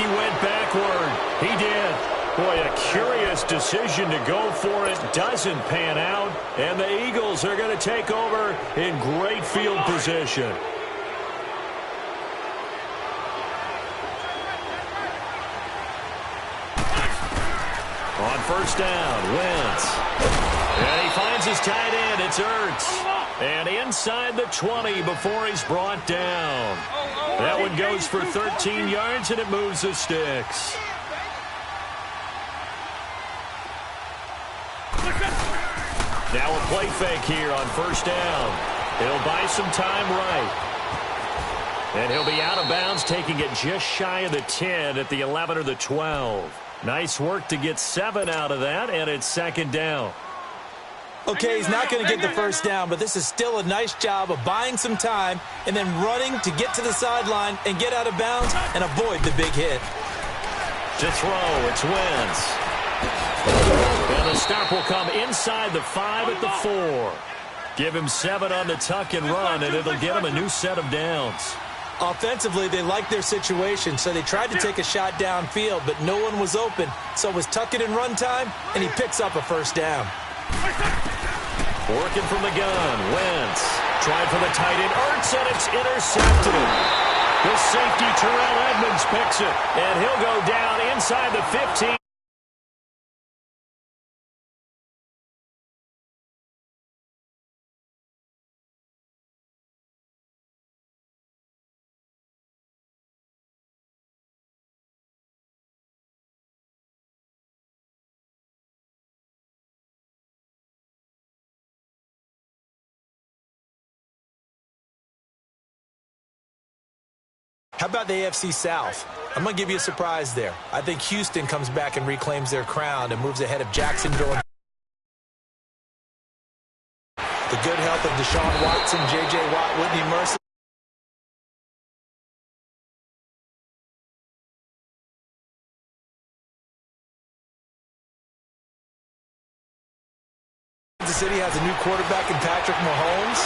he went backward. He did. Boy, a curious decision to go for it. Doesn't pan out. And the Eagles are going to take over in great field position. On first down, Wentz. And he finds his tight end. It's Ertz. And inside the 20 before he's brought down. That one goes for 13 yards, and it moves the sticks. Now a play fake here on first down. He'll buy some time right. And he'll be out of bounds, taking it just shy of the 10 at the 11 or the 12. Nice work to get 7 out of that, and it's second down. Okay, he's not going to get the first down, but this is still a nice job of buying some time and then running to get to the sideline and get out of bounds and avoid the big hit. To throw, it's Wentz. And the stop will come inside the 5 at the 4. Give him 7 on the tuck and run, and it'll get him a new set of downs. Offensively, they liked their situation, so they tried to take a shot downfield, but no one was open. So it was tuck it and run time, and he picks up a first down. Working from the gun, Wentz. Tried for the tight end, Ertz, and it's intercepted. The safety, Terrell Edmonds, picks it, and he'll go down inside the 15. How about the AFC South? I'm going to give you a surprise there. I think Houston comes back and reclaims their crown and moves ahead of Jacksonville. The good health of Deshaun Watson, J.J. Watt, Whitney Mercer. Kansas City has a new quarterback in Patrick Mahomes.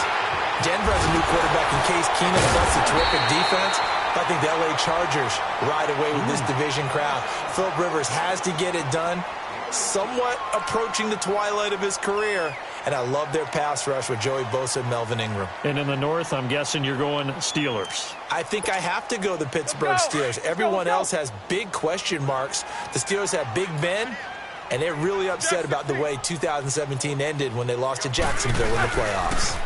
Denver has a new quarterback in Case Keenum, plus a terrific defense. I think the L.A. Chargers ride away with this division crown. Philip Rivers has to get it done, somewhat approaching the twilight of his career. And I love their pass rush with Joey Bosa and Melvin Ingram. And in the North, I'm guessing you're going Steelers. I think I have to go the Pittsburgh Steelers. Everyone else has big question marks. The Steelers have Big Ben, and they're really upset about the way 2017 ended when they lost to Jacksonville in the playoffs.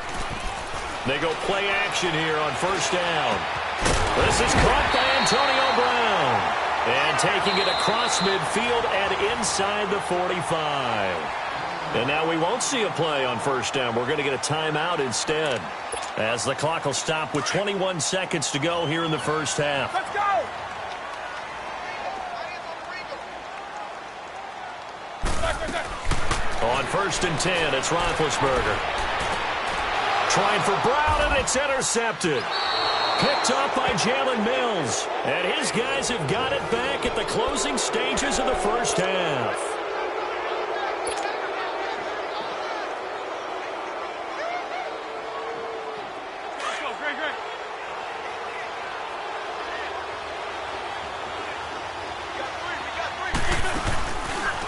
They go play action here on first down. This is caught by Antonio Brown. And taking it across midfield and inside the 45. And now we won't see a play on first down. We're going to get a timeout instead, as the clock will stop with 21 seconds to go here in the first half. Let's go! On first and 10, it's Roethlisberger. Trying for Brown, and it's intercepted. Picked up by Jalen Mills. And his guys have got it back at the closing stages of the first half.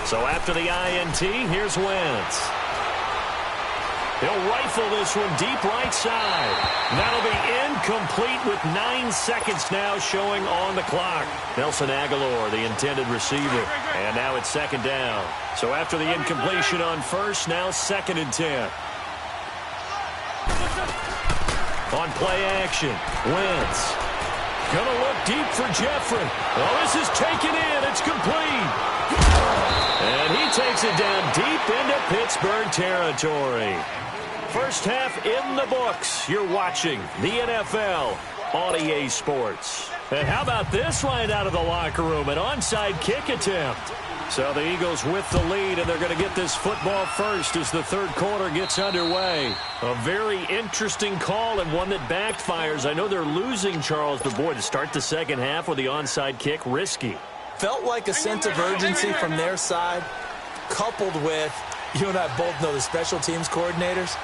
So after the INT, here's Wentz. He'll rifle this one deep right side. That'll be incomplete with 9 seconds now showing on the clock. Nelson Aguilar, the intended receiver. And now it's second down. So after the incompletion on first, now second and 10. On play action, Wentz. Gonna look deep for Jeffrey. Oh, this is taken in. It's complete. And he takes it down deep into Pittsburgh territory. First half in the books. You're watching the NFL on EA Sports. And how about this right out of the locker room? An onside kick attempt. So the Eagles with the lead, and they're going to get this football first as the third quarter gets underway. A very interesting call and one that backfires. I know they're losing, Charles, but boy, to start the second half with the onside kick, risky. Felt like a sense of urgency from their side, coupled with, you and I both know the special teams coordinators.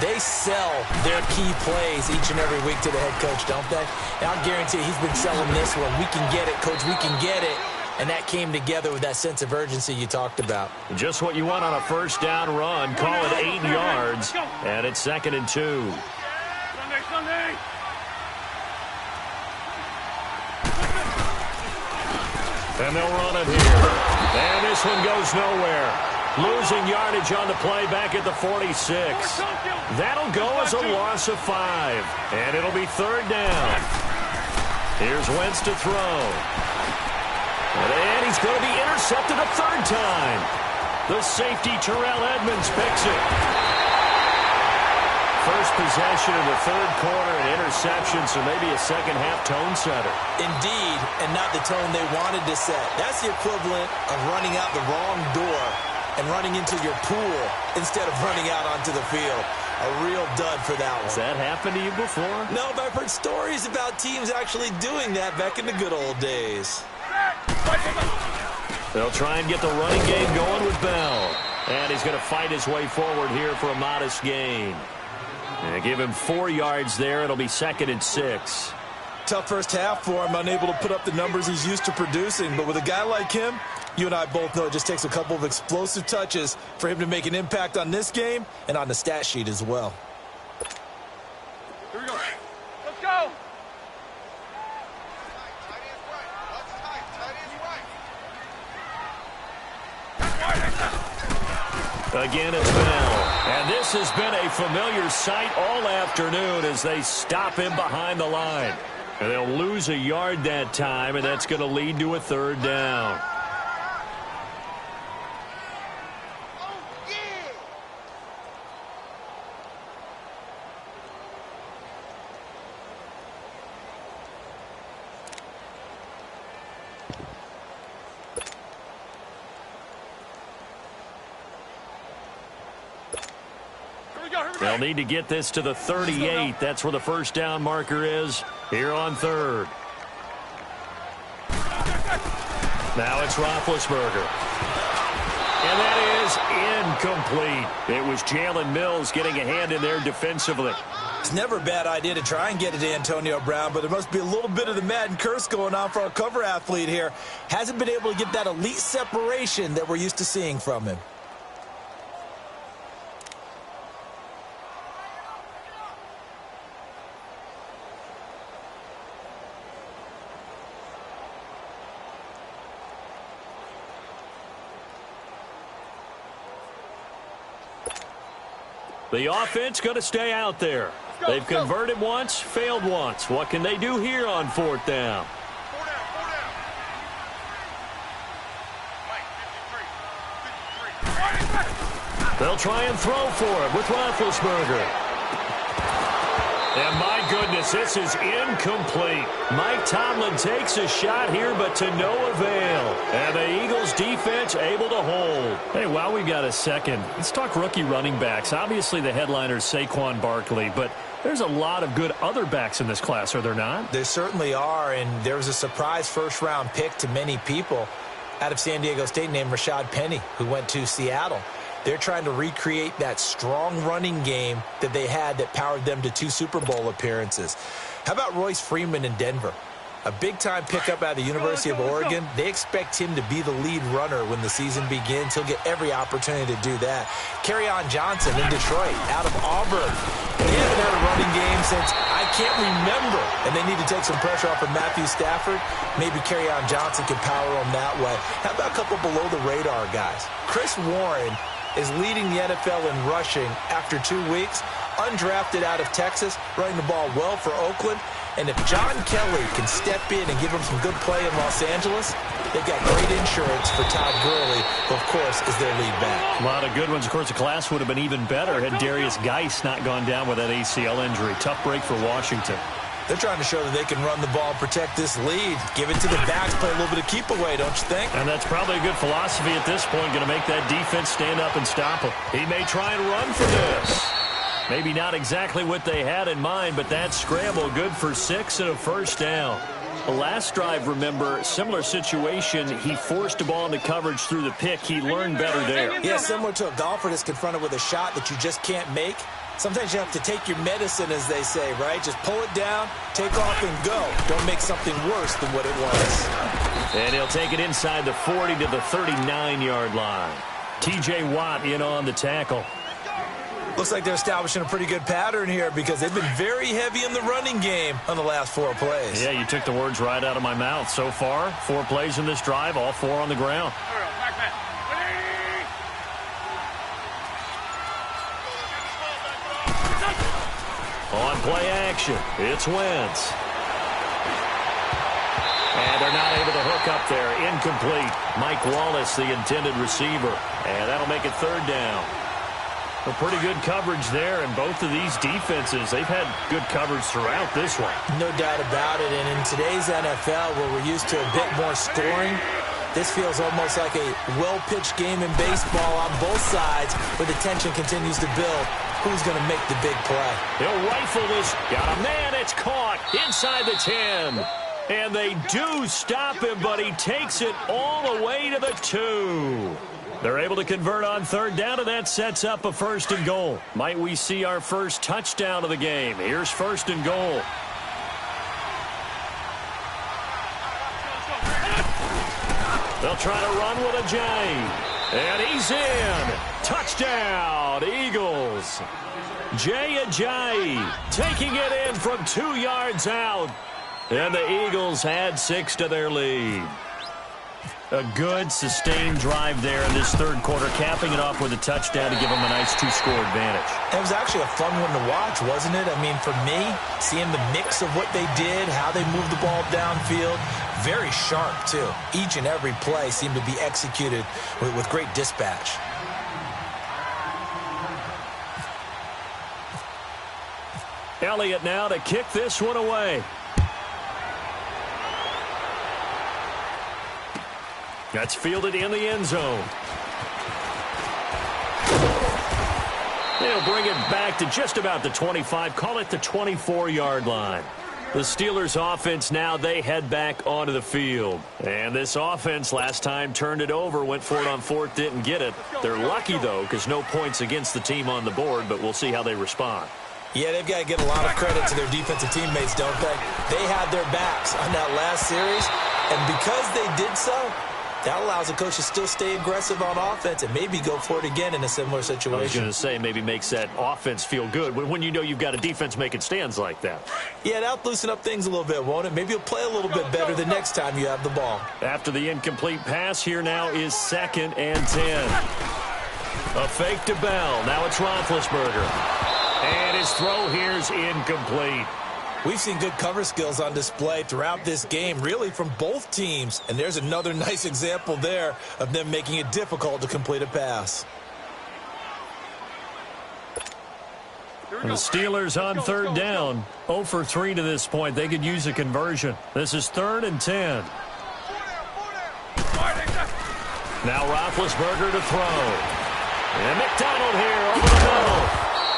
They sell their key plays each and every week to the head coach, don't they? And I'll guarantee he's been selling this one. We can get it, coach, we can get it. And that came together with that sense of urgency you talked about. Just what you want on a first down run. Call it 8 yards, and it's 2nd and 2. And they'll run it here. And this one goes nowhere. Losing yardage on the play back at the 46. That'll go as a loss of 5. And it'll be 3rd down. Here's Wentz to throw. And he's going to be intercepted a 3rd time. The safety, Terrell Edmonds, picks it. First possession in the 3rd quarter, an interception, so maybe a second-half tone setter. Indeed, and not the tone they wanted to set. That's the equivalent of running out the wrong door and running into your pool instead of running out onto the field. A real dud for that one. Has that happened to you before? No, but I've heard stories about teams actually doing that back in the good old days. They'll try and get the running game going with Bell. And he's going to fight his way forward here for a modest gain. And give him 4 yards there. It'll be 2nd and 6. Tough first half for him, unable to put up the numbers he's used to producing. But with a guy like him, you and I both know it just takes a couple of explosive touches for him to make an impact on this game and on the stat sheet as well. Here we go. Let's go. Again, it's Bell. And this has been a familiar sight all afternoon as they stop him behind the line. And they'll lose a yard that time, and that's going to lead to a 3rd down. They'll need to get this to the 38. That's where the first down marker is here on 3rd. Now it's Roethlisberger. And that is incomplete. It was Jalen Mills getting a hand in there defensively. It's never a bad idea to try and get it to Antonio Brown, but there must be a little bit of the Madden curse going on for our cover athlete here. Hasn't been able to get that elite separation that we're used to seeing from him. The offense going to stay out there. They've converted once, failed once. What can they do here on 4th down? They'll try and throw for it with Roethlisberger. And my goodness, this is incomplete. Mike Tomlin takes a shot here, but to no avail. And the Eagles defense able to hold. Hey, while we've got a second, let's talk rookie running backs. Obviously, the headliner is Saquon Barkley, but there's a lot of good other backs in this class, are there not? There certainly are, and there was a surprise first-round pick to many people out of San Diego State named Rashad Penny, who went to Seattle. They're trying to recreate that strong running game that they had that powered them to 2 Super Bowl appearances. How about Royce Freeman in Denver? A big-time pickup out of the University of Oregon. They expect him to be the lead runner when the season begins. He'll get every opportunity to do that. Kerryon Johnson in Detroit, out of Auburn. They haven't had a running game since I can't remember, and they need to take some pressure off of Matthew Stafford. Maybe Kerryon Johnson can power them that way. How about a couple below-the-radar guys? Chris Warren is leading the NFL in rushing after 2 weeks. Undrafted out of Texas, running the ball well for Oakland. And if John Kelly can step in and give him some good play in Los Angeles, they've got great insurance for Todd Gurley, who, of course, is their lead back. A lot of good ones. Of course, the class would have been even better had Darius Geis not gone down with that ACL injury. Tough break for Washington. They're trying to show that they can run the ball and protect this lead. Give it to the backs, play a little bit of keep away, don't you think? And that's probably a good philosophy at this point, going to make that defense stand up and stop him. He may try and run for this. Maybe not exactly what they had in mind, but that scramble good for 6 and a first down. The last drive, remember, similar situation. He forced the ball into coverage through the pick. He learned better there. Yeah, similar to a golfer that's confronted with a shot that you just can't make. Sometimes you have to take your medicine, as they say, right? Just pull it down, take off, and go. Don't make something worse than what it was. And he'll take it inside the 40 to the 39-yard line. T.J. Watt in on the tackle. Looks like they're establishing a pretty good pattern here because they've been very heavy in the running game on the last 4 plays. Yeah, you took the words right out of my mouth. So far, 4 plays in this drive, all 4 on the ground. On play action, it's Wentz. And they're not able to hook up there. Incomplete. Mike Wallace, the intended receiver. And that'll make it 3rd down. A pretty good coverage there, and both of these defenses, they've had good coverage throughout this one. No doubt about it, and in today's NFL, where we're used to a bit more scoring, this feels almost like a well-pitched game in baseball on both sides, where the tension continues to build. Who's going to make the big play? He'll rifle this. Got a man. It's caught inside the 10. And they do stop him, but he takes it all the way to the 2. They're able to convert on 3rd down, and that sets up a 1st and goal. Might we see our first touchdown of the game? Here's 1st and goal. They'll try to run with a J. And he's in. Touchdown, Eagles. Jay Ajayi taking it in from 2 yards out. And the Eagles add 6 to their lead. A good, sustained drive there in this 3rd quarter, capping it off with a touchdown to give them a nice 2-score advantage. It was actually a fun one to watch, wasn't it? I mean, for me, seeing the mix of what they did, how they moved the ball downfield, very sharp, too. Each and every play seemed to be executed with great dispatch. Elliott now to kick this one away. That's fielded in the end zone. They'll bring it back to just about the 25, call it the 24-yard line. The Steelers offense now, they head back onto the field. And this offense last time turned it over, went for it on 4th, didn't get it. They're lucky, though, because no points against the team on the board, but we'll see how they respond. Yeah, they've got to give a lot of credit to their defensive teammates, don't they? They had their backs on that last series, and because they did so, that allows the coach to still stay aggressive on offense and maybe go for it again in a similar situation. I was going to say, maybe makes that offense feel good when you know you've got a defense making stands like that. Yeah, that'll loosen up things a little bit, won't it? Maybe you'll play a little bit better the next time you have the ball. After the incomplete pass, here now is 2nd and 10. A fake to Bell. Now it's Roethlisberger. And his throw here's incomplete. We've seen good cover skills on display throughout this game, really from both teams. And there's another nice example there of them making it difficult to complete a pass. And the Steelers on 3rd down, 0 for 3 to this point. They could use a conversion. This is 3rd and 10. Now Roethlisberger to throw. And McDonald here over the middle.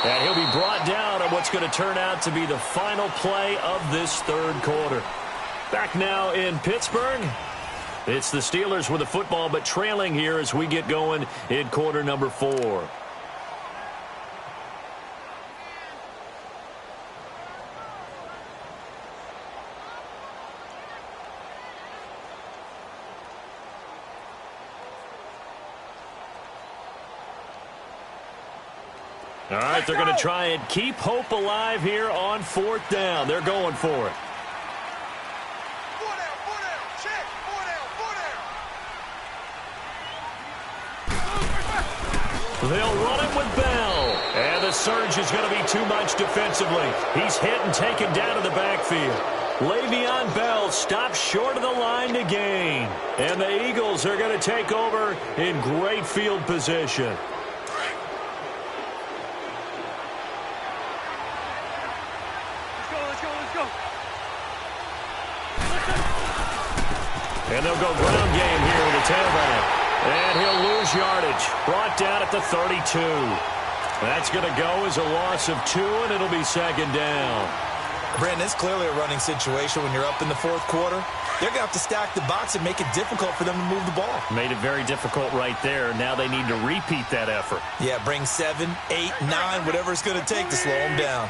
And he'll be brought down on what's going to turn out to be the final play of this 3rd quarter. Back now in Pittsburgh. It's the Steelers with the football, but trailing here as we get going in quarter number 4. All right, they're going to try and keep hope alive here on 4th down. They're going for it. They'll run it with Bell. And the surge is going to be too much defensively. He's hit and taken down to the backfield. Le'Veon Bell stops short of the line to gain. And the Eagles are going to take over in great field position. And they'll go ground game here with the tailback. And he'll lose yardage. Brought down at the 32. That's going to go as a loss of 2, and it'll be 2nd down. Brandon, it's clearly a running situation when you're up in the fourth quarter. They're going to have to stack the box and make it difficult for them to move the ball. Made it very difficult right there. Now they need to repeat that effort. Yeah, bring 7, 8, 9, whatever it's going to take to slow them down.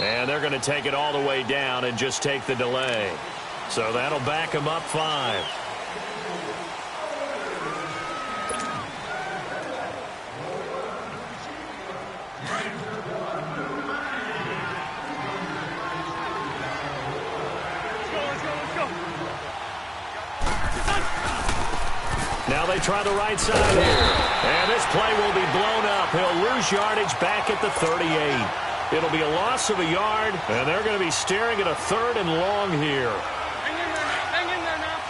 And they're going to take it all the way down and just take the delay. So that'll back them up 5. Now they try the right side here. And this play will be blown up. He'll lose yardage back at the 38. It'll be a loss of a yard, and they're going to be staring at a 3rd and long here. Hang in there now. Hang in there now.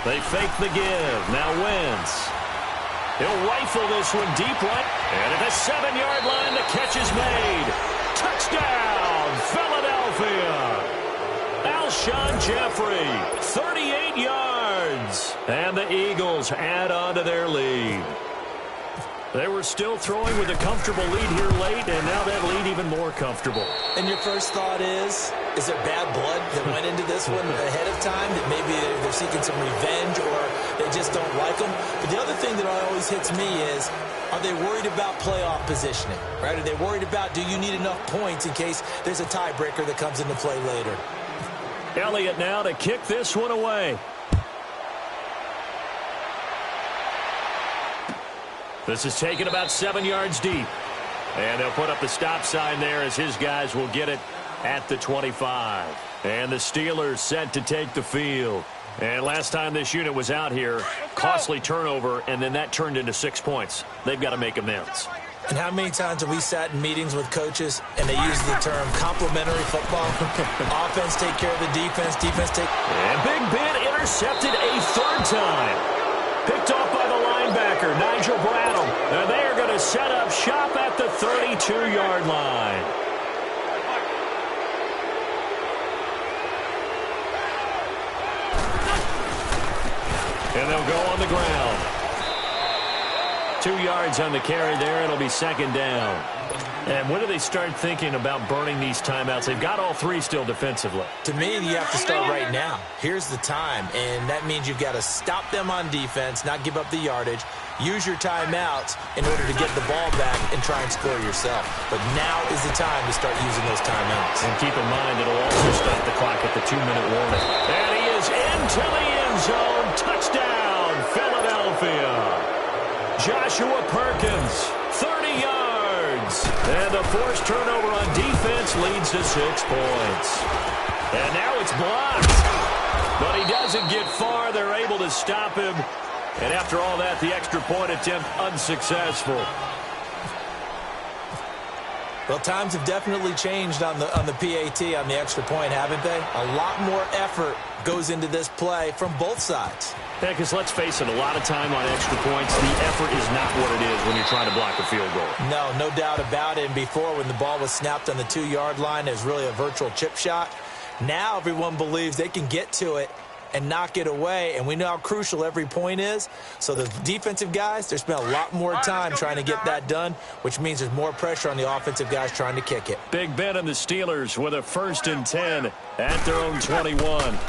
They fake the give. Now Wentz. He'll rifle this one deep right. And at the 7-yard line, the catch is made. Touchdown, Philadelphia. Alshon Jeffrey, 38 yards. And the Eagles add on to their lead. They were still throwing with a comfortable lead here late, and now that lead even more comfortable. And your first thought is there bad blood that went into this one ahead of time, that maybe they're seeking some revenge or they just don't like them? But the other thing that always hits me is, are they worried about playoff positioning, right? Are they worried about, do you need enough points in case there's a tiebreaker that comes into play later? Elliott now to kick this one away. This is taken about 7 yards deep. And they'll put up the stop sign there as his guys will get it at the 25. And the Steelers set to take the field. And last time this unit was out here, costly turnover, and then that turned into 6 points. They've got to make amends. And how many times have we sat in meetings with coaches and they use the term complementary football? Offense take care of the defense, defense take... And Big Ben intercepted a 3rd time. Picked off by the linebacker, Nigel Bradham. And they are going to set up shop at the 32-yard line. And they'll go on the ground. 2 yards on the carry there. It'll be 2nd down. And when do they start thinking about burning these timeouts? They've got all 3 still defensively. To me, you have to start right now. Here's the time, and that means you've got to stop them on defense, not give up the yardage, use your timeouts in order to get the ball back and try and score yourself. But now is the time to start using those timeouts. And keep in mind, it'll also stop the clock at the 2-minute warning. And he is into the end zone. Touchdown, Philadelphia. Joshua Perkins, 30 yards. And the forced turnover on defense leads to 6 points. And now it's blocked. But he doesn't get far. They're able to stop him. And after all that, the extra point attempt unsuccessful. Well, times have definitely changed on the PAT, on the extra point, haven't they? A lot more effort goes into this play from both sides. Yeah, because let's face it, a lot of time on extra points, the effort is not what it is when you're trying to block a field goal. No doubt about it. And before, when the ball was snapped on the 2-yard line, it was really a virtual chip shot. Now everyone believes they can get to it and knock it away, and we know how crucial every point is. So the defensive guys, they spent a lot more time trying to get that done, which means there's more pressure on the offensive guys trying to kick it. Big Ben and the Steelers with a 1st and 10 at their own 21.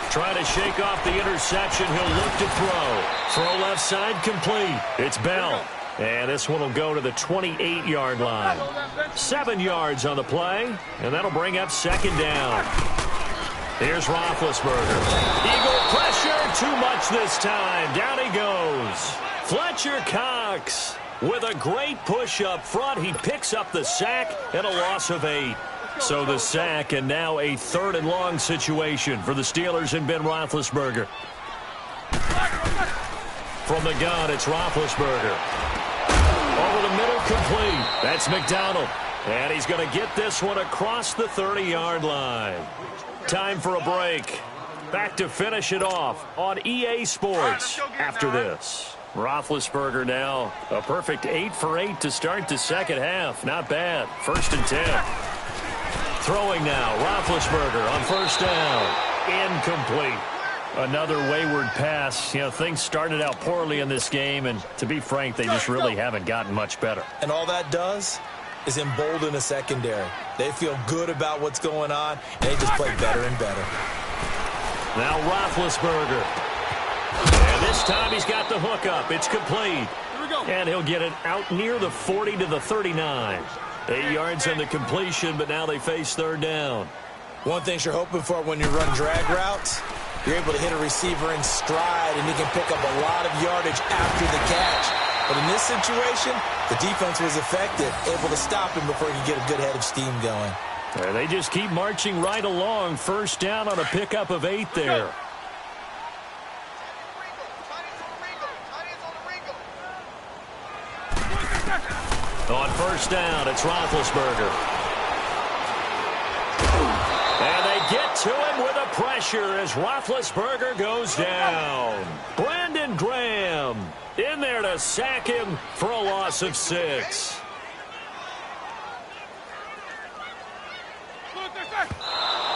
Trying to shake off the interception. He'll look to throw. Throw left side complete. It's Bell. And this one will go to the 28-yard line. 7 yards on the play, and that'll bring up 2nd down. Here's Roethlisberger. Eagle pressure, too much this time. Down he goes. Fletcher Cox with a great push up front. He picks up the sack and a loss of 8. So the sack, and now a 3rd and long situation for the Steelers and Ben Roethlisberger. From the gun, it's Roethlisberger. Over the middle, complete. That's McDonald. And he's going to get this one across the 30-yard line. Time for a break. Back to finish it off on EA Sports after this. Roethlisberger now a perfect 8 for 8 to start the second half. Not bad. 1st and 10. Throwing now. Roethlisberger on 1st down. Incomplete. Another wayward pass. You know, things started out poorly in this game, and to be frank, they just really haven't gotten much better. And all that does is embolden a secondary. They feel good about what's going on, and they just play better and better. Now Roethlisberger. And this time he's got the hook up. It's complete. And he'll get it out near the 40 to the 39. 8 yards on the completion, but now they face 3rd down. One thing you're hoping for when you run drag routes, you're able to hit a receiver in stride, and he can pick up a lot of yardage after the catch. But in this situation, the defense was effective, able to stop him before he could get a good head of steam going. And they just keep marching right along. 1st down on a pickup of 8 there. On 1st down, it's Roethlisberger. And they get to him with a pressure as Roethlisberger goes down. Brandon Graham in there to sack him for a loss of 6.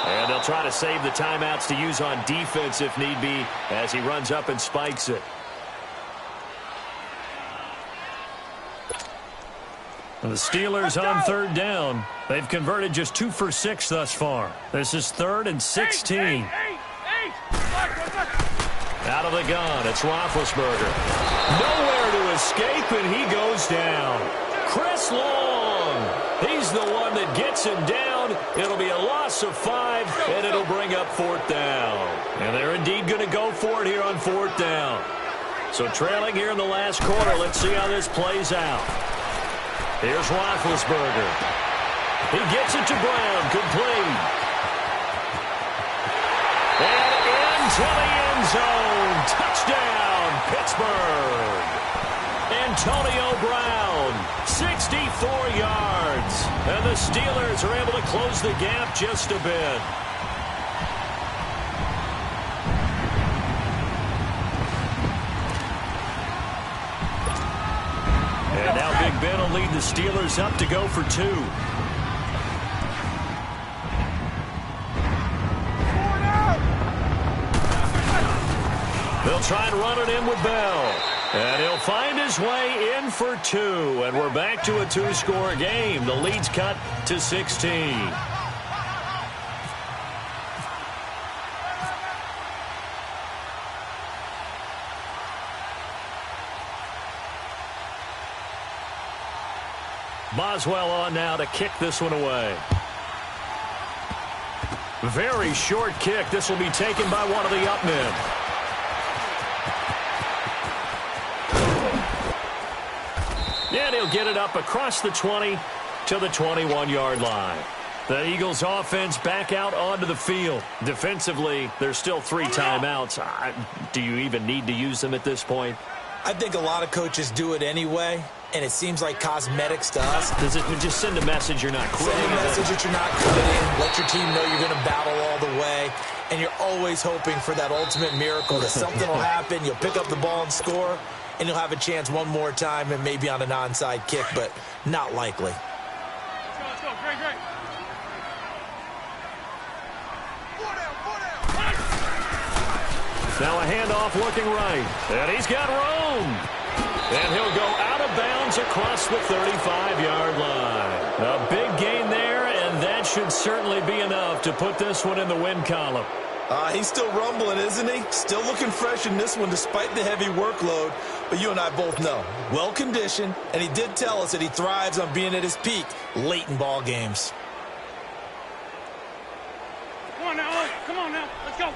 And they'll try to save the timeouts to use on defense if need be as he runs up and spikes it. The Steelers on 3rd down. They've converted just 2 for 6 thus far. This is 3rd and 16. Out of the gun, it's Roethlisberger. Nowhere to escape, and he goes down. Chris Long, he's the one that gets him down. It'll be a loss of 5, and it'll bring up 4th down. And they're indeed going to go for it here on 4th down. So trailing here in the last quarter, let's see how this plays out. Here's Roethlisberger. He gets it to Brown, complete. And into the end zone. Touchdown, Pittsburgh. Antonio Brown, 64 yards. And the Steelers are able to close the gap just a bit. And now Big Ben will lead the Steelers up to go for 2. They'll try and run it in with Bell. And he'll find his way in for 2. And we're back to a 2-score game. The lead's cut to 16. Boswell on now to kick this one away. Very short kick. This will be taken by one of the up men. And he'll get it up across the 20 to the 21-yard line. The Eagles offense back out onto the field. Defensively, there's still 3 timeouts. Do you even need to use them at this point? I think a lot of coaches do it anyway, and it seems like cosmetics to us. Does it just send a message you're not quitting? Send a message that you're not quitting. Let your team know you're going to battle all the way. And you're always hoping for that ultimate miracle that something will happen. You'll pick up the ball and score, and you'll have a chance one more time and maybe on an onside kick, but not likely. Let's go. Great. Now a handoff looking right. And he's got room. And he'll go out of bounds across the 35-yard line. A big gain there, and that should certainly be enough to put this one in the win column. He's still rumbling, isn't he? Still looking fresh in this one despite the heavy workload. But you and I both know, well-conditioned, and he did tell us that he thrives on being at his peak late in ball games. Come on now, come on now. Let's go.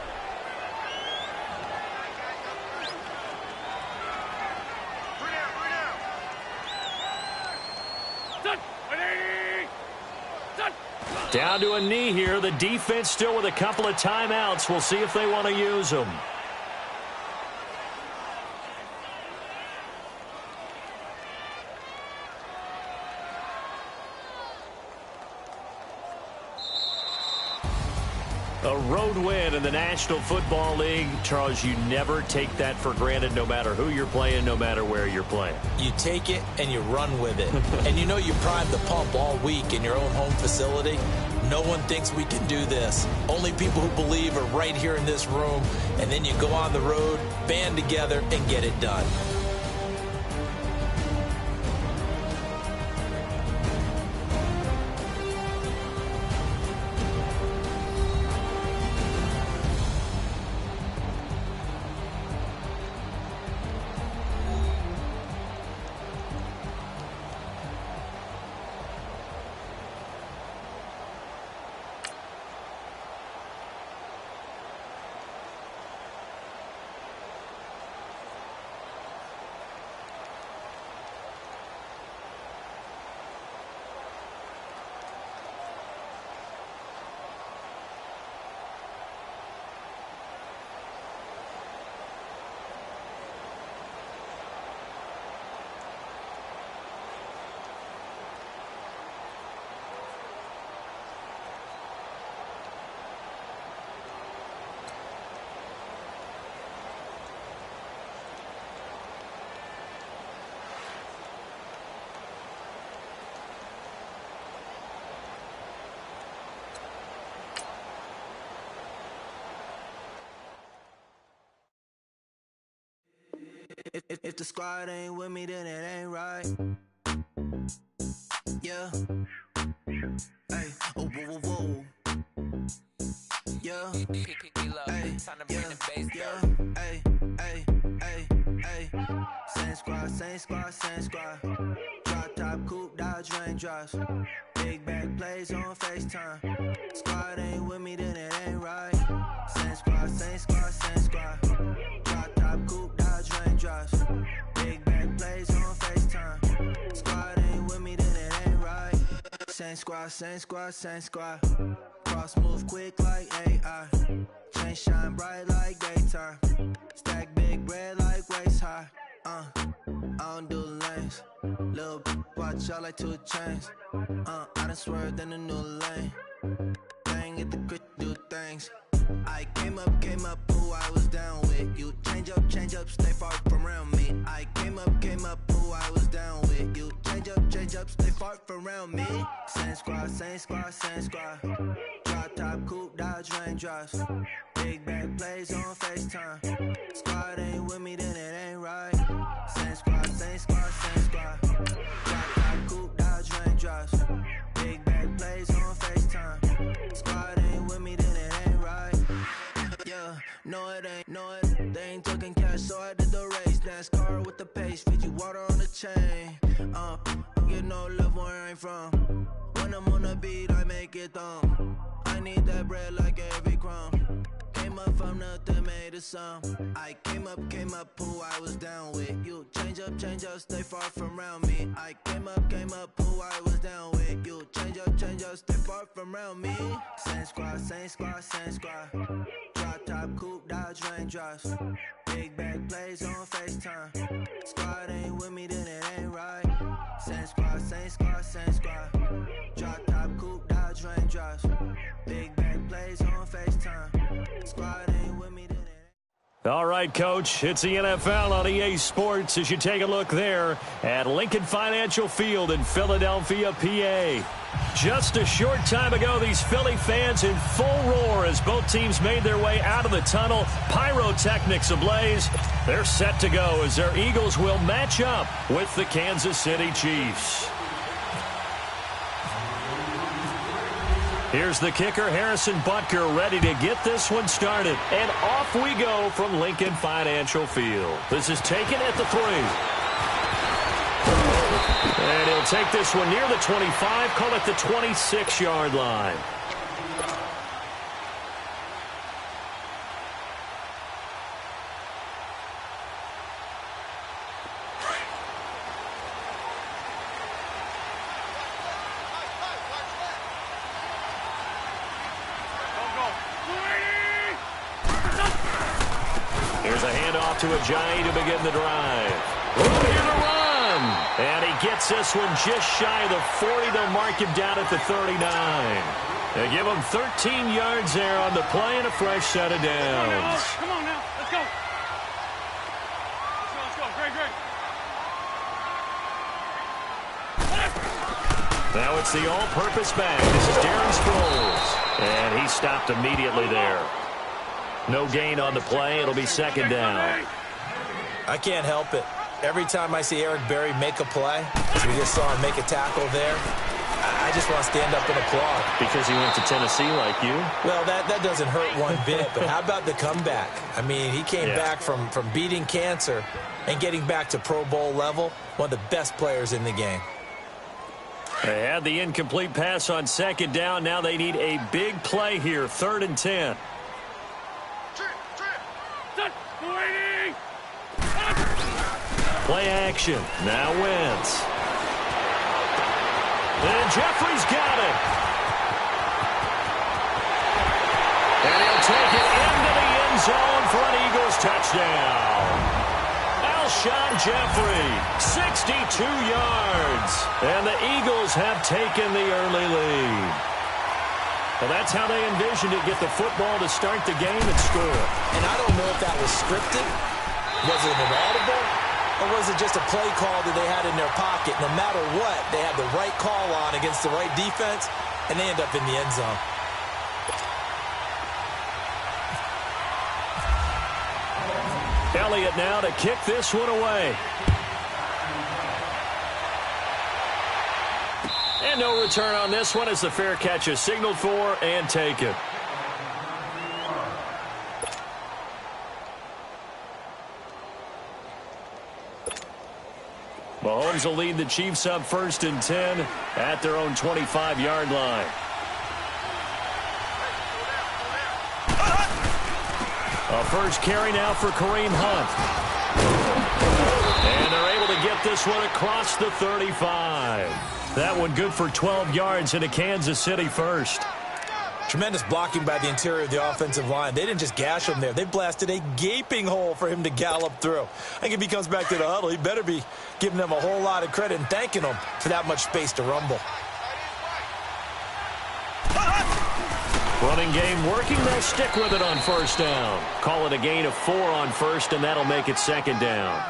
Down to a knee here. The defense still with a couple of timeouts. We'll see if they want to use them. A road win in the National Football League. Charles, you never take that for granted no matter who you're playing, no matter where you're playing. You take it and you run with it. And you know you primed the pump all week in your own home facility. No one thinks we can do this. Only people who believe are right here in this room. And then you go on the road, band together, and get it done. If the squad ain't with me, then it ain't right. Yeah. Hey. Oh, whoa, whoa, whoa. Yeah. Hey. Yeah. Hey. Hey. Hey. Hey. Same squad, same squad, same squad. Drop top, coupe, Dodge raindrops. Big back plays on FaceTime. Squad ain't with me, then it ain't right. Same squad, same squad, same squad. Drop top, coupe, Dodge raindrops. Big back plays on FaceTime. Squad ain't with me, then it ain't right. Same squad, same squad, same squad. Cross move quick like AI. Chain shine bright like daytime. Stack big bread like waist high. I don't do lanes. Little watch out like 2 chains. I done swerved in a new lane. Bang at the crit, do things. I came up, who I was down with. You change up, stay far from around me. I came up, who I was down with. You change up, stay far from around me. Same squad, same squad, same squad. Drop top, coupe, Dodge raindrops. Big back plays on FaceTime. Squad ain't with me, then it ain't right. Same squad, same squad, same squad. Drop top, coupe, Dodge raindrops. Big back plays on FaceTime. Squad ain't with me, then it ain't right. Yeah, no it ain't, no it. They ain't talking cash, so I did the race. NASCAR with the pace, feed you water on the chain. Get no love where I ain't from. When I'm on the beat, I make it thumb. I need that bread like every crumb. Came up from nothing, made a sum. I came up, who I was down with. You change up, stay far from around me. I came up, who I was down with. You change up, stay far from around me. Same squad, same squad, same squad. Drop top, coupe, Dodge raindrops. Big back plays on FaceTime. Squad ain't with me, then it ain't right. Same squad, same squad, same squad. Drop top, coupe, Dodge raindrops. Big back plays on FaceTime. Squad ain't with me, then it ain't. All right, Coach, it's the NFL on EA Sports as you take a look there at Lincoln Financial Field in Philadelphia, PA. Just a short time ago, these Philly fans in full roar as both teams made their way out of the tunnel. Pyrotechnics ablaze. They're set to go as their Eagles will match up with the Kansas City Chiefs. Here's the kicker, Harrison Butker, ready to get this one started. And off we go from Lincoln Financial Field. This is taken at the 3. And he'll take this one near the 25, call it the 26-yard line. Here's a handoff to Ajayi to begin the drive. Room here to run. And he gets this one just shy of the 40. They'll mark him down at the 39. They give him 13 yards there on the play and a fresh set of downs. Come on now. Let's go. Let's go. Great. Now it's the all-purpose back. This is Darren Sproles. And he stopped immediately there. No gain on the play. It'll be second down. I can't help it. Every time I see Eric Berry make a play, as we just saw him make a tackle there, I just want to stand up and applaud. Because he went to Tennessee like you? Well, that doesn't hurt one bit, but how about the comeback? I mean, he came back from beating cancer and getting back to Pro Bowl level, one of the best players in the game. They had the incomplete pass on second down. Now they need a big play here, 3rd and 10. Play action. Now Wentz. And Jeffrey's got it. And he'll take it into the end zone for an Eagles touchdown. Alshon Jeffrey, 62 yards. And the Eagles have taken the early lead. Well, that's how they envisioned it, get the football to start the game and score. And I don't know if that was scripted. Was it an audible? Or was it just a play call that they had in their pocket? No matter what, they had the right call on against the right defense, and they end up in the end zone. Elliott now to kick this one away. And no return on this one as the fair catch is signaled for and taken. Mahomes will lead the Chiefs up 1st and 10 at their own 25-yard line. A first carry now for Kareem Hunt. And they're able to get this one across the 35. That one good for 12 yards into Kansas City first. Tremendous blocking by the interior of the offensive line. They didn't just gash him there. They blasted a gaping hole for him to gallop through. I think if he comes back to the huddle, he better be giving them a whole lot of credit and thanking them for that much space to rumble. Running game working. They'll stick with it on 1st down. Call it a gain of 4 on 1st, and that'll make it 2nd down.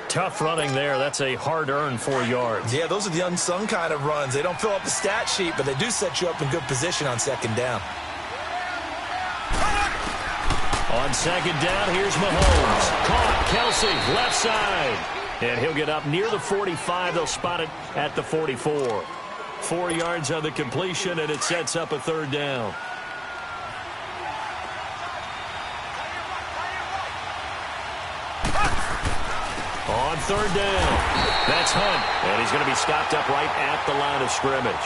Tough running there. That's a hard-earned 4 yards. Yeah, those are the unsung kind of runs. They don't fill up the stat sheet, but they do set you up in good position on 2nd down. On 2nd down, here's Mahomes. Caught. Kelsey, left side. And he'll get up near the 45. They'll spot it at the 44. 4 yards on the completion, and it sets up a 3rd down. On 3rd down, that's Hunt, and he's going to be stopped up right at the line of scrimmage.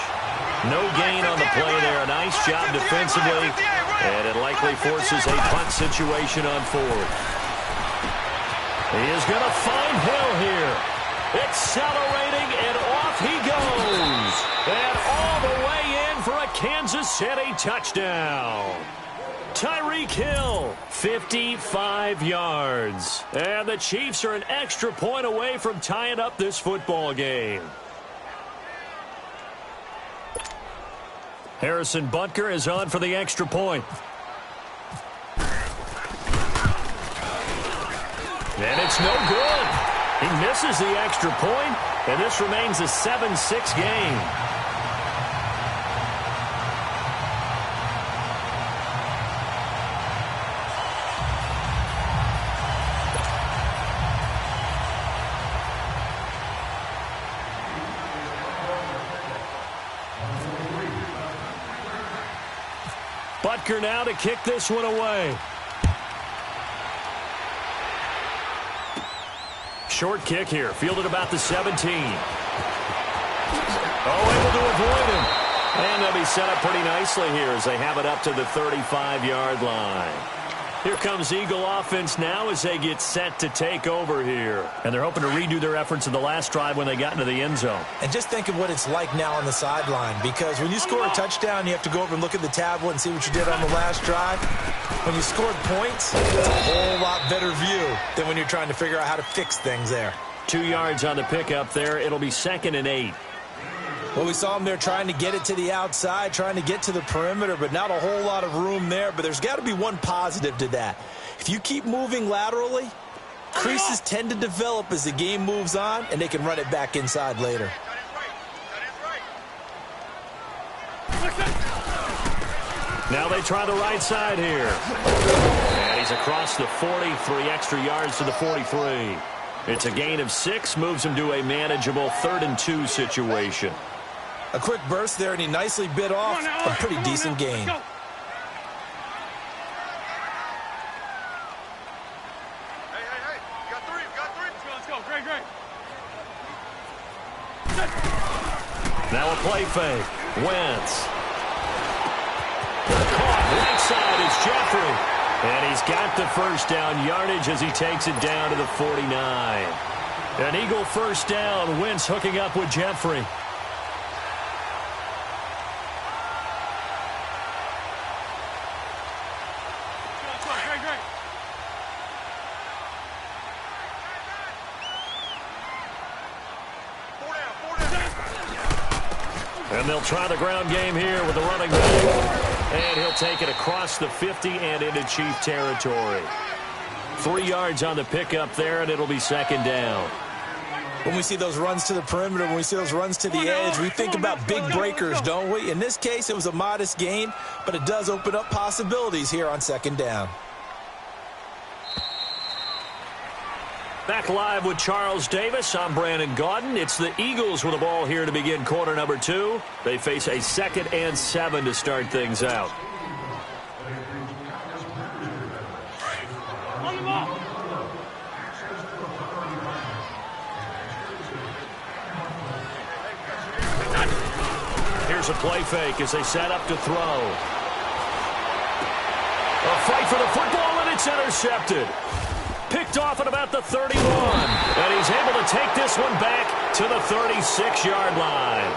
No gain on the play there. Nice job defensively, and it likely forces a punt situation on 4th. He is going to find Hill here. Accelerating, and off he goes. And all the way in for a Kansas City touchdown. Tyreek Hill, 55 yards. And the Chiefs are an extra point away from tying up this football game. Harrison Butker is on for the extra point. And it's no good. He misses the extra point, and this remains a 7-6 game. Butker now to kick this one away. Short kick here, fielded about the 17. Oh, able to avoid him. And they'll be set up pretty nicely here as they have it up to the 35-yard line. Here comes Eagle offense now as they get set to take over here. And they're hoping to redo their efforts in the last drive when they got into the end zone. And just think of what it's like now on the sideline, because when you score a touchdown, you have to go over and look at the tablet and see what you did on the last drive. When you scored points, it's a whole lot better view than when you're trying to figure out how to fix things there. 2 yards on the pickup there. It'll be 2nd and 8. Well, we saw him there trying to get it to the outside, trying to get to the perimeter, but not a whole lot of room there. But there's got to be one positive to that. If you keep moving laterally, creases tend to develop as the game moves on, and they can run it back inside later. Now they try the right side here. And he's across the 40, 3 extra yards to the 43. It's a gain of 6, moves him to a manageable 3rd and 2 situation. A quick burst there, and he nicely bit off a pretty decent gain. Hey, you got 3, Let's go, great. Now a play fake. Wentz. Caught right side is Jeffrey. And he's got the first down yardage as he takes it down to the 49. An Eagle first down. Wentz hooking up with Jeffrey. Great. And they'll try the ground game here with the running back. And he'll take it across the 50 and into Chief territory. 3 yards on the pickup there, and it'll be 2nd down. When we see those runs to the perimeter, when we see those runs to the edge, we think about big breakers, don't we? In this case, it was a modest gain, but it does open up possibilities here on 2nd down. Back live with Charles Davis. I'm Brandon Gaudin. It's the Eagles with the ball here to begin quarter number 2. They face a 2nd and 7 to start things out. On the ball. Here's a play fake as they set up to throw. A fight for the football, and it's intercepted. Picked off at about the 31. And he's able to take this one back to the 36-yard line.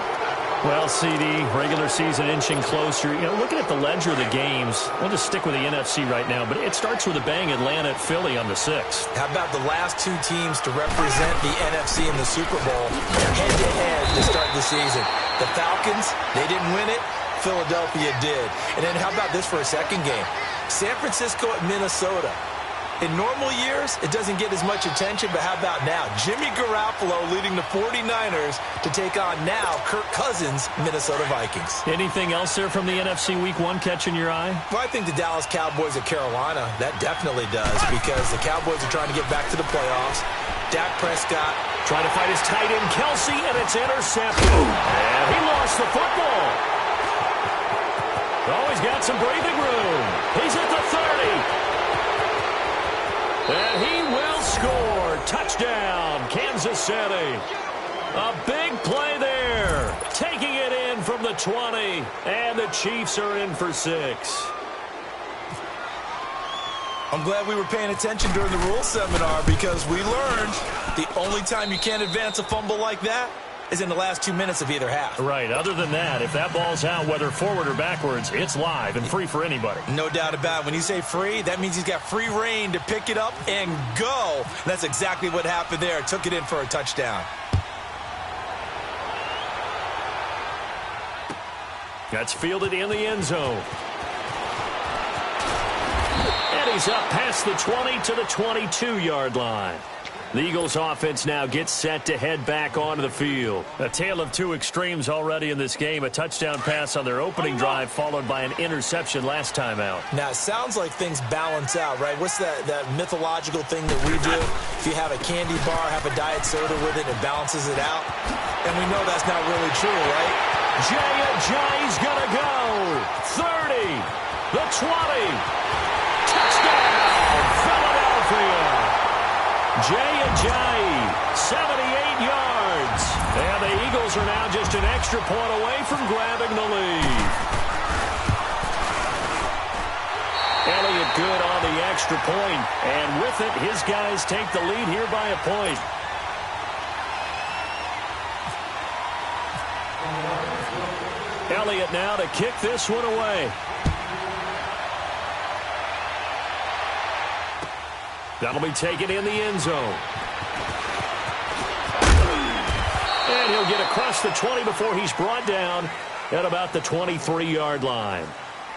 Well, CD, regular season inching closer. You know, looking at the ledger of the games, we'll just stick with the NFC right now, but it starts with a bang, Atlanta at Philly on the 6th. How about the last 2 teams to represent the NFC in the Super Bowl head-to-head to start the season? The Falcons, they didn't win it. Philadelphia did. And then how about this for a second game? San Francisco at Minnesota. In normal years, it doesn't get as much attention, but how about now? Jimmy Garoppolo leading the 49ers to take on now Kirk Cousins' Minnesota Vikings. Anything else there from the NFC Week 1 catching your eye? Well, I think the Dallas Cowboys at Carolina, that definitely does, because the Cowboys are trying to get back to the playoffs. Dak Prescott trying to fight his tight end, Kelsey, and it's intercepted. And he lost the football. Oh, he's got some breathing room. He's at the 30. And he will score. Touchdown, Kansas City. A big play there. Taking it in from the 20. And the Chiefs are in for 6. I'm glad we were paying attention during the rules seminar because we learned the only time you can't advance a fumble like that is in the last 2 minutes of either half. Right. Other than that, if that ball's out, whether forward or backwards, it's live and free for anybody. No doubt about it. When you say free, that means he's got free reign to pick it up and go. And that's exactly what happened there. Took it in for a touchdown. That's fielded in the end zone. And he's up past the 20 to the 22-yard line. The Eagles offense now gets set to head back onto the field. A tale of 2 extremes already in this game. A touchdown pass on their opening drive followed by an interception last time out. Now, it sounds like things balance out, right? What's that mythological thing that we do? If you have a candy bar, have a diet soda with it, it balances it out. And we know that's not really true, right? Jay's gonna go. 30, the 20. Touchdown, Philadelphia. Jay, 78 yards. And the Eagles are now just an extra point away from grabbing the lead. Elliott good on the extra point. And with it, his guys take the lead here by a point. Elliott now to kick this one away. That'll be taken in the end zone. And he'll he'll get across the 20 before he's brought down at about the 23-yard line.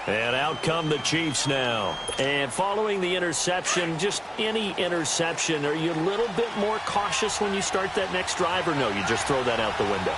And out come the Chiefs now. And following the interception, just any interception, are you a little bit more cautious when you start that next drive, or no, you just throw that out the window?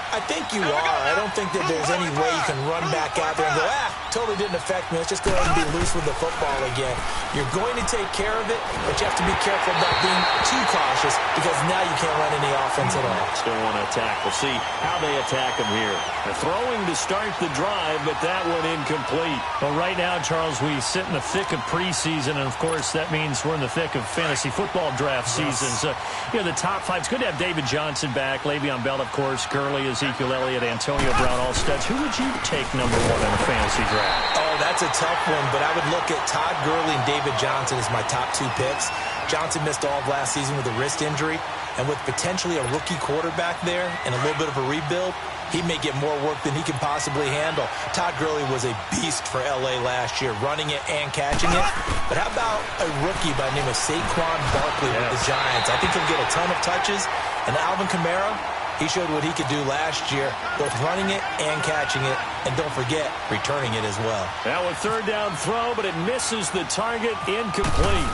I think you are. I don't think that there's any way you can run back out there and go, totally didn't affect me. Let's just go ahead and be loose with the football again. You're going to take care of it, but you have to be careful about being too cautious because now you can't run any offense at all. Still want to attack. We'll see how they attack him here. They're throwing to start the drive, but that one incomplete. Well, right now, Charles, we sit in the thick of preseason, and, of course, that means we're in the thick of fantasy football draft season. So, the top five. It's good to have David Johnson back, Le'Veon Bell, of course, Gurley, Ezekiel Elliott, Antonio Brown, all studs. Who would you take number one in a fantasy draft? Oh, that's a tough one, but I would look at Todd Gurley and David Johnson as my top two picks. Johnson missed all of last season with a wrist injury, and with potentially a rookie quarterback there and a little bit of a rebuild, he may get more work than he can possibly handle. Todd Gurley was a beast for L.A. last year, running it and catching it. But how about a rookie by the name of Saquon Barkley with the Giants? I think he'll get a ton of touches. And Alvin Kamara, he showed what he could do last year, both running it and catching it, and don't forget, returning it as well. Now a third down throw, but it misses the target, incomplete.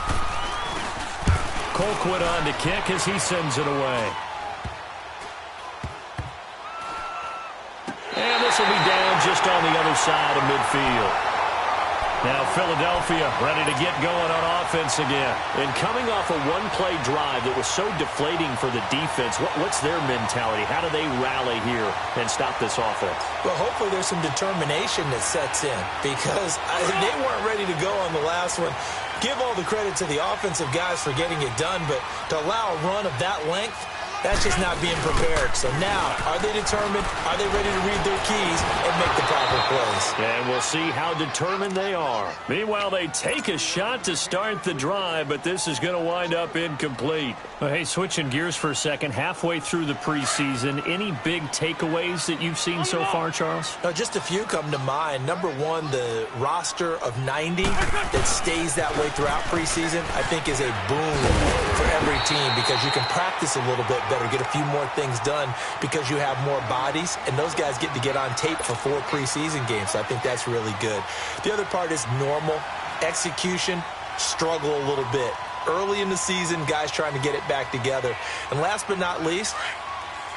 Colquitt on to kick as he sends it away. And this will be down just on the other side of midfield. Now Philadelphia ready to get going on offense again. And coming off a one-play drive that was so deflating for the defense, what's their mentality? How do they rally here and stop this offense? Well, hopefully there's some determination that sets in because they weren't ready to go on the last one. Give all the credit to the offensive guys for getting it done, but to allow a run of that length, that's just not being prepared. So now, are they determined? Are they ready to read their keys and make the proper plays? And we'll see how determined they are. Meanwhile, they take a shot to start the drive, but this is going to wind up incomplete. Well, hey, switching gears for a second, halfway through the preseason, any big takeaways that you've seen so far, Charles? No, just a few come to mind. Number one, the roster of 90 that stays that way throughout preseason, I think is a boon for every team because you can practice a little bit better, get a few more things done because you have more bodies, and those guys get to get on tape for 4 preseason games. So I think that's really good. The other part is normal execution, struggle a little bit. Early in the season, guys trying to get it back together. And last but not least,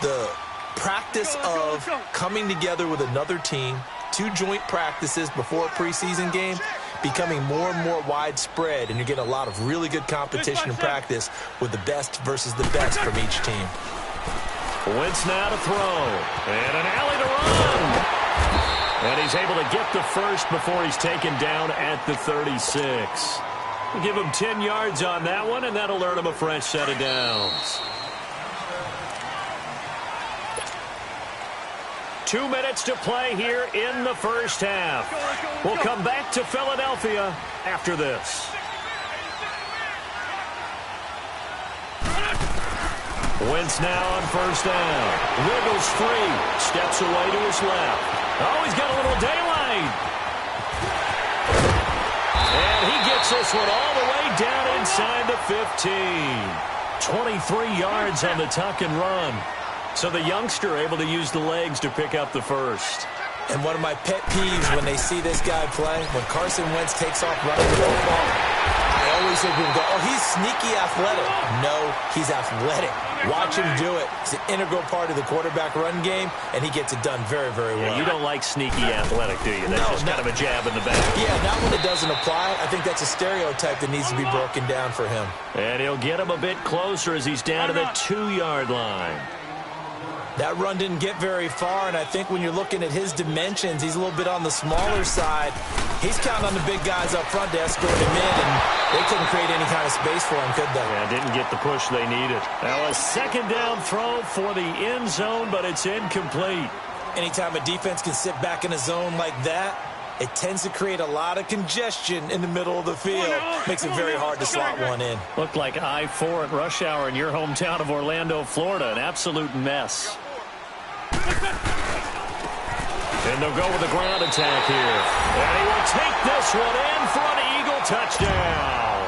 the practice of coming together with another team, 2 joint practices before a preseason game, becoming more and more widespread, and you're getting a lot of really good competition and practice with the best versus the best from each team. Wentz now to throw, and an alley to run. And he's able to get the first before he's taken down at the 36. We'll give him 10 yards on that one, and that'll earn him a fresh set of downs. 2 minutes to play here in the first half. We'll come back to Philadelphia after this. Wentz now on first down. Wiggles free. Steps away to his left. Oh, he's got a little daylight. And he gets this one all the way down inside the 15. 23 yards on the tuck and run. So the youngster able to use the legs to pick up the first. And one of my pet peeves when they see this guy play, when Carson Wentz takes off running the football, I always hear people go, oh, he's sneaky athletic. No, he's athletic. Watch him do it. It's an integral part of the quarterback run game, and he gets it done very, very well. Yeah, you don't like sneaky athletic, do you? That's just kind of a jab in the back. Yeah, not when it doesn't apply. I think that's a stereotype that needs to be broken down for him. And he'll get him a bit closer as he's down to the 2-yard line. That run didn't get very far, and I think when you're looking at his dimensions, he's a little bit on the smaller side. He's counting on the big guys up front to escort him in, and they couldn't create any kind of space for him, could they? Yeah, didn't get the push they needed. Now a second down throw for the end zone, but it's incomplete. Anytime a defense can sit back in a zone like that, it tends to create a lot of congestion in the middle of the field. Makes it very hard to slot one in. Looked like I-4 at rush hour in your hometown of Orlando, Florida. An absolute mess. And they'll go with the ground attack here. And he will take this one in for an Eagle touchdown.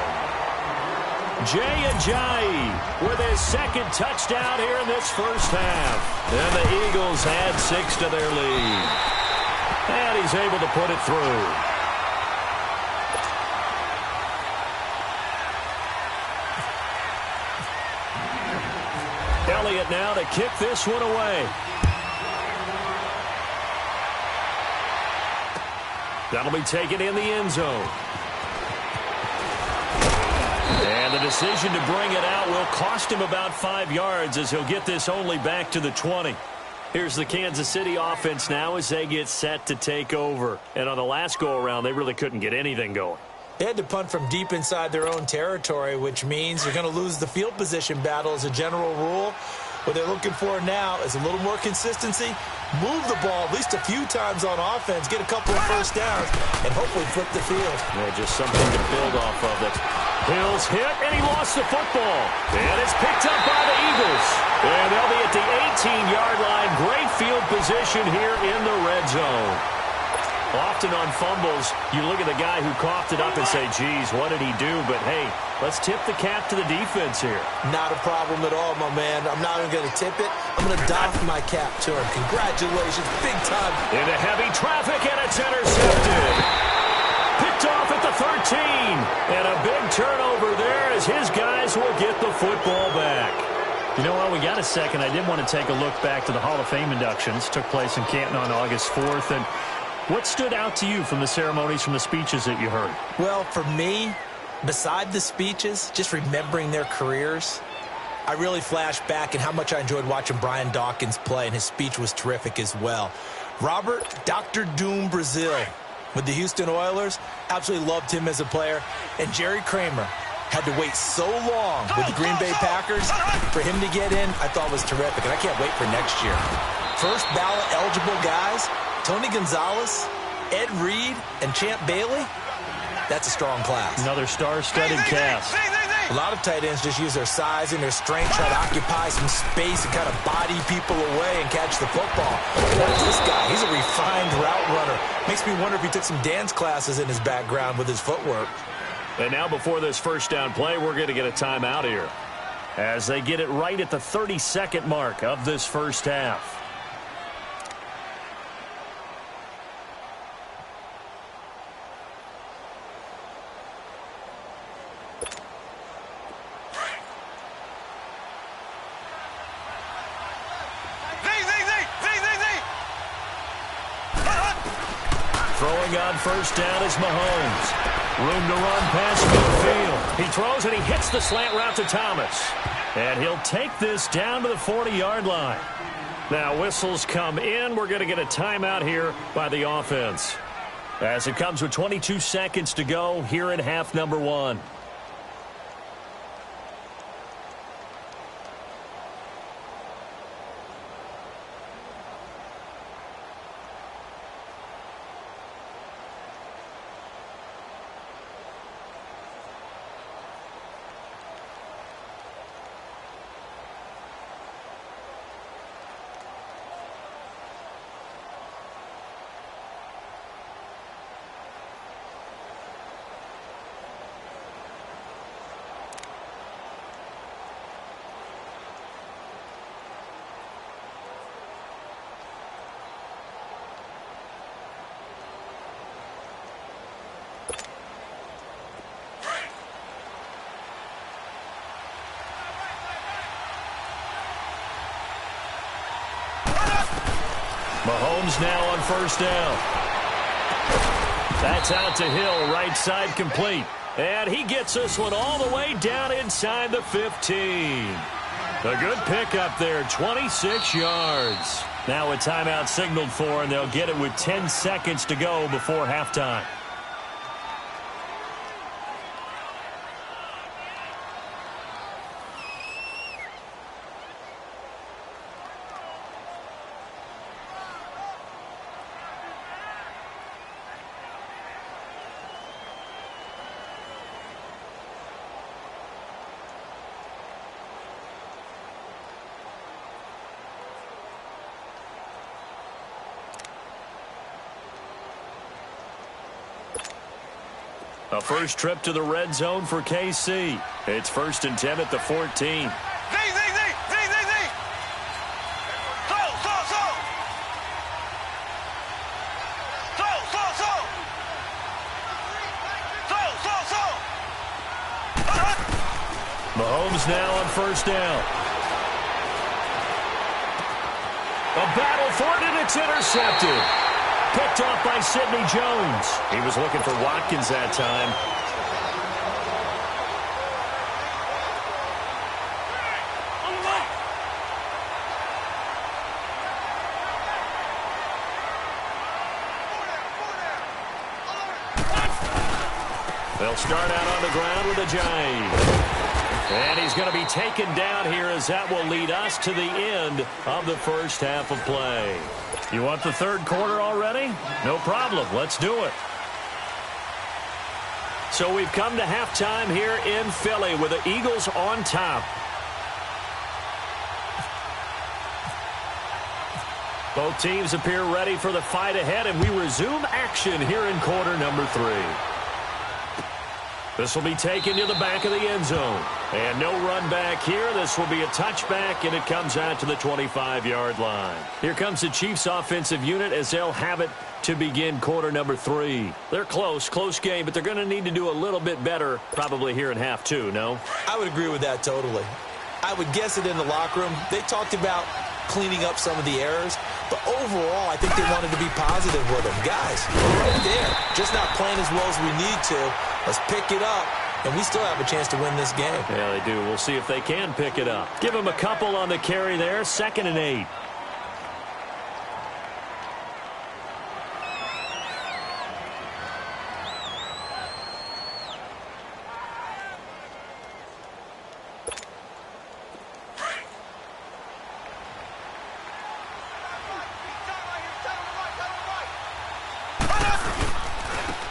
Ajayi with his second touchdown here in this first half. And the Eagles add 6 to their lead. And he's able to put it through. Elliott now to kick this one away. That'll be taken in the end zone. And the decision to bring it out will cost him about 5 yards as he'll get this only back to the 20. Here's the Kansas City offense now as they get set to take over. And on the last go-around, they really couldn't get anything going. They had to punt from deep inside their own territory, which means you're going to lose the field position battle as a general rule. What they're looking for now is a little more consistency, move the ball at least a few times on offense, get a couple of first downs, and hopefully flip the field. Yeah, just something to build off of. That Hill's hit, and he lost the football. And it's picked up by the Eagles. And they'll be at the 18-yard line. Great field position here in the red zone. Often on fumbles, you look at the guy who coughed it up and say, geez, what did he do? But, hey, let's tip the cap to the defense here. Not a problem at all, my man. I'm not even going to tip it. I'm going to doff my cap to him. Congratulations, big time. Into heavy traffic, and it's intercepted. Picked off at the 13. And a big turnover there as his guys will get the football back. You know what? We got a second. I did want to take a look back to the Hall of Fame inductions. Took place in Canton on August 4th. And what stood out to you from the ceremonies, from the speeches that you heard? Well, for me, beside the speeches, just remembering their careers, I really flashed back at how much I enjoyed watching Brian Dawkins play, and his speech was terrific as well. Robert Dr. Doom Brazil with the Houston Oilers, absolutely loved him as a player. And Jerry Kramer had to wait so long with the Green Bay Packers. For him to get in, I thought was terrific, and I can't wait for next year. First ballot eligible guys, Tony Gonzalez, Ed Reed, and Champ Bailey. That's a strong class. Another star-studded cast. A lot of tight ends just use their size and their strength, try to occupy some space and kind of body people away and catch the football. That's this guy. He's a refined route runner. Makes me wonder if he took some dance classes in his background with his footwork. And now before this first down play, we're going to get a timeout here as they get it right at the 30-second mark of this first half. Throwing on first down is Mahomes. Room to run past midfield. He throws and he hits the slant route to Thomas. And he'll take this down to the 40-yard line. Now whistles come in. We're going to get a timeout here by the offense, as it comes with 22 seconds to go here in half number 1. Mahomes now on first down. That's out to Hill, right side complete. And he gets this one all the way down inside the 15. A good pickup there, 26 yards. Now a timeout signaled for, and they'll get it with 10 seconds to go before halftime. A first trip to the red zone for KC. It's 1st and 10 at the 14. Mahomes now on 1st down. A battle for it, and it's intercepted. Picked off by Sidney Jones. He was looking for Watkins that time. They'll start out on the ground with a jive. And he's going to be taken down here as that will lead us to the end of the first half of play. You want the third quarter already? No problem. Let's do it. So we've come to halftime here in Philly with the Eagles on top. Both teams appear ready for the fight ahead, and we resume action here in quarter number 3. This will be taken to the back of the end zone. And no run back here. This will be a touchback, and it comes out to the 25-yard line. Here comes the Chiefs offensive unit as they'll have it to begin quarter number 3. They're close game, but they're going to need to do a little bit better probably here in half 2, no? I would agree with that totally. I would guess it in the locker room. They talked about cleaning up some of the errors, but overall, I think they wanted to be positive with them. Guys, we're right there. Just not playing as well as we need to. Let's pick it up, and we still have a chance to win this game. Yeah, they do. We'll see if they can pick it up. Give them a couple on the carry there. 2nd and 8.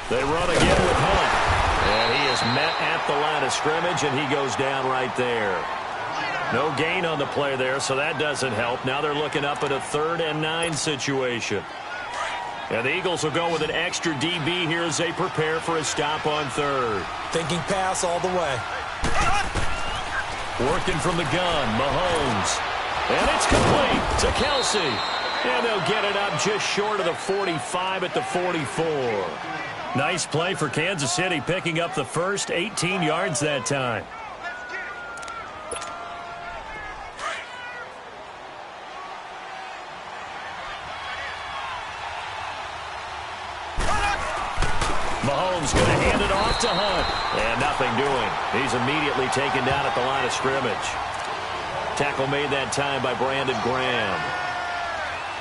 They run again with Hunt. And he is met at the line of scrimmage, and he goes down right there. No gain on the play there, so that doesn't help. Now they're looking up at a 3rd and 9 situation. And the Eagles will go with an extra DB here as they prepare for a stop on 3rd. Thinking pass all the way. Working from the gun, Mahomes. And it's complete to Kelsey. And they'll get it up just short of the 45 at the 44. Nice play for Kansas City, picking up the first 18 yards that time. Mahomes going to hand it off to Hunt. And nothing doing. He's immediately taken down at the line of scrimmage. Tackle made that time by Brandon Graham.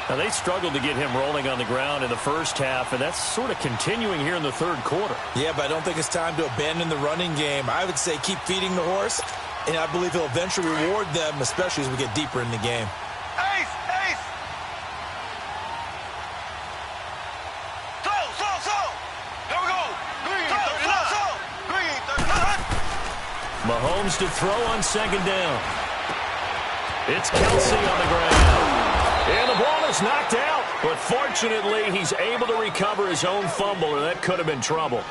Now, they struggled to get him rolling on the ground in the first half, and that's sort of continuing here in the third quarter. Yeah, but I don't think it's time to abandon the running game. I would say keep feeding the horse, and I believe he'll eventually reward them, especially as we get deeper in the game. Ace! Ace! Slow! Here we go! Green, slow! Green, Mahomes to throw on 2nd down. It's Kelsey on the ground. And the ball is knocked out. But fortunately, he's able to recover his own fumble, or that could have been trouble.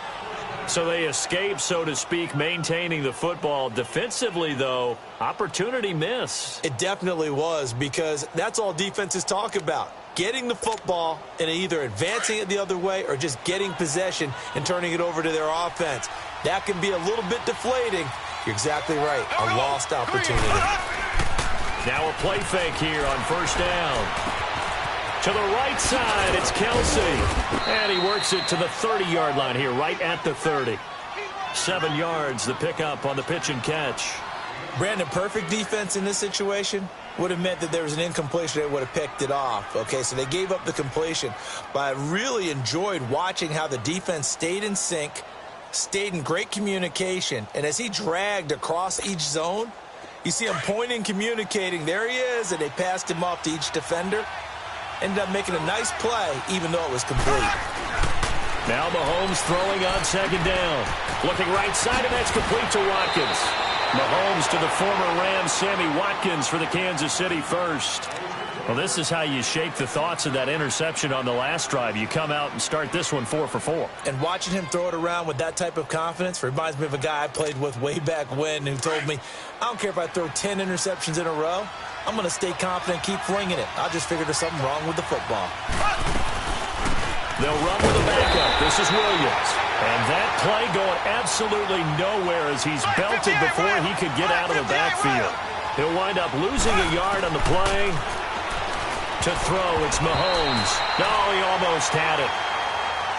So they escape, so to speak, maintaining the football. Defensively, though, opportunity miss. It definitely was, because that's all defenses talk about. Getting the football and either advancing it the other way or just getting possession and turning it over to their offense. That can be a little bit deflating. You're exactly right. A lost opportunity. Now a play fake here on 1st down. To the right side, it's Kelsey. And he works it to the 30-yard line here, right at the 30. 7 yards, the pickup on the pitch and catch. Brandon, perfect defense in this situation would have meant that there was an incompletion that would have picked it off. Okay, so they gave up the completion. But I really enjoyed watching how the defense stayed in sync, stayed in great communication. And as he dragged across each zone, you see him pointing, communicating. There he is, and they passed him off to each defender. Ended up making a nice play, even though it was complete. Now Mahomes throwing on 2nd down. Looking right side, and that's complete to Watkins. Mahomes to the former Ram, Sammy Watkins, for the Kansas City first. Well, this is how you shake the thoughts of that interception on the last drive. You come out and start this one 4 for 4. And watching him throw it around with that type of confidence reminds me of a guy I played with way back when who told me, I don't care if I throw 10 interceptions in a row, I'm going to stay confident and keep flinging it. I just figured there's something wrong with the football. They'll run with a backup. This is Williams. And that play going absolutely nowhere as he's belted before he could get out of the backfield. He'll wind up losing a yard on the play. To throw, it's Mahomes. No, he almost had it.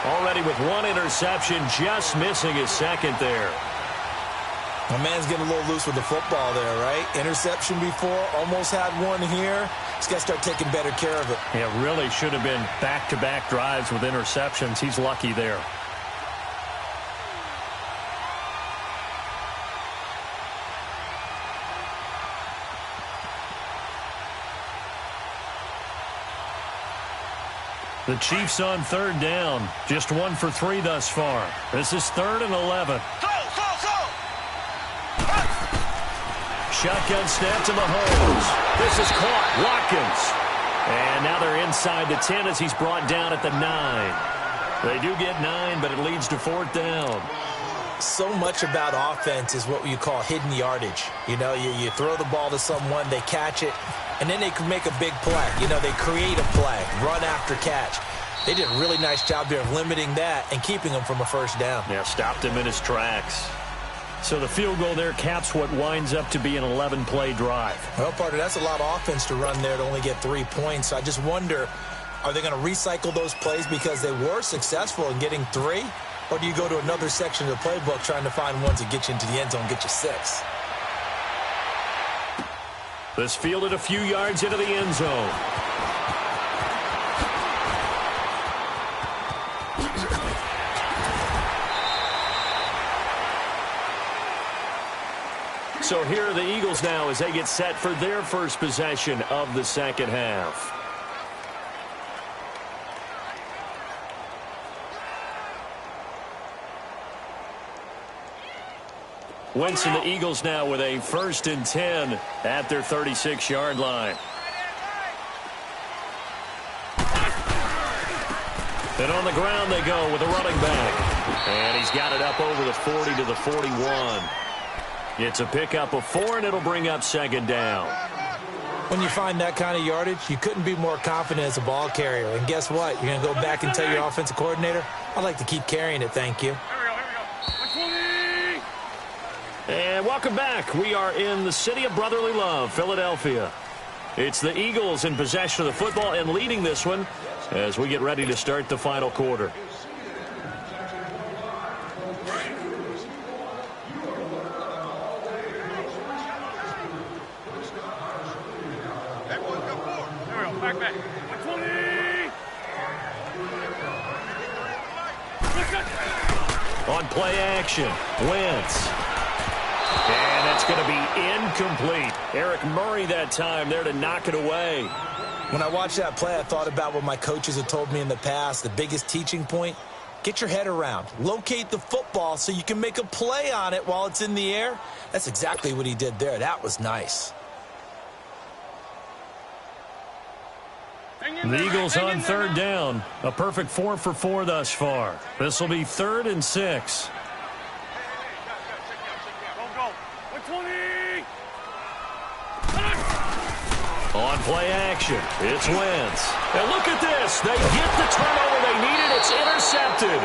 Already with one interception, just missing his second there. My man's getting a little loose with the football there, right? Interception before, almost had one here. He's got to start taking better care of it. Yeah, really should have been back-to-back drives with interceptions. He's lucky there. The Chiefs on third down. Just 1 for 3 thus far. This is 3rd and 11. Shotgun snap to Mahomes. This is caught. Watkins. And now they're inside the 10 as he's brought down at the 9. They do get 9, but it leads to 4th down. So much about offense is what you call hidden yardage. You know, you throw the ball to someone, they catch it, and then they can make a big play. You know, they create a play, run after catch. They did a really nice job there of limiting that and keeping him from a first down. Yeah, stopped him in his tracks. So the field goal there caps what winds up to be an 11-play drive. Well, partner, that's a lot of offense to run there to only get 3 points. So I just wonder, are they going to recycle those plays because they were successful in getting 3? Or do you go to another section of the playbook trying to find ones that get you into the end zone, get you 6? This fielded a few yards into the end zone. So here are the Eagles now as they get set for their first possession of the second half. Wentz and the Eagles now with a 1st and 10 at their 36-yard line. And on the ground they go with a running back. And he's got it up over the 40 to the 41. It's a pickup of 4, and it'll bring up 2nd down. When you find that kind of yardage, you couldn't be more confident as a ball carrier. And guess what? You're going to go back and tell your offensive coordinator, I'd like to keep carrying it, thank you. And welcome back. We are in the city of brotherly love, Philadelphia. It's the Eagles in possession of the football and leading this one as we get ready to start the final quarter. On play action, Wentz. And it's going to be incomplete. Eric Murray that time there to knock it away. When I watched that play, I thought about what my coaches have told me in the past. The biggest teaching point, get your head around. Locate the football so you can make a play on it while it's in the air. That's exactly what he did there. That was nice. The Eagles on third down. A perfect 4 for 4 thus far. This will be 3rd and 6. On play action, it's Wentz. And look at this. They get the turnover they needed. It's intercepted.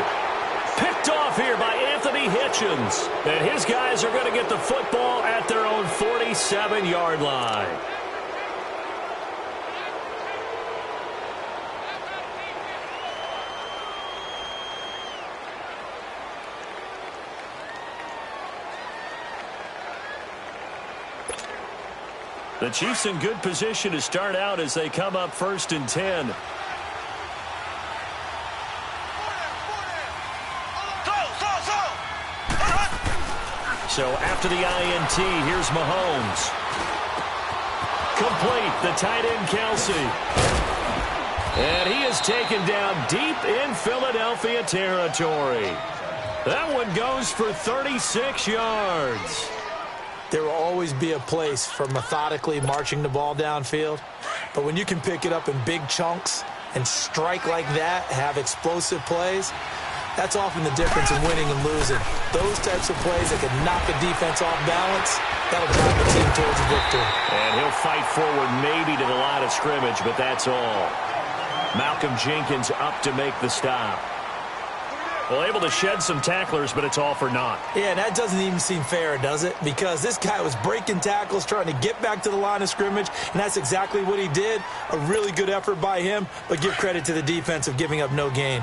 Picked off here by Anthony Hitchens. And his guys are going to get the football at their own 47-yard line. The Chiefs in good position to start out as they come up 1st and 10. So after the INT, here's Mahomes. Complete, the tight end Kelsey. And he is taken down deep in Philadelphia territory. That one goes for 36 yards. There will always be a place for methodically marching the ball downfield, But when you can pick it up in big chunks and strike like that, have explosive plays, that's often the difference in winning and losing. Those types of plays that can knock a defense off balance, that'll drive the team towards a victory. And he'll fight forward maybe to the line of scrimmage, but that's all. Malcolm Jenkins up to make the stop. Well, able to shed some tacklers, but it's all for naught. Yeah, that doesn't even seem fair, does it? Because this guy was breaking tackles, trying to get back to the line of scrimmage, and that's exactly what he did. A really good effort by him, but give credit to the defense of giving up no gain.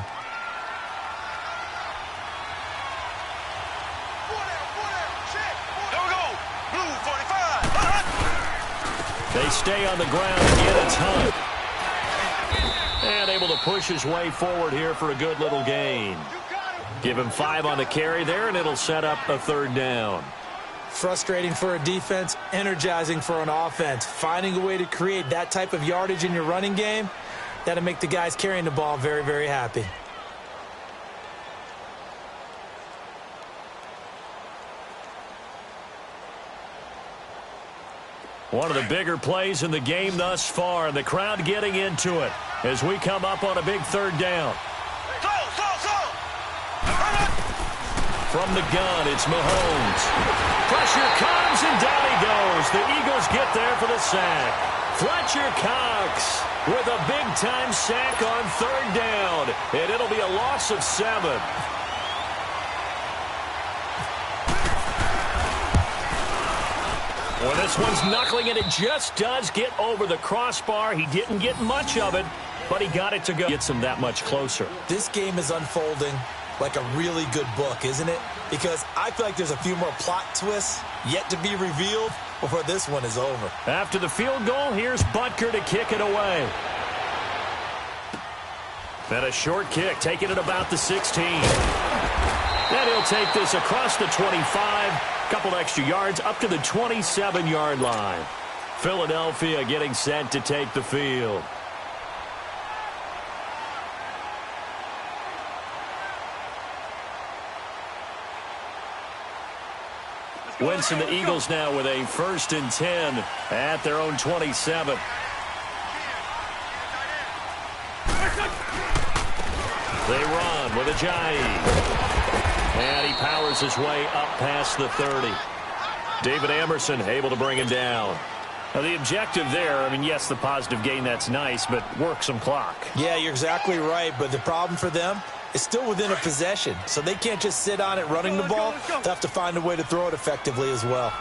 They stay on the ground. Again, it's Hunt. And able to push his way forward here for a good little gain. Give him 5 on the carry there, and it'll set up a 3rd down. Frustrating for a defense, energizing for an offense. Finding a way to create that type of yardage in your running game, that'll make the guys carrying the ball very, very happy. One of the bigger plays in the game thus far, and the crowd getting into it as we come up on a big 3rd down. From the gun, it's Mahomes. Pressure comes, and down he goes. The Eagles get there for the sack. Fletcher Cox with a big-time sack on 3rd down, and it'll be a loss of 7. Well, this one's knuckling, and it just does get over the crossbar. He didn't get much of it, but he got it to go. Gets him that much closer. This game is unfolding like a really good book, isn't it? Because I feel like there's a few more plot twists yet to be revealed before this one is over. After the field goal, here's Butker to kick it away. And a short kick, taking it about the 16. Then he'll take this across the 25. Couple extra yards up to the 27-yard line. Philadelphia getting set to take the field. Wentz and the Eagles now with a 1st and 10 at their own 27. They run with Ajayi. And he powers his way up past the 30. David Emerson able to bring him down. Now, the objective there, I mean, yes, the positive gain, that's nice, but work some clock. Yeah, you're exactly right, but the problem for them is still within a possession, so they can't just sit on it running the ball. They have to find a way to throw it effectively as well.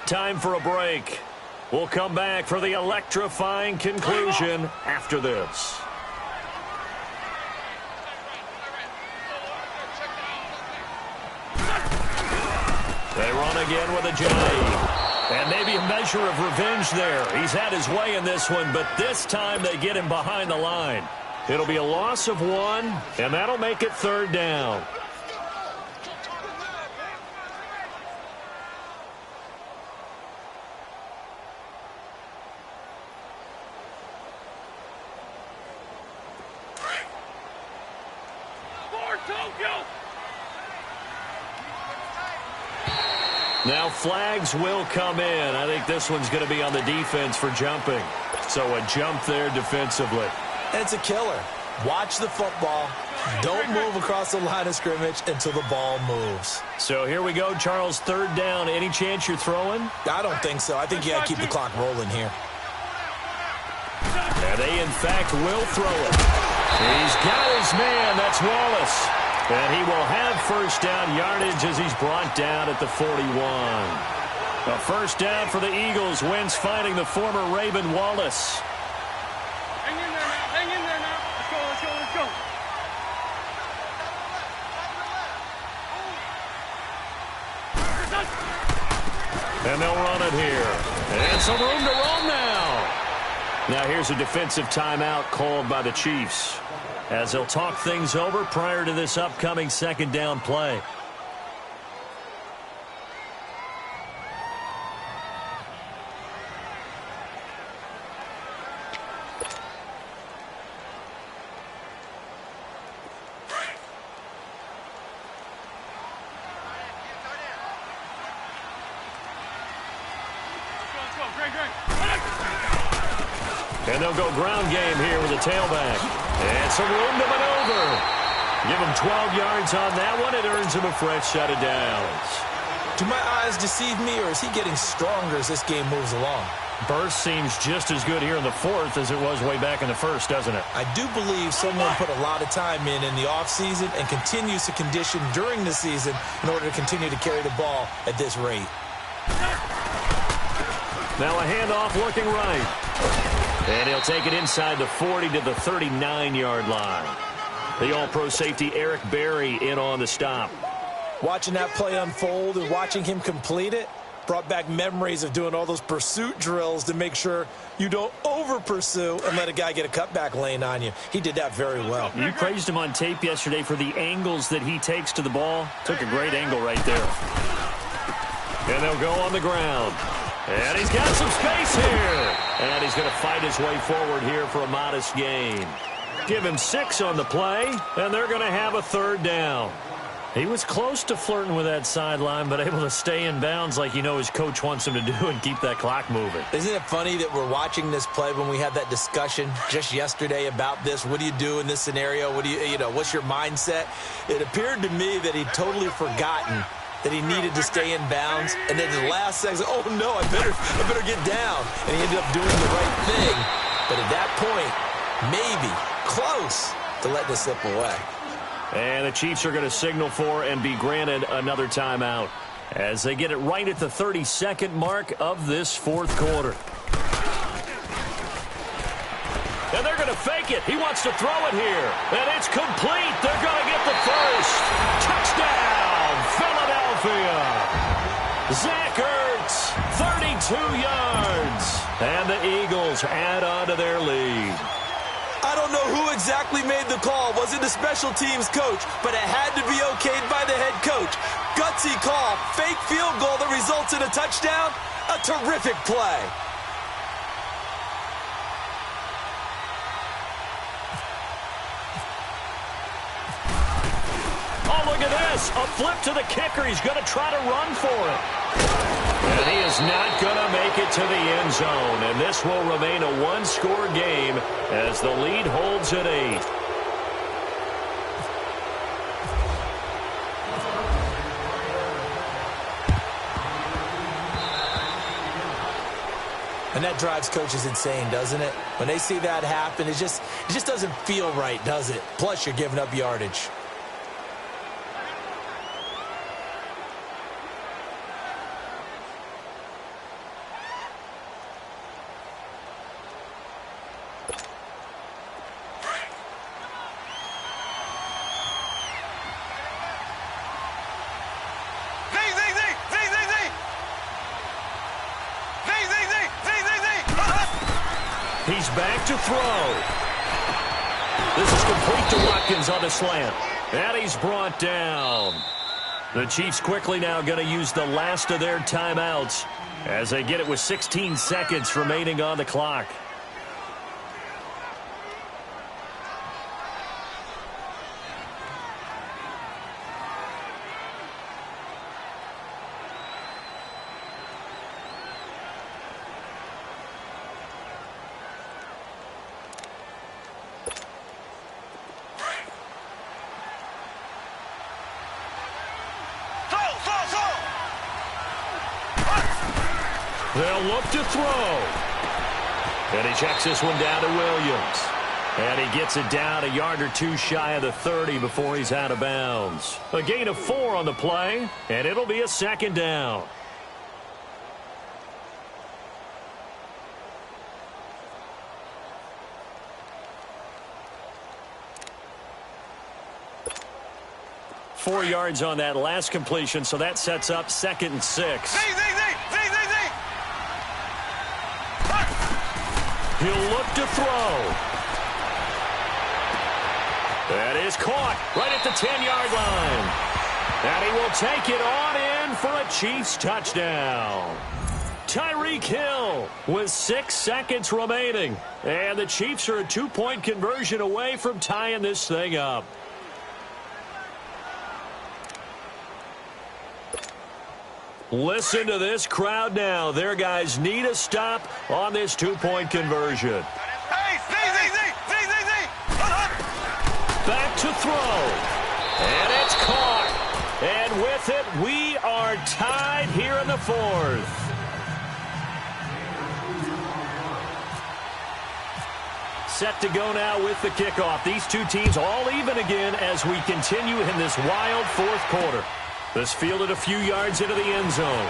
Time for a break. We'll come back for the electrifying conclusion after this. They run again with Ajayi. And maybe a measure of revenge there. He's had his way in this one, but this time they get him behind the line. It'll be a loss of 1, and that'll make it 3rd down. Now flags will come in. I think this one's going to be on the defense for jumping. So a jump there defensively. And it's a killer. Watch the football. Don't move across the line of scrimmage until the ball moves. So here we go, Charles, 3rd down. Any chance you're throwing? I don't think so. I think you got to keep the clock rolling here. And they, in fact, will throw it. He's got his man. That's Wallace. And he will have 1st down yardage as he's brought down at the 41. A 1st down for the Eagles. Wentz finding the former Raven Wallace. Hang in there now. Hang in there now. Let's go, let's go, let's go. And they'll run it here. And some room to run now. Now here's a defensive timeout called by the Chiefs, as they'll talk things over prior to this upcoming 2nd down play. And they'll go ground game here with a tailback. And some room to maneuver. Give him 12 yards on that one. It earns him a fresh set of downs. Do my eyes deceive me, or is he getting stronger as this game moves along? Burst seems just as good here in the fourth as it was way back in the first, doesn't it? I do believe someone put a lot of time in the offseason and continues to condition during the season in order to continue to carry the ball at this rate. Now a handoff looking right. And he'll take it inside the 40 to the 39-yard line. The all-pro safety Eric Berry in on the stop. Watching that play unfold and watching him complete it brought back memories of doing all those pursuit drills to make sure you don't over-pursue and let a guy get a cutback lane on you. He did that very well. You praised him on tape yesterday for the angles that he takes to the ball. Took a great angle right there. And they'll go on the ground. And he's got some space here. And he's going to fight his way forward here for a modest gain. Give him 6 on the play, and they're going to have a third down. He was close to flirting with that sideline, but able to stay in bounds like his coach wants him to do and keep that clock moving. Isn't it funny that we're watching this play when we had that discussion just yesterday about this? What do you do in this scenario? What do what's your mindset? It appeared to me that he'd totally forgotten that he needed to stay in bounds, and then the last second, oh no, I better get down. And he ended up doing the right thing. But at that point, maybe close to letting it slip away. And the Chiefs are going to signal for and be granted another timeout as they get it right at the 32nd mark of this fourth quarter. And they're going to fake it. He wants to throw it here. And it's complete. They're going to get the first. Touchdown, Philadelphia. Zach Ertz, 32 yards. And the Eagles add on to their lead. I don't know who exactly made the call. Was it the special teams coach? But it had to be okayed by the head coach. Gutsy call. Fake field goal that results in a touchdown. A terrific play. Oh, look at this. A flip to the kicker. He's going to try to run for it. And he is not going to make it to the end zone. And this will remain a one-score game as the lead holds at 8. And that drives coaches insane, doesn't it? When they see that happen, it just doesn't feel right, does it? Plus, you're giving up yardage. He's back to throw. This is complete to Watkins on the slant. And he's brought down. The Chiefs quickly now going to use the last of their timeouts as they get it with 16 seconds remaining on the clock. They'll look to throw. And he checks this one down to Williams. And he gets it down a yard or two shy of the 30 before he's out of bounds. A gain of 4 on the play, and it'll be a second down. Four yards on that last completion, so that sets up 2nd and 6. He'll look to throw. That is caught right at the 10-yard line. And he will take it on in for a Chiefs touchdown. Tyreek Hill with 6 seconds remaining. And the Chiefs are a 2-point conversion away from tying this thing up. Listen to this crowd now. Their guys need a stop on this two-point conversion. Hey, Z. Back to throw. And it's caught. And with it, we are tied here in the fourth. Set to go now with the kickoff. These two teams all even again as we continue in this wild fourth quarter. This fielded a few yards into the end zone.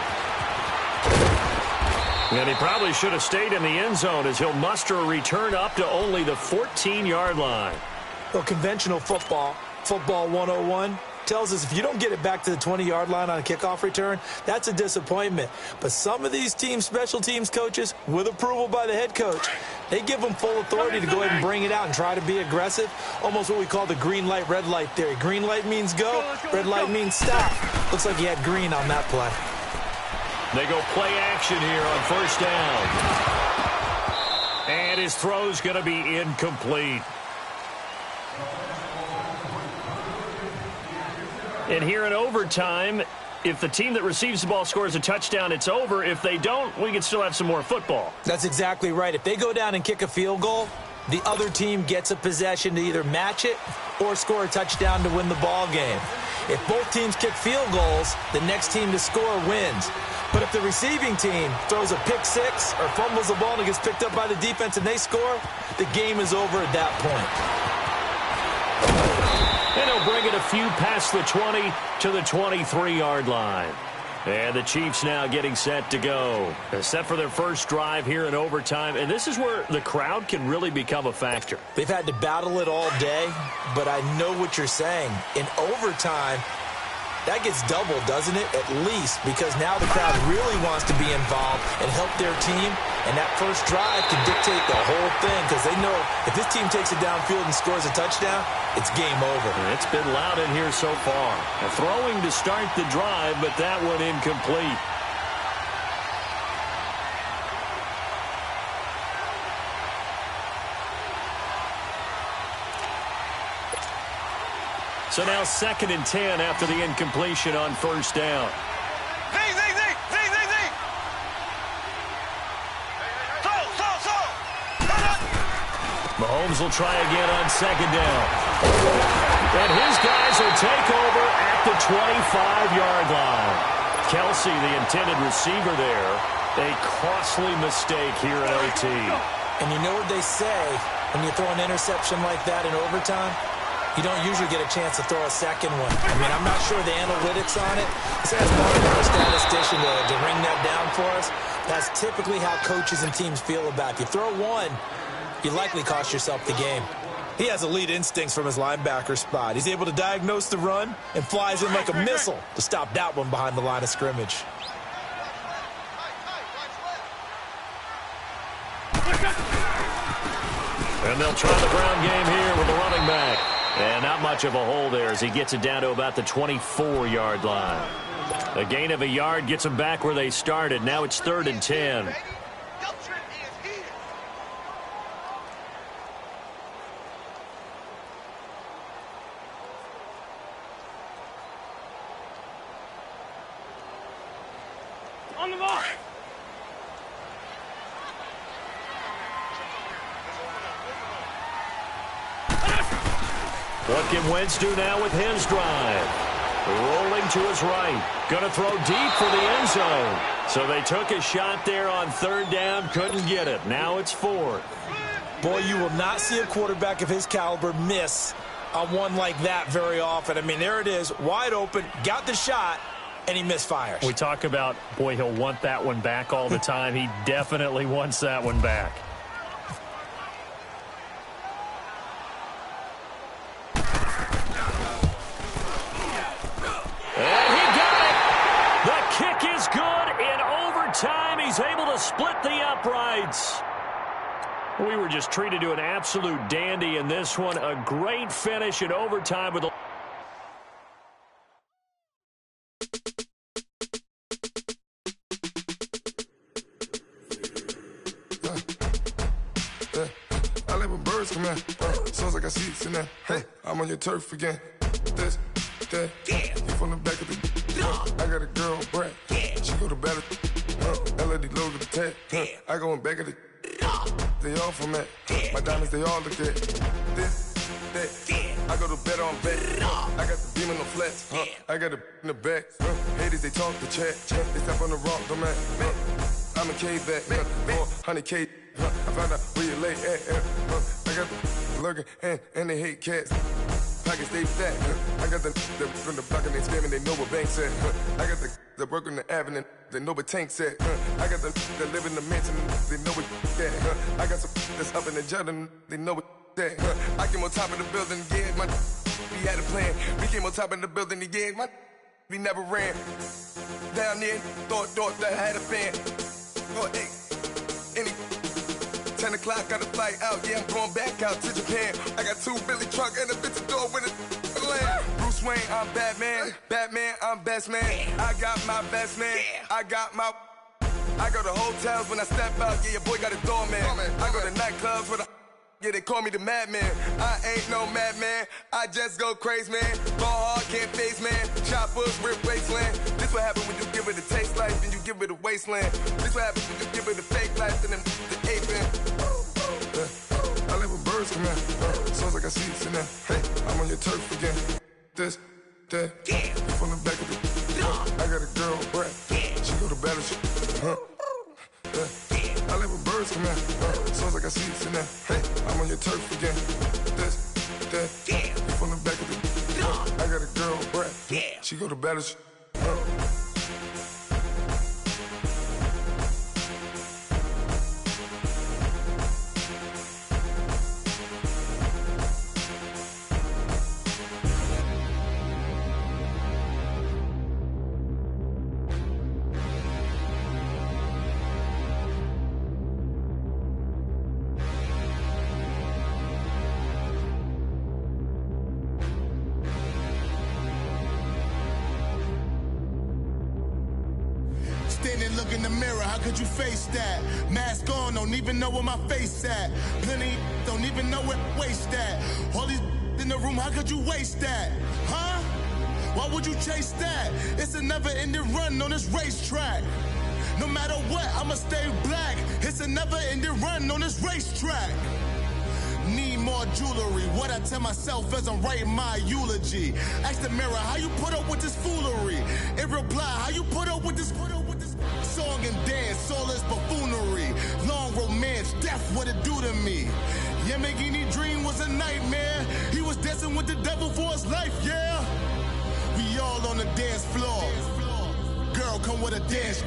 And he probably should have stayed in the end zone as he'll muster a return up to only the 14-yard line. Well, conventional football 101, tells us if you don't get it back to the 20-yard line on a kickoff return, that's a disappointment. But some of these teams, special teams coaches, with approval by the head coach, they give them full authority to go ahead and bring it out and try to be aggressive. Almost what we call the green light, red light theory. Green light means go, red light means stop. Looks like he had green on that play. They go play action here on first down. And his throw's going to be incomplete. And here in overtime, if the team that receives the ball scores a touchdown, it's over. If they don't, we can still have some more football. That's exactly right. If they go down and kick a field goal, the other team gets a possession to either match it or score a touchdown to win the ball game. If both teams kick field goals, the next team to score wins. But if the receiving team throws a pick six or fumbles the ball and it gets picked up by the defense and they score, the game is over at that point. And he'll bring it a few past the 20 to the 23-yard line. And the Chiefs now getting set to go. They're set for their first drive here in overtime. And this is where the crowd can really become a factor. They've had to battle it all day, but I know what you're saying. In overtime, that gets doubled, doesn't it? At least, because now the crowd really wants to be involved and help their team. And that first drive can dictate the whole thing because they know if this team takes it downfield and scores a touchdown, it's game over. It's been loud in here so far. A throwing to start the drive, but that one incomplete. So now 2nd and 10 after the incompletion on first down. Z. Mahomes will try again on 2nd down. And his guys will take over at the 25-yard line. Kelsey, the intended receiver there. A costly mistake here at OT. And you know what they say when you throw an interception like that in overtime? You don't usually get a chance to throw a second one. I mean, I'm not sure the analytics on it. Let's ask Martin, our statistician, to ring that down for us. That's typically how coaches and teams feel about it. If you throw one, you likely cost yourself the game. He has elite instincts from his linebacker spot. He's able to diagnose the run and flies in like a missile to stop that one behind the line of scrimmage. And they'll try the ground game here with the running back. And not much of a hole there as he gets it down to about the 24-yard line. A gain of a yard gets them back where they started. Now it's 3rd and 10. On the mark. What can Wentz do now with his drive? Rolling to his right. Going to throw deep for the end zone. So they took a shot there on 3rd down. Couldn't get it. Now it's 4th. Boy, you will not see a quarterback of his caliber miss on one like that very often. I mean, there it is. Wide open. Got the shot. And he misfires. We talk about, boy, he'll want that one back all the time. He definitely wants that one back. And he got it. The kick is good. In overtime, he's able to split the uprights. We were just treated to an absolute dandy in this one. A great finish in overtime with a come here. Sounds like I see it in there. Hey, I'm on your turf again. This, that, you from the back of the I got a girl, Brett. She go to battle. LED logo the tag. I go in back of the. They all from that. My diamonds, they all look at this, that. I go to bed on bet. I got the beam in the flats. I got it in the back. Haters, they talk the chat. They step on the rock, the man. I'm a cave back. 400K. I found out where you lay at. I got the lurking and they hate cats. Pockets stay fat. I got the from the block and they scamming, they know what banks at. I got the work on the avenue, they know what tanks at. I got the live in the mansion, they know what that. I got some that's up in the Jordan, they know what that. I came on top of the building, yeah, my we had a plan. We came on top of the building, yeah, my we never ran. Down there, thought that I had a fan. Oh, hey, any 10 o'clock, got a flight out, yeah, I'm going back out to Japan. I got 2 Billy truck and a bitch door with a land. Bruce Wayne, I'm Batman. Batman, I'm best man. I got my best man. I go to hotels when I step out, yeah, your boy got a doorman. I go to nightclubs with a yeah, they call me the madman. I ain't no madman, I just go crazy, man. Ball hard, can't face, man. Choppers, rip wasteland. This what happen when you give it a taste life, then you give it a wasteland. This what happen when you give it a fake life, then the aping. I live with birds come out. Sounds like I see it in there. Hey, I'm on your turf again. This, that, from the back of the. I got a girl, Brett. She go to battle. I live with birds come out. Sounds like I see it in there. Hey, I'm on your turf again. This, that, from the back of the. I got a girl, Brett. She go to battle. Look in the mirror, how could you face that? Mask on, don't even know where my face at. Plenty don't even know where waste at. All these in the room, how could you waste that? Huh? Why would you chase that? It's a never-ending run on this racetrack. No matter what, I'ma stay black. It's a never-ending run on this racetrack. Need more jewelry, what I tell myself as I'm writing my eulogy. Ask the mirror, how you put up with this foolery? It reply, how you put up with this song and dance, all this buffoonery. Long romance, death, what it do to me? Yamagini dream was a nightmare. He was dancing with the devil for his life, yeah. We all on the dance floor. Girl, come with a dance.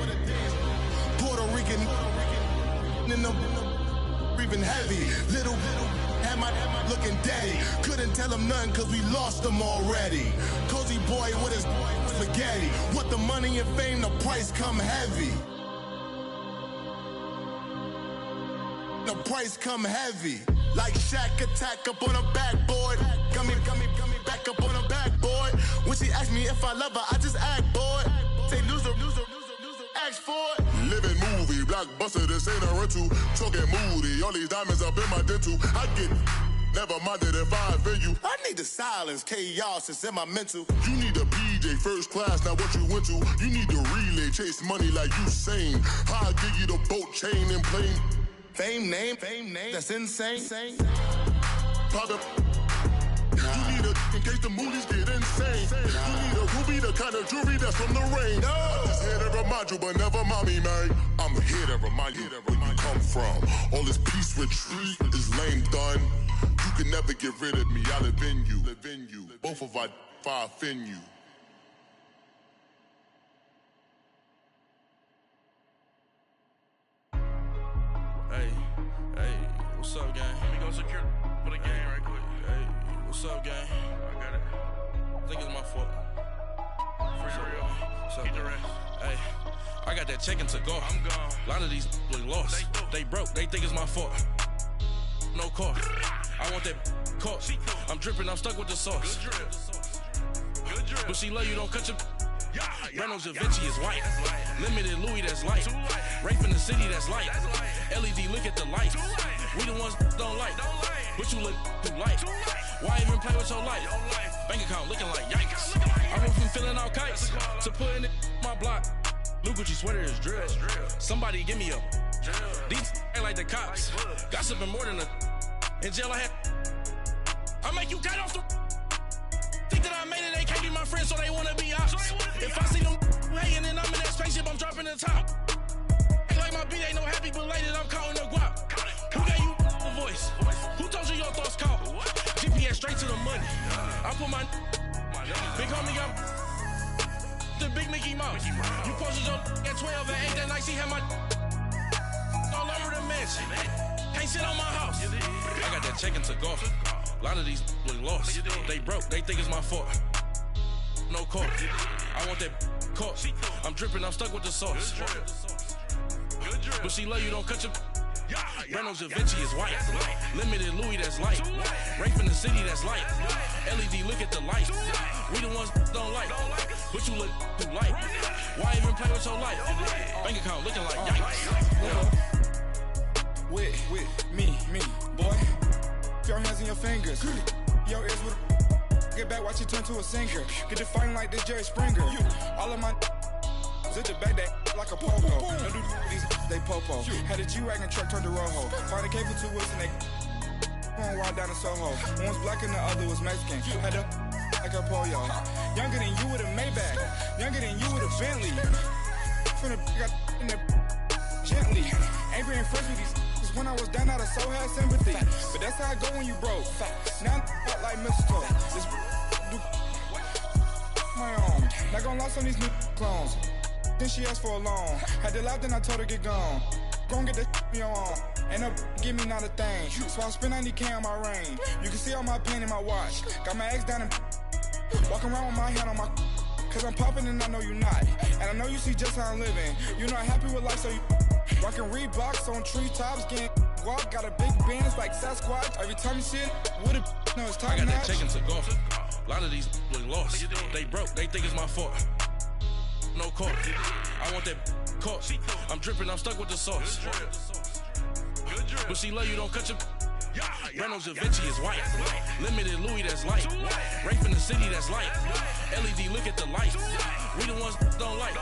Puerto Rican in the breathing heavy. Little had my looking daddy. Couldn't tell him nothing cause we lost him already. Cozy boy with his spaghetti. What the money and fame, the price come heavy. The price come heavy. Like Shaq attack up on a backboard. Got me back up on a backboard. When she asked me if I love her, I just act bored. Say loser, ask for it. Living movie, blockbuster, this ain't a rental. Talking moody, all these diamonds up in my dental. I get never minded if I offend you. I need the silence, chaos is in my mental. You need a PJ first class, not what you went to. You need the relay, chase money like you sane. I'll give you the boat, chain, and plane. Fame name, that's insane. Pocket. You need a in case the movies get insane. You need a ruby, the kind of jewelry that's from the rain. No. I'm just here to remind you, but never mommy, man. I'm here to remind you where you come from. All this peace retreat is lame done. You can never get rid of me. I live in you. Both of our fire offend you. Hey, what's up, gang? Let me go secure for the game right quick. Hey, what's up, gang? I got it. I think it's my fault. For real. What's up, the rest. Hey, I got that chicken to go. I'm gone. A lot of these look lost. They broke. They think it's my fault. No car. I want that caught. I'm dripping. I'm stuck with the sauce. Good drip. But she love you. Don't cut your. Reynolds Da Vinci is white. Limited Louis, that's light. Rape in the city, that's light. LED, look at the light. We the ones don't like. But you look too light. Why even play with your life? Bank account looking like yikes. I went from filling out kites to putting it in my block. New Gucci sweater is drill. Somebody give me a. These ain't like the cops. Gossiping more than a. In jail I had. I make you cut off the. Think that I made it, they can't be my friends, so they wanna be ops. If I see them hating and I'm in that spaceship, I'm dropping the top. Ain't like my beat ain't no happy belated, I'm counting the guap. Who gave you a voice? Who told you your thoughts count? GPS straight to the money. I put my big homie up the big Mickey Mouse. You posted your at 12 and 8 that night, she had my all over the mansion. Can't sit on my house. I got that check into golf. A lot of these look lost. They broke, they think it's my fault. No court. I want that caught. I'm dripping, I'm stuck with the sauce. But she love you, don't cut your. Reynolds Da Vinci is white. Limited Louis, that's light. Rape in the city, that's light. LED, look at the light. We the ones don't like. But you look too light. Why even play with your life? Bank account looking like yikes. With me, boy. Your hands in your fingers. Yo, ears with a. Get back, watch you turn to a singer. Get to fighting like this Jerry Springer. All of my. Zip the back that like a pogo. Don't do these they popo. Had a G-Wagon truck turned to Rojo. Find a cave for 2 wheels and they going wild down in Soho. One was black and the other was Mexican. Had a like a pollo. Younger than you with a Maybach. Younger than you with a Bentley. From the got in the gently. Ain't been friends with these. Cause when I was down, I so had sympathy. But that's how I go when you broke. Now I'm like mistletoe. This my own. Not gonna lost on these new clones. Then she asked for a loan. Had to laugh, then I told her get gone. Gon' get that me on. Ain't no give me not a thing. So I spend 90K on my ring. You can see all my pain in my watch. Got my ex down and walking around with my hand on my. Cause I'm popping and I know you not. And I know you see just how I'm living. You're not happy with life, so you rockin' Reeboks on treetops, getting guap. Got a big band, it's like Sasquatch. Every time you see it, with it, no, it's time. I got that check into golf. A lot of these look lost. They broke, they think it's my fault. No court. I want that caught. I'm dripping, I'm stuck with the sauce. But she love you, don't cut your. Reynolds Da Vinci is white. Limited Louis, that's light. Rape in the city, that's light. LED, look at the light. We the ones don't like.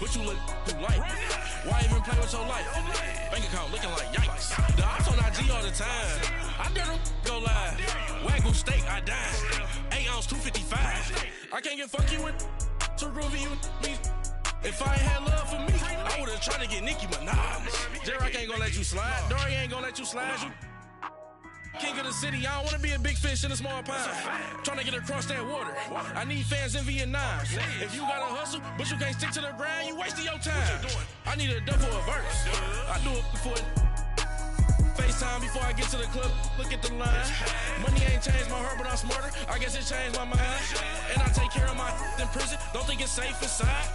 But you look too light. Why even play with your life? Bank account looking like yikes. The ops on IG all the time. I dare them go live. Wagyu steak, I died. 8 ounce, 255. I can't get fuck you with. Too groovy, you me. If I ain't had love for me, I would've tried to get Nicki Minaj. J-Rock ain't gonna let you slide. Dory ain't gonna let you slide. You king of the city, I don't wanna be a big fish in a small pond. Trying to get across that water. I need fans in Vietnam. If you gotta hustle, but you can't stick to the grind, you wasting your time. I need a double a verse. I do it before FaceTime before I get to the club, look at the line. Money ain't changed my heart, but I'm smarter. I guess it changed my mind. And I take care of my in prison. Don't think it's safe inside.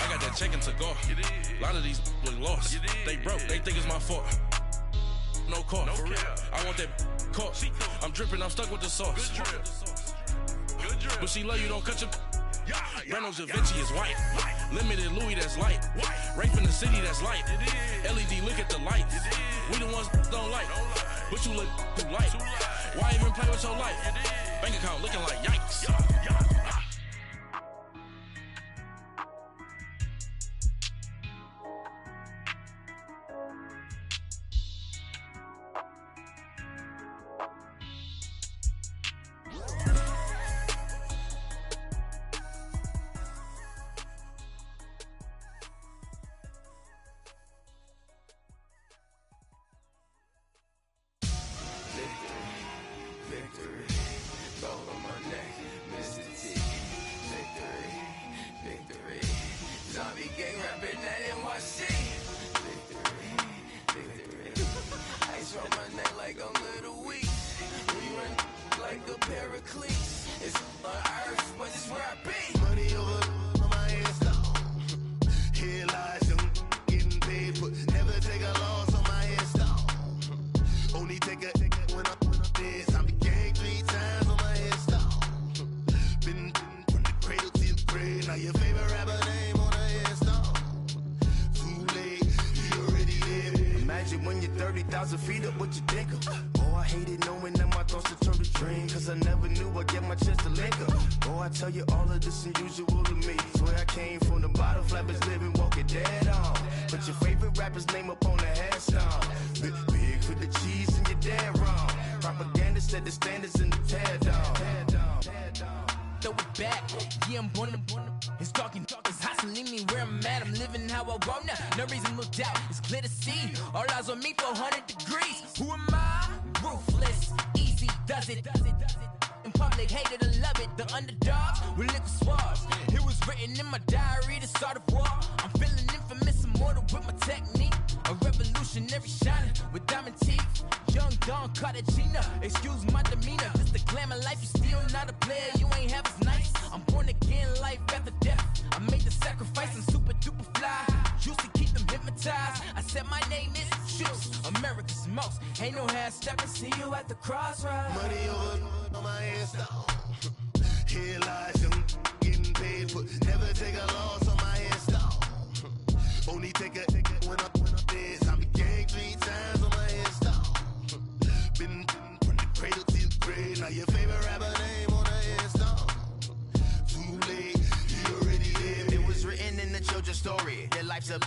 I got that check into golf. A lot of these look lost. They broke, they think it's my fault. No court. I want that caught. I'm dripping, I'm stuck with the sauce. But she love you, don't cut your. Reynolds Da Vinci is white. Limited Louis, that's light. Rape in the city, that's light. LED, look at the light. We the ones don't like. But you look too light. Why even play with your life? Bank account looking like yikes. Imagine when you're 30,000 feet up, what you think of? Oh, I hated knowing that my thoughts would turn to dream, cause I never knew I'd get my chance to link up. Oh, I tell you all of this unusual to me. Swear I came from the bottom, flappers living, walking dead on. But your favorite rapper's name up on the headstone. Big for the cheese and you're dead wrong. Propaganda set the standards in the tear down. Throw it back, yeah, I'm born to it's talking, it's hustling me where I'm at. I'm living how I want now, no reason to doubt. It's clear to see, all eyes on me, 400 degrees. Who am I? Ruthless, easy, does it. In public, hate it or love it. The underdogs with liquor swabs. It was written in my diary to start a war. I'm feeling infamous, immortal with my technique. A revolutionary shining with diamond teeth. Young Don Cartagena, excuse my demeanor. This the glamour life, you still not a player, you ain't half as nice. I'm born again, life after death. I made the sacrifice, I'm super duper fly. Used to keep them hypnotized. I said my name is Juice, America's most. Ain't no half stepping, see you at the crossroads. Money over on my headstone. Here lies young, getting paid for. Never take a loss on my headstone. Only take a when I'm dead. I became 3 times on my headstone. Been from the cradle to the grave. Now your favorite rapper name on the headstone. Too late, you already dead. It was written in the children's story. Their life's a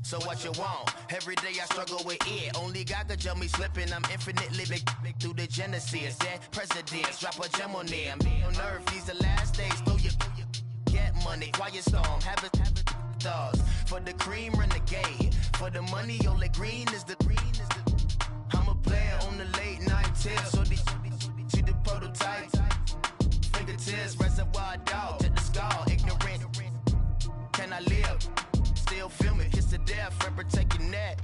so what you want? Every day I struggle with it. Only God could jump me slipping. I'm infinitely big through the genesis. Dead presidents, drop a gem on them. On earth, these the last days. Throw your get money. Quiet storm, have it stars. For the cream, renegade. For the money, only green is the I'm a player on the late night tips. So these see the prototypes. Fingertips, reservoir dog to the skull. Ignorant. Can I live? Still filming, kiss to death, friend protect your neck.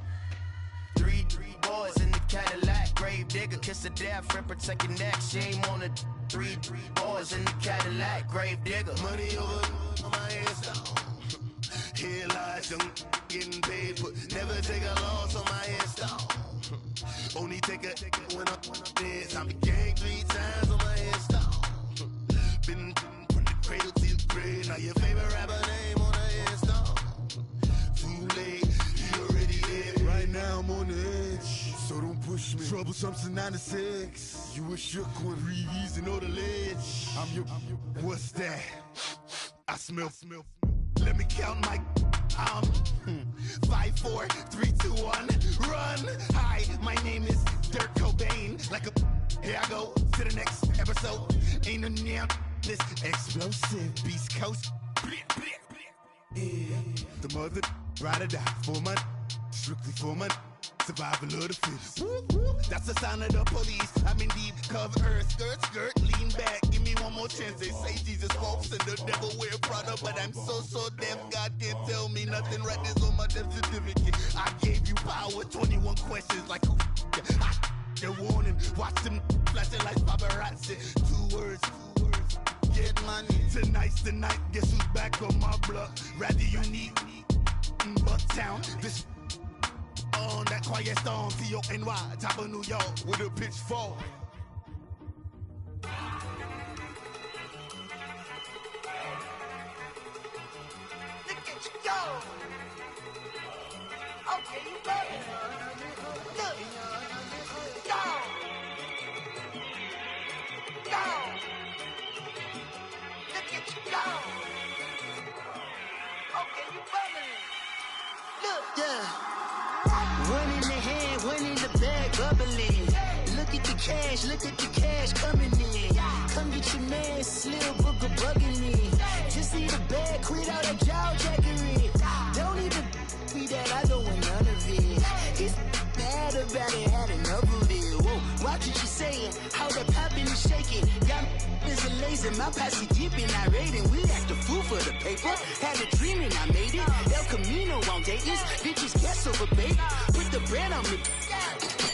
3 boys in the Cadillac, grave digger, kiss to death, friend protect your neck. Shame on the 3 boys in the Cadillac, grave digger. Money over on my headstone. Here lies young, getting paid for. Never take a loss on my headstone. Only take a when I'm dead. I became 3 times on my headstone. Been from the cradle to the grave. Now your favorite rapper name on the headstone. Too late, you already dead. Right now I'm on the edge, so don't push me. Troublesome since 96. You a shook one, Reeves and all the ledge. I'm your, what's that? I smell. Let me count my 5, 4, 3, 2, 1, run. Hi, my name is Dirk Cobain. Like a here I go to the next episode. Ain't no damn this explosive Beast Coast. Yeah. The mother ride or die for my strictly for my survival of the fittest. That's the sound of the police. I'm in deep cover earth. Skirt, lean back. Give me one more chance. They say Jesus walks and the devil wear Prada, but I'm so deaf. God can't tell me nothing. Right this on my death certificate. I gave you power. 21 questions like who? They're warning. Watch them flashing like paparazzi. 2 words. Get money. Tonight's the night. Guess who's back on my block? Rather unique. Bucktown. This on that quiet storm, T-O-N-Y, top of New York, with a pitchfork. Look at you go! Okay, you better. Look! Go! Go! Look at you go! Okay, you better. Look! Yeah. One in the hand, one in the bag, bubbling. Look at the cash coming in. Come get your man, Slim Booger bugging me. Just need a bag, quit all that jaw jackery. Don't even me that I don't want none of it. He's mad about it, had enough of it. Whoa, watch what you saying, how that poppin' is shaking. Got is a lazy, my posse deep and I raiding. We act a fool for the paper, had a dream and I made it. El Camino on Dayton's, bitches guess over bait. Put the bread on me,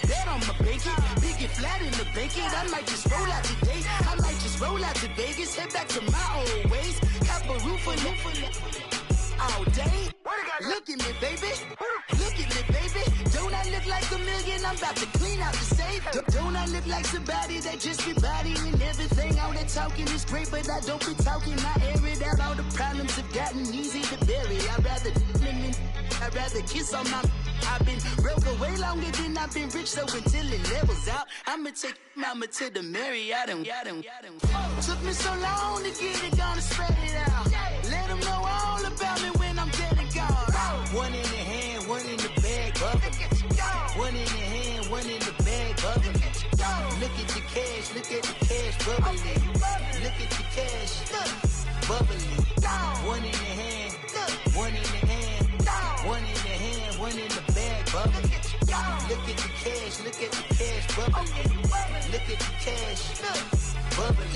that on my bacon. Big and flat in the bacon, I might just roll out today. I might just roll out to Vegas, head back to my old ways. Cop a roof for all day. Look at me, baby. Look at me, baby. Don't I look like $1 million? I'm about to clean out the safe. Don't I look like somebody that just be bodying everything? All that talking is great, but I don't be talking. I air it out. All the problems have gotten easy to bury. I'd rather kiss on my. I've been broke away longer than I've been rich, so until it levels out, I'ma take mama to the Marriott and took me so long to get it, gonna spread it out. Let them know all about me when I'm dead and gone. One in the hand, one in the bag, bubbling. One in the hand, one in the bag, bubbling. Look at the cash, bubbling. Look at the cash, bubbling. One in the hand, one in the hand, one in the hand, one in the bag, bubbling. Look at the cash, bubbling. Look at the cash, bubbling.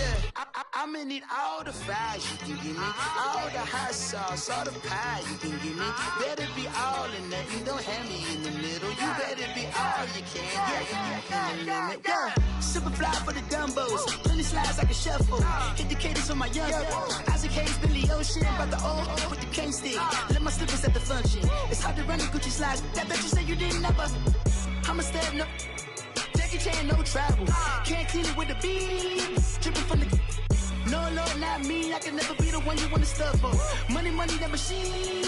I'ma need all the fries you can give me, all the hot sauce, all the pie you can give me. Better be all or nothing, don't have me in the middle. You better be all you can, yeah. Super fly for the dumbos, plenty slides like a shuffle. Hit the cadence for my young Isaac Hayes, Billy Ocean, about the old with the cane stick. Let my slippers at the function. It's hard to run the Gucci slides. That bet you say you didn't never. I'ma step no. Jackie Chan, no travel. Can't clean it with the beat. Dripping from the. No, Lord, not me. I can never be the one you want to stuff for. Money, that machine.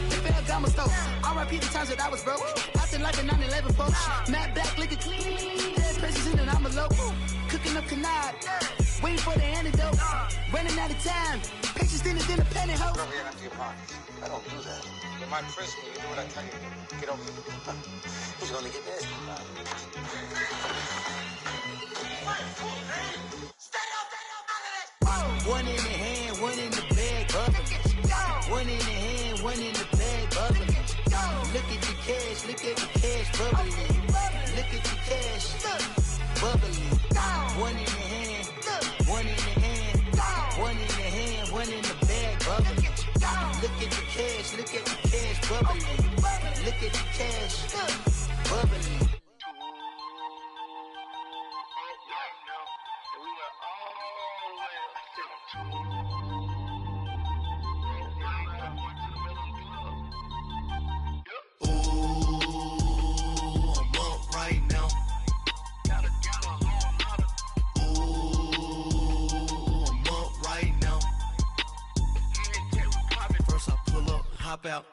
They fell down my stove. R.I.P. the times that I was broke. Acting like a 9/11 post. Matte back, liquor clean. Dead presses in and I'm a local. Cooking up canard. Waiting for the antidote. Running out of time. Pictures thinner than a penny hoe. Go here after your party. I don't do that. In my prison, you do what I tell you. Get over here. Who's gonna get this? One in the hand, one in the bag, bubbling. One in the hand, one in the bag, bubbling. Look at the cash, bubbling. Look at the cash, bubbling. One in the hand, one in the hand, one in the hand, one in the bag, bubbling. Look at the cash, bubbling. Look at the cash, bubbling. Hop out,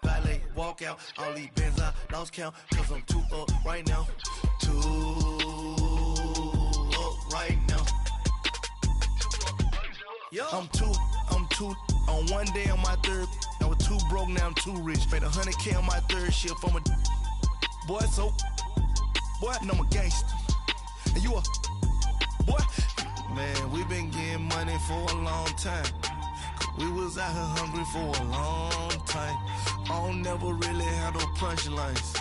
valet, walk out, all these bands I lost count, cause I'm too up right now, too up right now. I'm too, on one day on my third, I was too broke, now I'm too rich. Made 100K on my third shift from a boy, so, boy, and I'm a gangster. And you a, boy, man, we been getting money for a long time. We was out here hungry for a long time. I don't never really have no punchlines.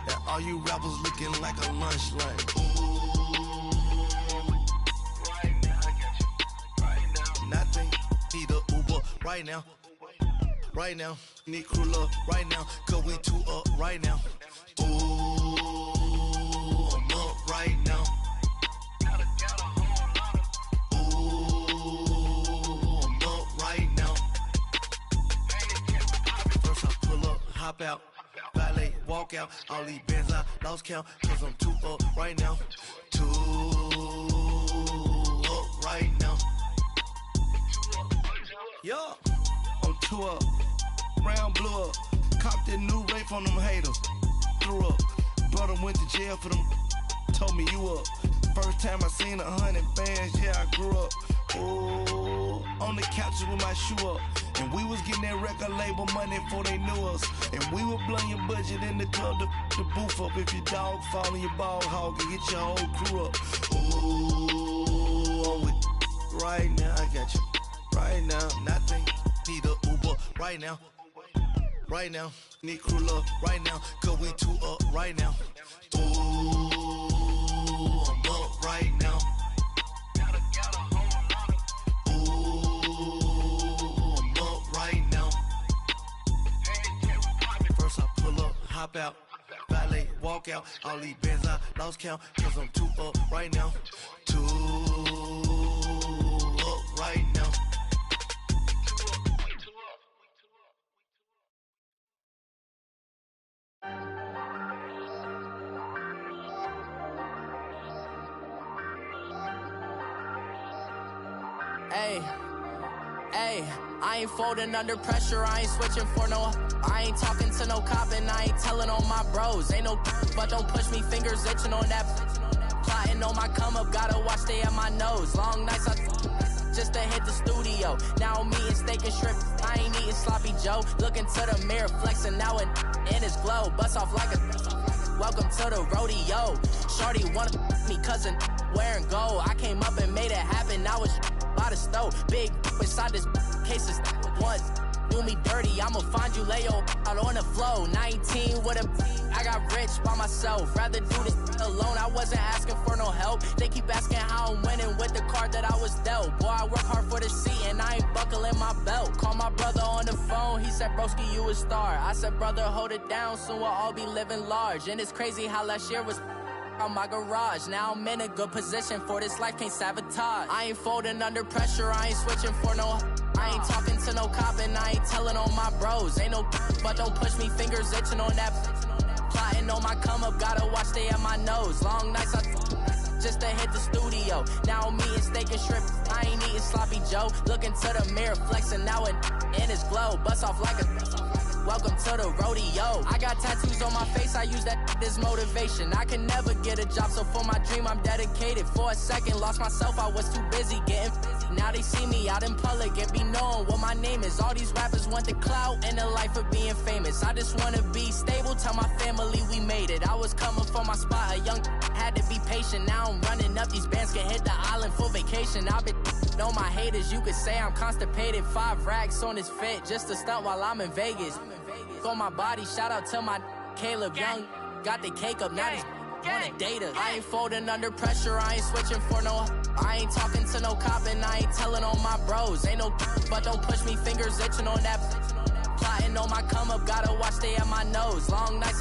And all you rappers looking like a lunch line. Right now, I got you. Right now. Nothing, need a Uber right now. Right now, need crew up right now. Cause we too up right now. Ooh, I'm up right now. Hop out, valet, walk out, all these bands I lost count, cause I'm too up right now, too up right now. Yo, I'm too up, round blew up, copped that new rape from them haters, threw up, brother went to jail for them, told me you up, first time I seen 100 bands, yeah I grew up, ooh, on the couches with my shoe up. And we was getting that record label money before they knew us. And we would blow your budget in the club to boof up. If your dog fall in your ball hog and get your whole crew up. Ooh, I'm with right now, I got you. Right now, nothing, need a Uber right now. Right now, need crew love right now. Cause we too up right now. Ooh, I'm up right now. Hop out, valet, walk out, all these bands I lost count, cause I'm too up right now, too up right now. Hey, hey. I ain't folding under pressure, I ain't switching for no. I ain't talking to no cop and I ain't telling on my bros. Ain't no but don't push me, fingers itching on that. Plotting on my come up, gotta watch stay at my nose. Long nights just to hit the studio. Now I'm eating steak and shrimp, I ain't eating sloppy Joe. Looking to the mirror, flexing now and in his glow. Bust off like a welcome to the rodeo. Shorty wanna me cousin wearing gold. I came up and made it happen, I was by the stove. Big beside this cases once. Do me dirty, I'ma find you, lay your out on the floor. 19 with a I got rich by myself. Rather do this alone, I wasn't asking for no help. They keep asking how I'm winning with the card that I was dealt. Boy, I work hard for the seat and I ain't buckling my belt. Call my brother on the phone, he said, broski, you a star. I said, brother, hold it down, soon we'll all be living large. And it's crazy how last year was on my garage. Now I'm in a good position for this life, can't sabotage. I ain't folding under pressure, I ain't switching for no. I ain't talking to no cop and I ain't telling on my bros. Ain't no but don't push me, fingers itching on that. Plotting on my come up, gotta watch stay at my nose. Long nights just to hit the studio. Now I'm eating steak and shrimp, I ain't eating sloppy Joe. Looking to the mirror, flexing now and in his glow. Bust off like a welcome to the rodeo. I got tattoos on my face, I use that as motivation. I can never get a job, so for my dream I'm dedicated. For a second, lost myself, I was too busy getting busy. Now they see me out in public and be knowing what my name is. All these rappers want the clout and the life of being famous. I just wanna be stable, tell my family we made it. I was coming from my spot, a young had to be patient. Now I'm running up, these bands can hit the island for vacation. I've been know my haters, you could say I'm constipated. 5 racks on his fit, just to stunt while I'm in Vegas. On my body, shout out to my Caleb Young. Got the cake up, now he's on the data. I ain't folding under pressure, I ain't switching for no. I ain't talking to no cop and I ain't telling on my bros. Ain't no but don't push me, fingers itching on that. Plotting on my come up, gotta watch stay at my nose. Long nights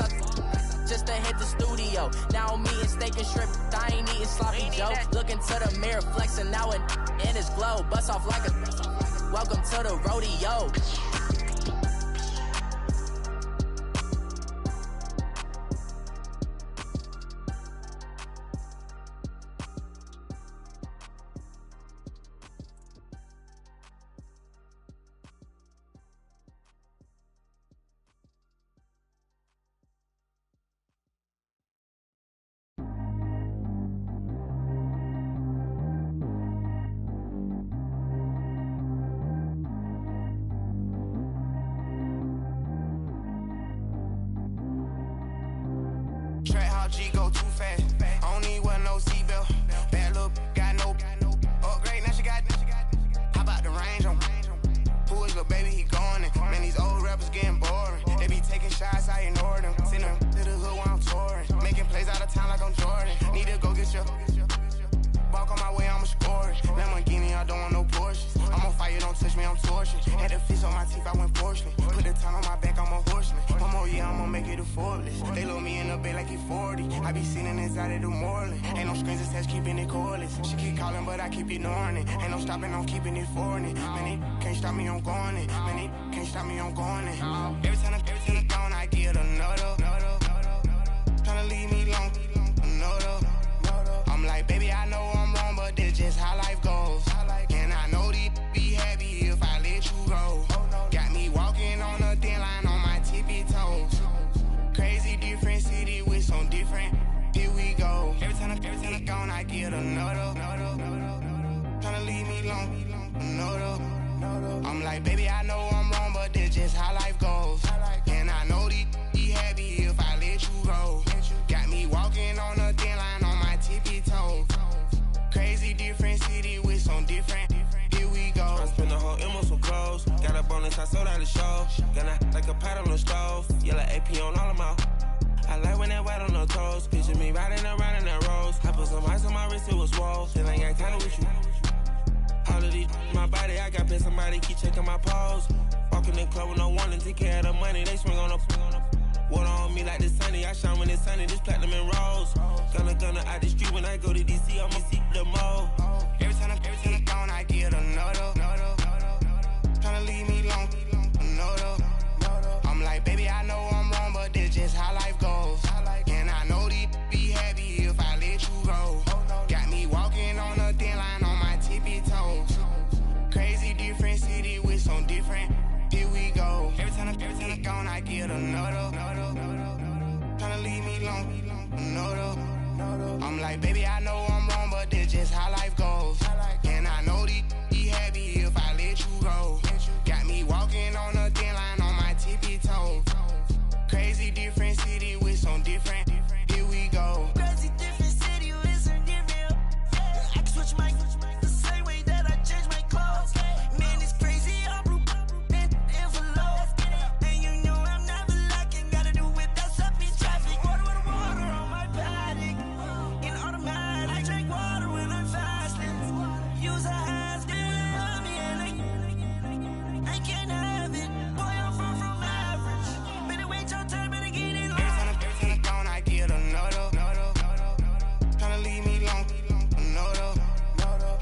just to hit the studio. Now I'm eating steak and shrimp, I ain't eating sloppy Joe. Looking to the mirror, flexing now and in his glow. Bust off like a welcome to the rodeo. G go too fast. I don't need wear no seatbelt. Bad look, got no upgrade. Now she got. How about the range on? Who is little baby? He going in. Man, these old rappers getting boring. They be taking shots, I ignore them. Send them to the hood while I'm touring. Making plays out of town like I'm Jordan. Need to go get your. Walk on my way, I'ma score it. Lamborghini, I don't want no Porsches. I'm on fire, don't touch me, I'm torching. Had the fish on my teeth, I went porcelain. Put the time on my back, I'm a horseman. One more year, I'ma make it affordless. They load me in the bed like he 40. I be sitting inside of the Moreland. Ain't no screens attached, keeping it cordless. She keep calling, but I keep ignoring it. Ain't no stopping, I'm keeping it for it. Man, it can't stop me, I'm going it. Man, it can't stop me, I'm going it. Every time I gone, I get another. Tryna leave me long, another. I'm like, baby, I know I'm wrong, but this just how life goes. And I know these be happy if I let you go. Got me walking on a thin line on my tippy toes. Crazy different city with some different. Here we go. Every time I gone, I get another. Tryna leave me long, another. I'm like, baby, I know I'm wrong, but this just how life goes. And I know these be happy if I let you go. Got me walking on a thin line on my tippy toes. Crazy different city with some different. Here we go. I spend the whole M on some clothes. Got a bonus, I sold out the show. Gonna like a pot on the stove. Yellow AP on all of my. I like when that white on the toes. Picture me riding around in that rose. I put some ice on my wrist, it was swole. Feel ain't got time with you. All of these my body, I got pissed. Somebody keep checking my pose. Walking in the club with no one and take care of the money. They swing on the. Water on me like the sunny, I shine when it's sunny, this platinum and rose. Gonna out the street when I go to DC, I'ma see the mo. Every time I gone, I get another. Tryna leave me long, another. I'm like, baby, I know I'm wrong, but this just how life goes. And I know these be happy if I let you go. Got me walking on a thin line on my tippy toes. Crazy different city with some different. long. No, though. I'm like, baby, I know I'm wrong, but this just how life goes. And I know these happy if I let you go. Got me walking on a thin line on my tippy toes. Crazy different city with some different. Here we go. Crazy different city with some different. I can switch my the same way that I change my clothes. Man, it's crazy. I'm blue and envelope. And you know I'm never lacking. Gotta do it. That's up in traffic. Water on my paddock. In automatic. I drink water when I'm fasting. Use a ass on me and I can't have it. Boy, I'm far from average. Better wait your turn. Better get in line. Every time I gone, I get another. Tryna leave me long.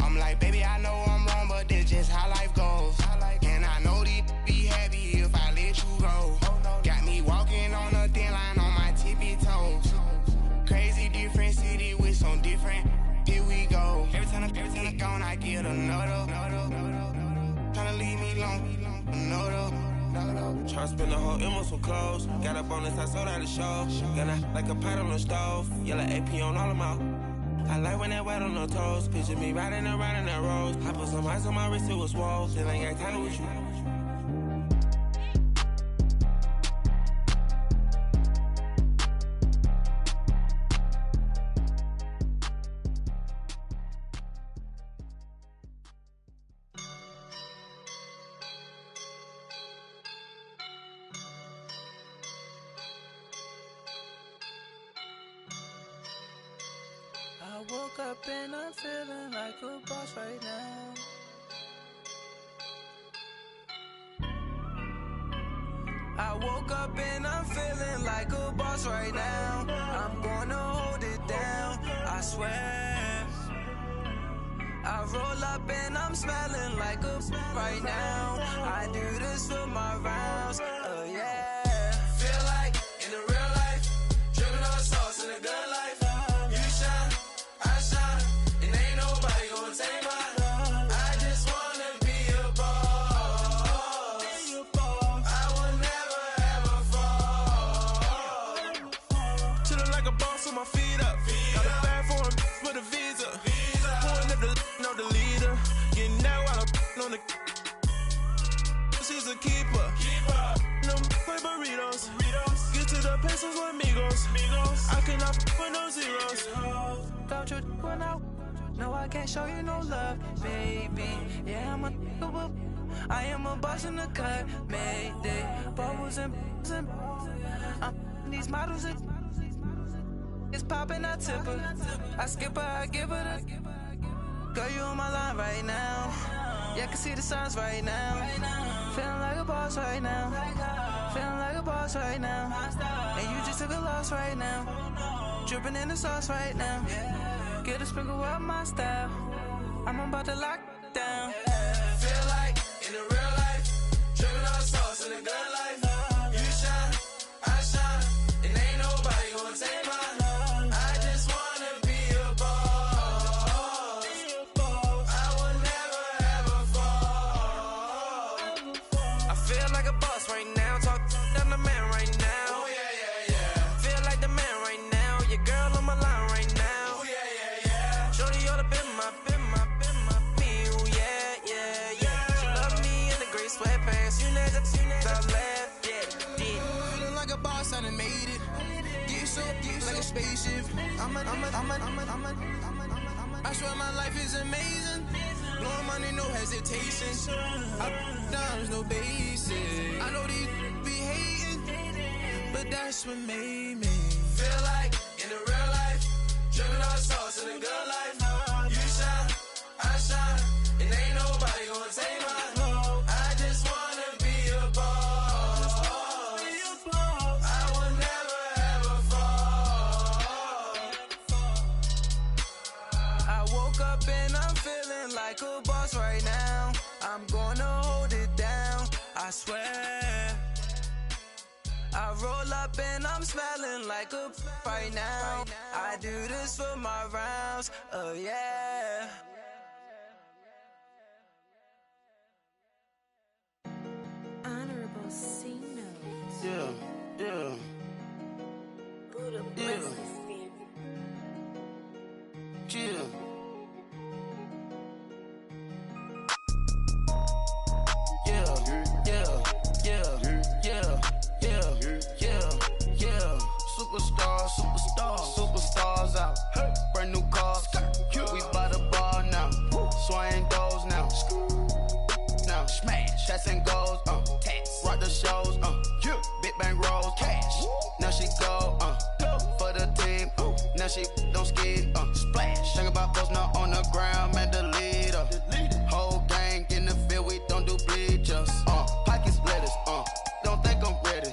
I'm like, baby, I know I'm wrong, but this just how life goes. And I know these be happy if I let you go. Got me walking on a thin line on my tippy toes. Crazy different city with some different. Here we go. Every time I gone, I get another. Tryna leave me long. Tryna spend the whole M on some clothes. Got up on this, I sold out the show. Got a, like a pot on the stove. Yellow AP on all of my. I like when that wet on the toes. Picture me riding around in that rose. I put some ice on my wrist, it was swole. Still ain't got time with you. I woke up and I'm feeling like a boss right now. I woke up and I'm feeling like a boss right now. I'm gonna hold it down, I swear. I roll up and I'm smelling like a right now. I do this for my rounds, yeah. Feel like in the real life, dripping on sauce in the good life. You shine, I shine, and ain't nobody gonna take mine. I just wanna be a boss. I will never ever fall. Chillin' like a boss with my feet up. Got a bag for him with a visa. Pulling up the know the leader. Getting that while I'm on the. She's a keeper. No play burritos. Get to the pesos with amigos. I cannot with no zeros. Don't you run out? No, I can't show you no love, baby. Yeah, I am a boss in the cut. Mayday. Bubbles and these models are. It's poppin', I tip her. I skip her, I give her the. Girl, you on my line right now. Yeah, I can see the signs right now. Feeling like a boss right now. Feeling like a boss right now. And you just took a loss right now. Dripping in the sauce right now. Get a sprinkle up my style. I'm about to lock down. Feel like in the real life, dripping on sauce in the good life. You shine, I shine, and ain't nobody gonna take mine. I just wanna be a boss. I will never ever fall. I feel like a boss right now. Talk down the man right now. Oh yeah. Feel like the man right now. Your girl on my line right now. Oh yeah. Shorty oughta been my meal, yeah. She love me in the gray sweatpants. You never left, yeah. Feeling like a boss, I done made it. Get so like a spaceship. I swear my life is amazing. Blowing money, no hesitation. Up, downs, no basic. I know these be hating, but that's what made me. Feel like in the real life, dripping on sauce in the good life. You shine, I shine, and ain't nobody gonna take mine. I just wanna be a boss. I will never ever fall. I woke up and I'm feeling like a boss right now. I'm gonna hold it down, I swear. I roll up and I'm smelling like a right now. I do this for my rounds, yeah. Honorable C notes. Yeah. Buddha Chill. Superstars out. Brand new cars. We by the bar now. Swaying doors now. Now smash. Shots and goals. Rock the shows. Big bang rolls. Cash. Now she go. For the team. Now she don't skid. Splash. Think about post now on the ground. Man, the leader. Whole gang in the field. We don't do bleachers. Pockets lettuce. Don't think I'm ready.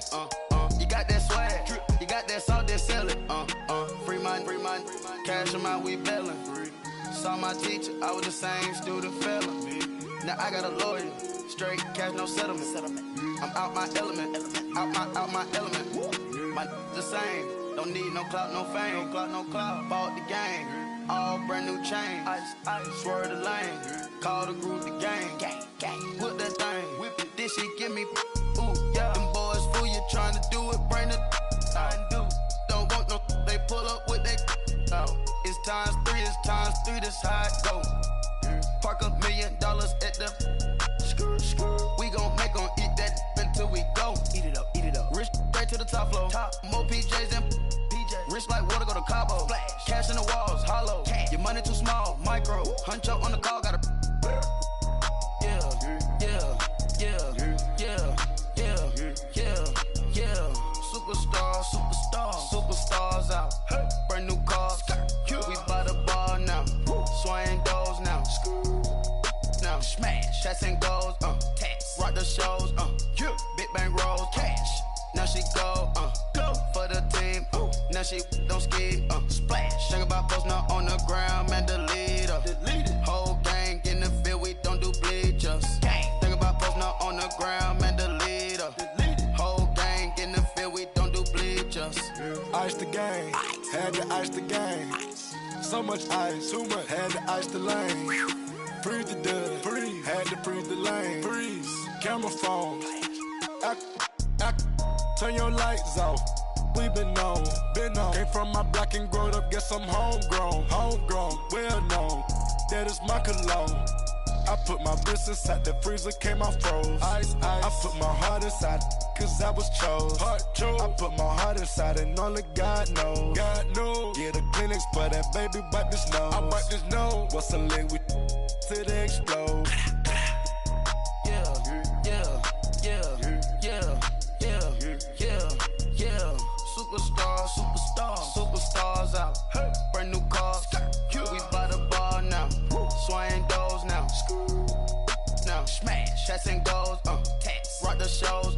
You got that swag. You got that salt, then sell it. Free mind. Cash amount, we bailing. Saw my teacher, I was the same student fella. Now I got a lawyer. Straight cash, no settlement. I'm out my element. Out my element. My the same. Don't need no clout, no fame. No clout. Bought the game. All brand new chain. Ice. Swerve the lane. Call the group the gang. Whip that thing. Whip it. This shit give me. Ooh, yeah. Them boys fool you trying to do it. Bring the. Don't want no. They pull up with they. It's times 3. This how it go. Park $1 million at the. We gon' make 'em eat that until we go. Eat it up. Rich straight to the top floor. More PJs and rich like water, go to Cabo. Splash. Cash in the walls, hollow. Cash. Your money too small, micro. Huncho on the call, gotta. Superstars out. Brand new cars. We by the bar now. Swaying doors now. Now smash. Shots and goals. Rock the shows. Big bang rolls. Cash. Now she go. For the team. Now she don't skid. Splash. Think about post now on the ground. Man, the leader. Whole gang in the field. We don't do bleachers. Think about post now on the ground. Man, the leader. Whole gang in the field. We don't do bleachers. Ice the game. Had to ice the game. So much ice, too much. Had to ice the lane. Freeze the dud. Freeze. Had to freeze the lane. Freeze. Camera phone. Turn your lights off. We been on. Came from my block and growed up. Guess I'm homegrown. Well known. That is my cologne. I put my wrist inside the freezer, came out froze. Ice. I put my heart inside, cause I was chose. I put my heart inside and only God knows. Yeah, the clinics, but that baby wipe this nose. I wipe this nose. What's a link with till they explode? Superstars out. Brand new cars. We by the bar now. Swaying doors now. Now smash. Shots and goals. Rock the shows.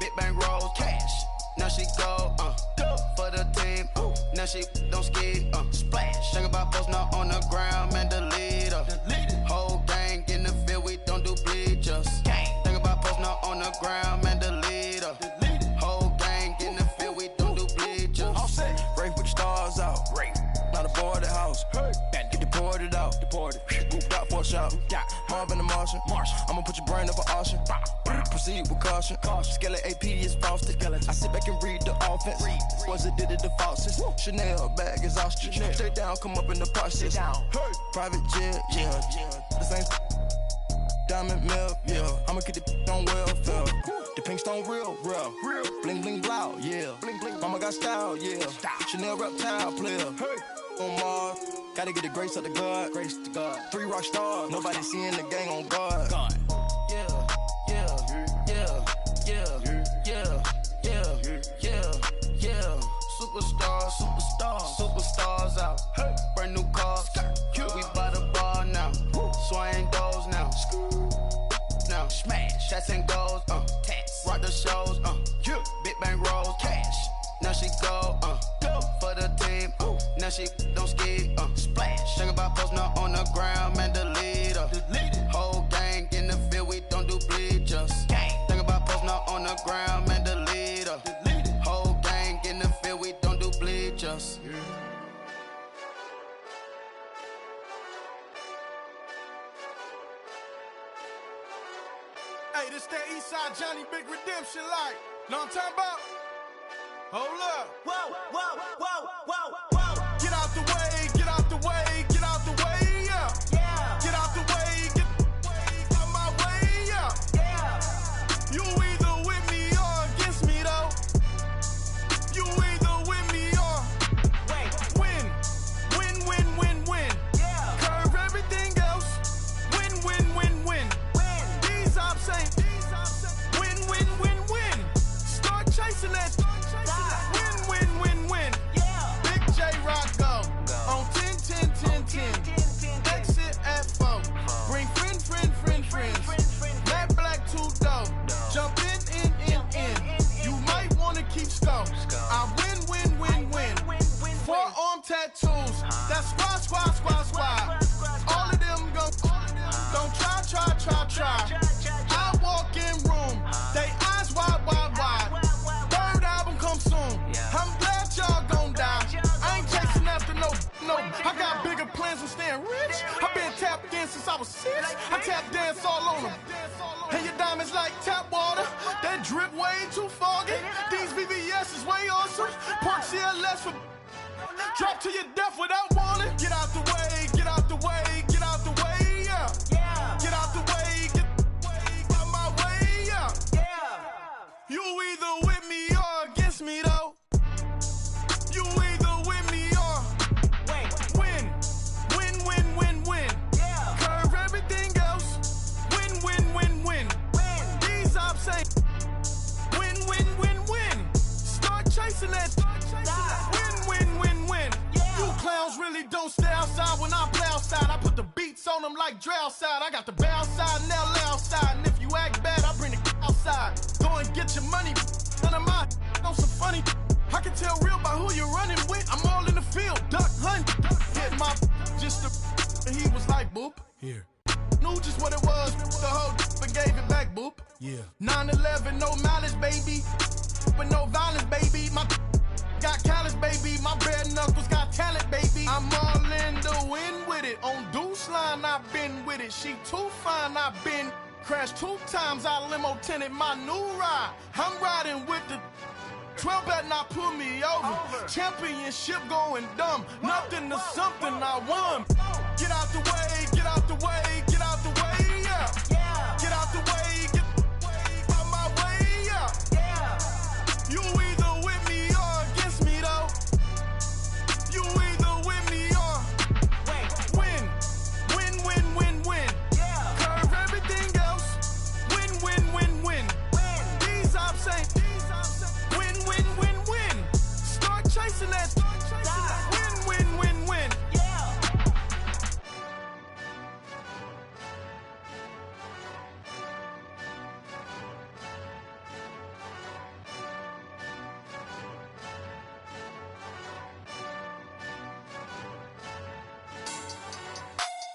Big bang rolls. Cash. Now she go. For the team. Now she don't skid. Splash. Think about post now on the ground. Man, the leader. Whole gang in the field. We don't do bleachers. Think about post now on the ground. Man, the leader. Whole gang in the field. We don't do bleachers. All set. Rafe with the stars out. Not a boarded house. Get deported out. Grouped out for a shot. Marvin the Martian. I'ma put your brain up for auction. Proceed with caution. Skeleton AP is frosted. I sit back and read the offense. Was it did it the faucets? Chanel bag is ostrich. Stay down, come up in the process. Private jet, yeah. The same diamond milk, yeah. I'ma keep the on welfare. The pink stone real. Bling bling blow, yeah. Mama got style, yeah. Chanel reptile player. On Mars, gotta get the grace of the God. 3 rock stars, nobody seeing the gang on guard. Superstars out. Brand new cars. We by the bar now. Swaying doors now. Now smash. Shots and goals. Rock the shows. Big bang rolls. Cash. Now she go. For the team. Now she don't skid. Splash. Think about post now on the ground. Man, the leader. Whole gang in the field. We don't do bleachers. Think about post now on the ground. Man, the leader. Whole gang in the field. We don't do bleachers. Hey, this that Eastside Johnny Big Redemption like. Know what I'm talking about? Hold up. Whoa, whoa, whoa, whoa, whoa. Get out the way, get out the way, get out the way, yeah. Yeah. Get out the way, get out my way, yeah. Yeah. You either with me or against me, though. You either with me or win. Win, win, win, win. Yeah. Curve everything else. Win, win, win, win. These ops ain't win, win, win, win. Start chasing that. Win, win, win, win. Yeah. Big J Rock go on 10, 10, 10, 10. Exit at 4. Bring friends. Black, black, 2 dough. Jump in. You might wanna keep scope. I win, win, win, win. Forearm tattoos. That's squad. All of them go. Don't try. I walk in room. They eyes wide. Third album come soon. I'm glad y'all gon' die. I ain't chasing after no. I got bigger plans than staying rich. I've been tapped in since I was 6. I tap dance all on them. And your diamonds like tap water. That drip way too foggy. These VVS is way awesome. Park CLS for drop to your death without warning. Get out the way, get out the way, get out the way, yeah. Yeah. Get out the way, get out my way, yeah. Yeah. You either with me or against me, though. You either with me or win. Win, win, win, win. Yeah. Curve everything else. Win, win, win, win. These ops ain't win, win, win, win. Start chasing that. Win, win, win, win. Yeah. You clowns really don't stay outside when I play outside. I put the beats on them like Dre outside. I got the bow side and they'll lay outside. And if you act bad, I bring the outside. Go and get your money. None of my on some funny. I can tell real by who you're running with. I'm all in the field, duck hunt. Hit my just and he was like, boop. Here. Knew just what it was. The whole and gave it back, boop. Yeah. 9/11, no malice, baby. With no violence, baby. My got callous, baby. My bare knuckles got talent, baby. I'm all in the wind with it. On Deuce line, I've been with it. She too fine, I've been crashed 2 times. I limo tinted my new ride. I'm riding with the 12 better not pull me over. Championship going dumb. Nothing to something I won. Get out the way, get out the way, get out the way, yeah. Yeah. Get out the way, get out my way, yeah. Yeah. You either with me or against me, though. You either with me or win. Win, win, win, win. Yeah. Curve everything else. Win, win, win, win. These ops ain't win, win, win, win. Start chasing that. Win, win, win, win. Yeah.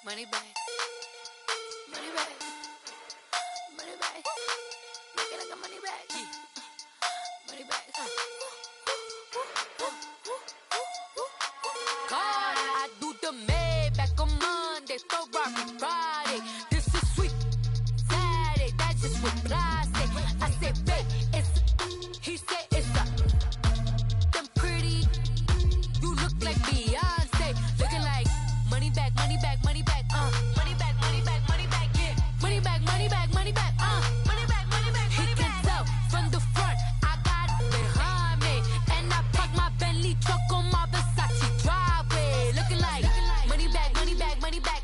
Money back. Money back. Money back. Make it like a money back. Money back. God, I do the Maybach on Monday, Ferrari Friday. This is sweet Saturday, that's just with plastic. I said, babe, it's he said it's a them pretty. You look like Beyonce, looking like money back, money back, money back, money back, money back, money back, yeah, money back, money back, money back, money back, money back. He can tell from the front, I got it behind me, and I park my Bentley truck on my Versace driveway, looking like money back, money back, money back,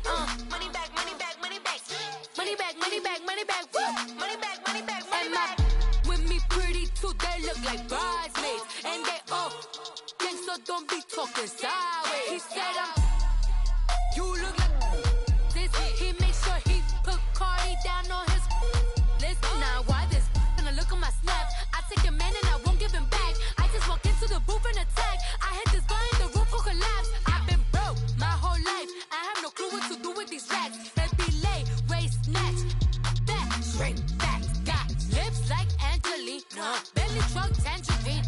money back, money back, money back, money back, money back, money back, money back, money back, money back. With me pretty too, they look like bridesmaids, and they all gang, so don't be talking sideways. He said you look like this. He makes sure he put Cardi down on his list. Now why this? Gonna look at my snap. I take a man and I won't give him back. I just walk into the booth and attack. I hit this guy in the roof will collapse. I've been broke my whole life. I have no clue what to do with these racks. Baby lay, waist snatch, back, straight back. Got lips like Angelina, belly truck tangerine.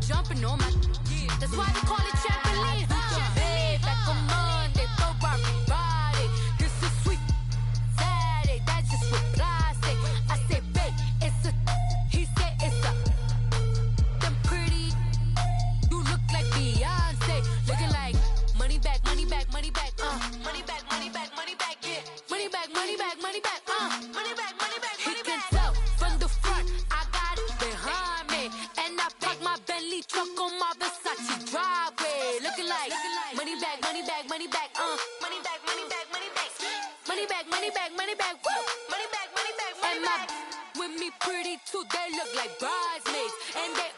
Jumping on my, that's why they call it trampoline. Babe, back on Monday, Ferrari Friday. This is sweet Saturday, that's just with plastic. I said, babe, it's a, he said it's a, them pretty. Versace driveway. Looking like money back, money back, money back, money back, money back, money back, money back, money back, money back, woo, money back, money back, money back. With me pretty too, they look like bridesmaids, and they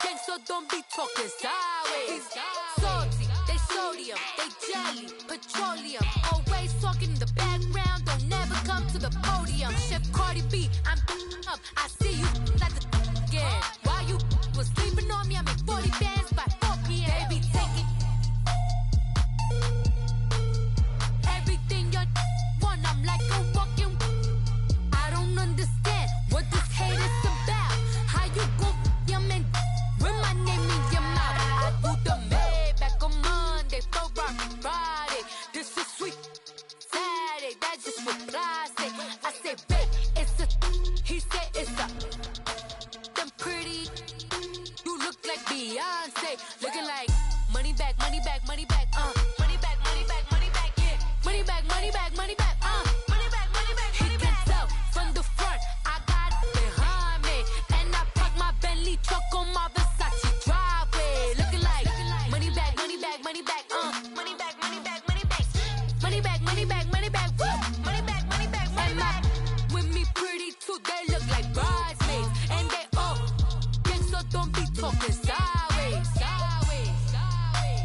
gang, so don't be talking sideways. Salty, they sodium, they jelly, petroleum. Always talking in the background, don't never come to the podium. Chef Cardi B, I'm up, I see you like the again. While you was sleeping on me, I make 40 bands by 4 p.m. They be taking everything you want, I'm like a walking. I don't understand what this hate is about. How you go your man with my name in your mouth? I do the Maybach on Monday, for Friday. This is sweet Saturday, that's just what I say. I say, babe, it's a, he said it's a, them pretty, you look like Beyonce, looking like money back, money back, money back, money back, money back, money back, yeah, money back, money back, money back, money back, money back, money back. He can tell from the front, I got it behind me, and I park my Bentley truck on my Versace driveway, looking like money back, money back, money back, money back, money back, money back, money back, money back, money back, woo, money back, money back, money back. With me pretty too, they look like bridesmaids, and they all gang, so don't be talking sideways, sideways, sideways.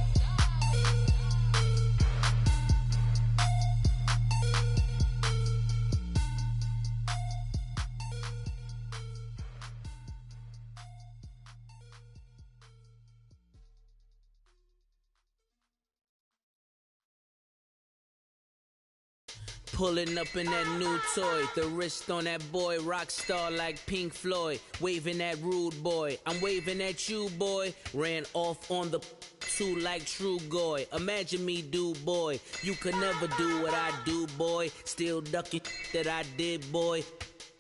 Pulling up in that new toy, the wrist on that boy, rock star like Pink Floyd, waving at rude boy, I'm waving at you boy, ran off on the two like True Goy, imagine me do boy, you could never do what I do boy, still ducking that I did boy,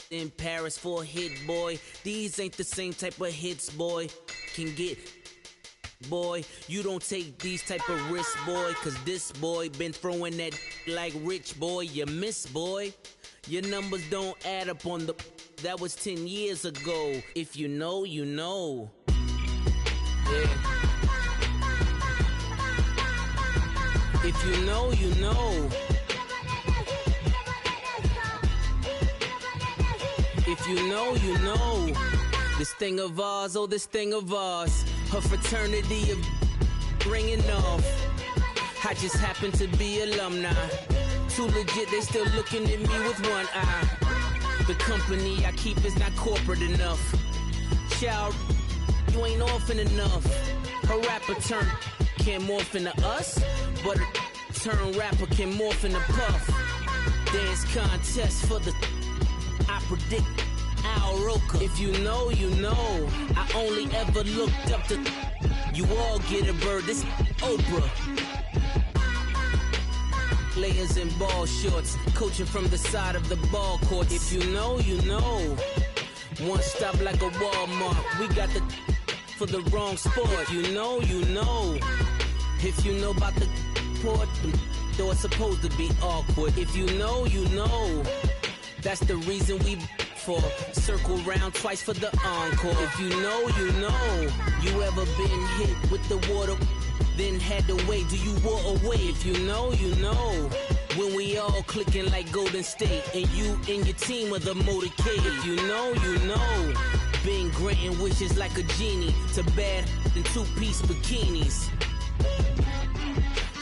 in Paris for a hit boy, these ain't the same type of hits boy, can get boy, you don't take these type of risks, boy, cause this boy been throwing that like rich boy, you miss, boy. Your numbers don't add up on the, that was 10 years ago. If you know, you know. Yeah. If you know, you know. If you know, you know. This thing of ours, oh, this thing of ours. Her fraternity of ringing off. I just happen to be alumni. Too legit, they still looking at me with one eye. The company I keep is not corporate enough. Child, you ain't orphan enough. A rapper turn can't morph into us, but a turn rapper can morph into Puff. Dance contest for the, I predict Al Roker. If you know, you know. I only ever looked up to, you all get a bird, this Oprah. Layers in ball shorts, coaching from the side of the ball court. If you know, you know. One stop like a Walmart. We got the for the wrong sport. If you know, you know. If you know about the port, though it's supposed to be awkward. If you know, you know. That's the reason we for circle round twice for the encore. If you know, you know. You ever been hit with the water? Then had to wait, do you walk away? If you know, you know. When we all clicking like Golden State, and you and your team are the motorcade. If you know, you know. Been granting wishes like a genie to bad in two-piece bikinis.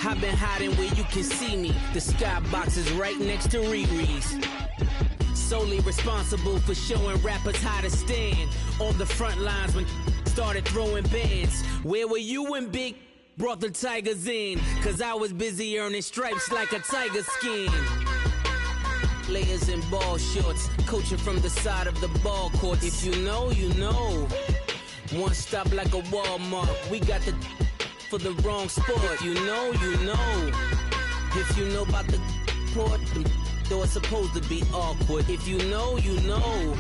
I've been hiding where you can see me. The skybox is right next to Riri's. Solely responsible for showing rappers how to stand on the front lines when started throwing bands. Where were you when Big brought the Tigers in? Cause I was busy earning stripes like a tiger skin. Layers in ball shorts, coaching from the side of the ball court. If you know, you know. One stop like a Walmart. We got the for the wrong sport. If you know, you know. If you know about the port, though it's supposed to be awkward. If you know, you know.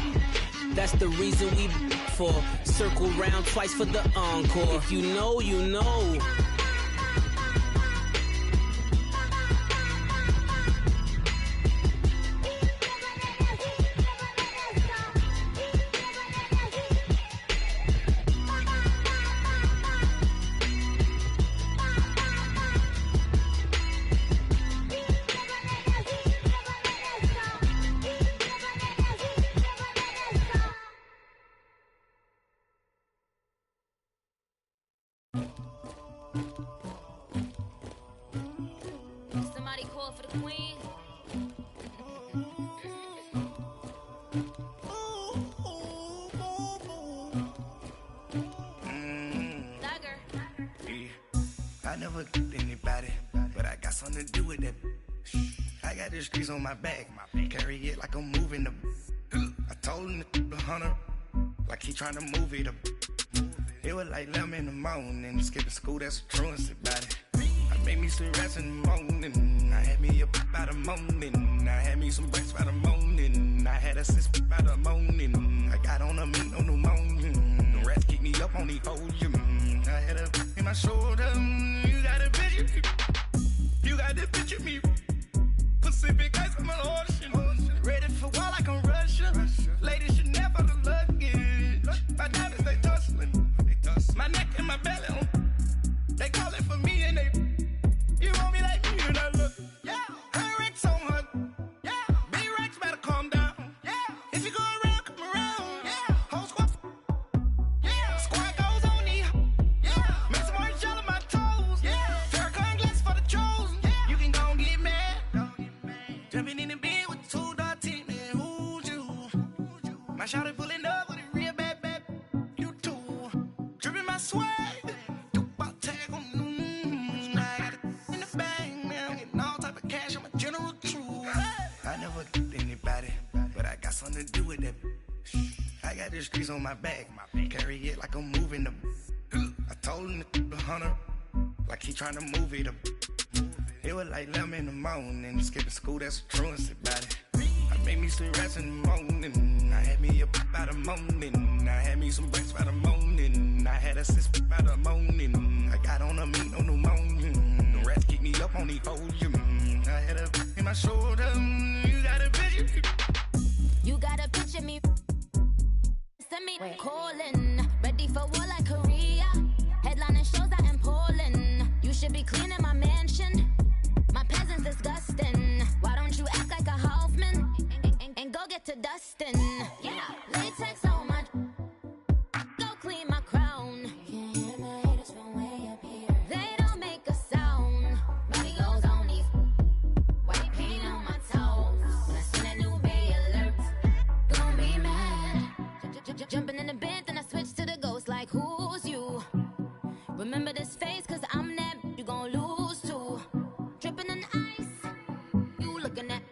That's the reason we for circle round twice for the encore. If you know, you know. Somebody call for the queen. I never did anybody, but I got something to do with that. I got the streets on my back, carry it like I'm moving the. I told him the hunter, like he trying to move it up. It was like 11 in the morning, skipping school, that's the truancy about it. I made me some rest in the morning, I had me up by the morning, I had me some breaks by the morning, I had a sis by the morning, I got on a meat, no pneumonia, the rats keep me up on the podium, I had a in my shoulder, you got a picture, you got the picture me, Pacific ice on my ocean, ready for war like I'm Russian, ladies should never the luggage, my diamonds they tussling, my neck and my belly on, they calling for me and they, you want me like me and I look, yeah, her Rex on her, yeah, B-Rex better calm down, yeah, if you go around, come around, yeah, whole squad, yeah, squad goes on me, yeah, make some orange gel on my toes, yeah, Farrakhan glass for the chosen, yeah, you can go and get mad, jumping in the bed with 2 dark teeth, man, who's you, my shawty pulling up with a real bad, you too, dripping my swag, something to do with that. I got the streets on my back, carry it like I'm moving the. I told him the hunter, like he trying to move it up. It was like 11 in the morning, skipping school, that's the truancy about it. I made me some rest in the morning, I had me up by the morning, I had me some breaks by the morning, I had a sis by the morning, I got on a meat, no pneumonia, the rats keep me up on the podium, I had a in my shoulder, you got a picture. You gotta picture me. Send me calling. Ready for war like Korea. Headlining shows out in Poland. You should be cleaning my mansion. My peasants disgusting. Why don't you act like a Hoffman and go get to dustin'? Yeah, latex on my. Go clean my crown. Can't hear my haters from way up here. They don't make a sound. Body goes on these. White paint on my toes. When I send a new bay alert. Jumping in the bed, then I switch to the ghost like who's you? Remember this face, cause I'm that you gon' lose too. Dripping in ice, you looking at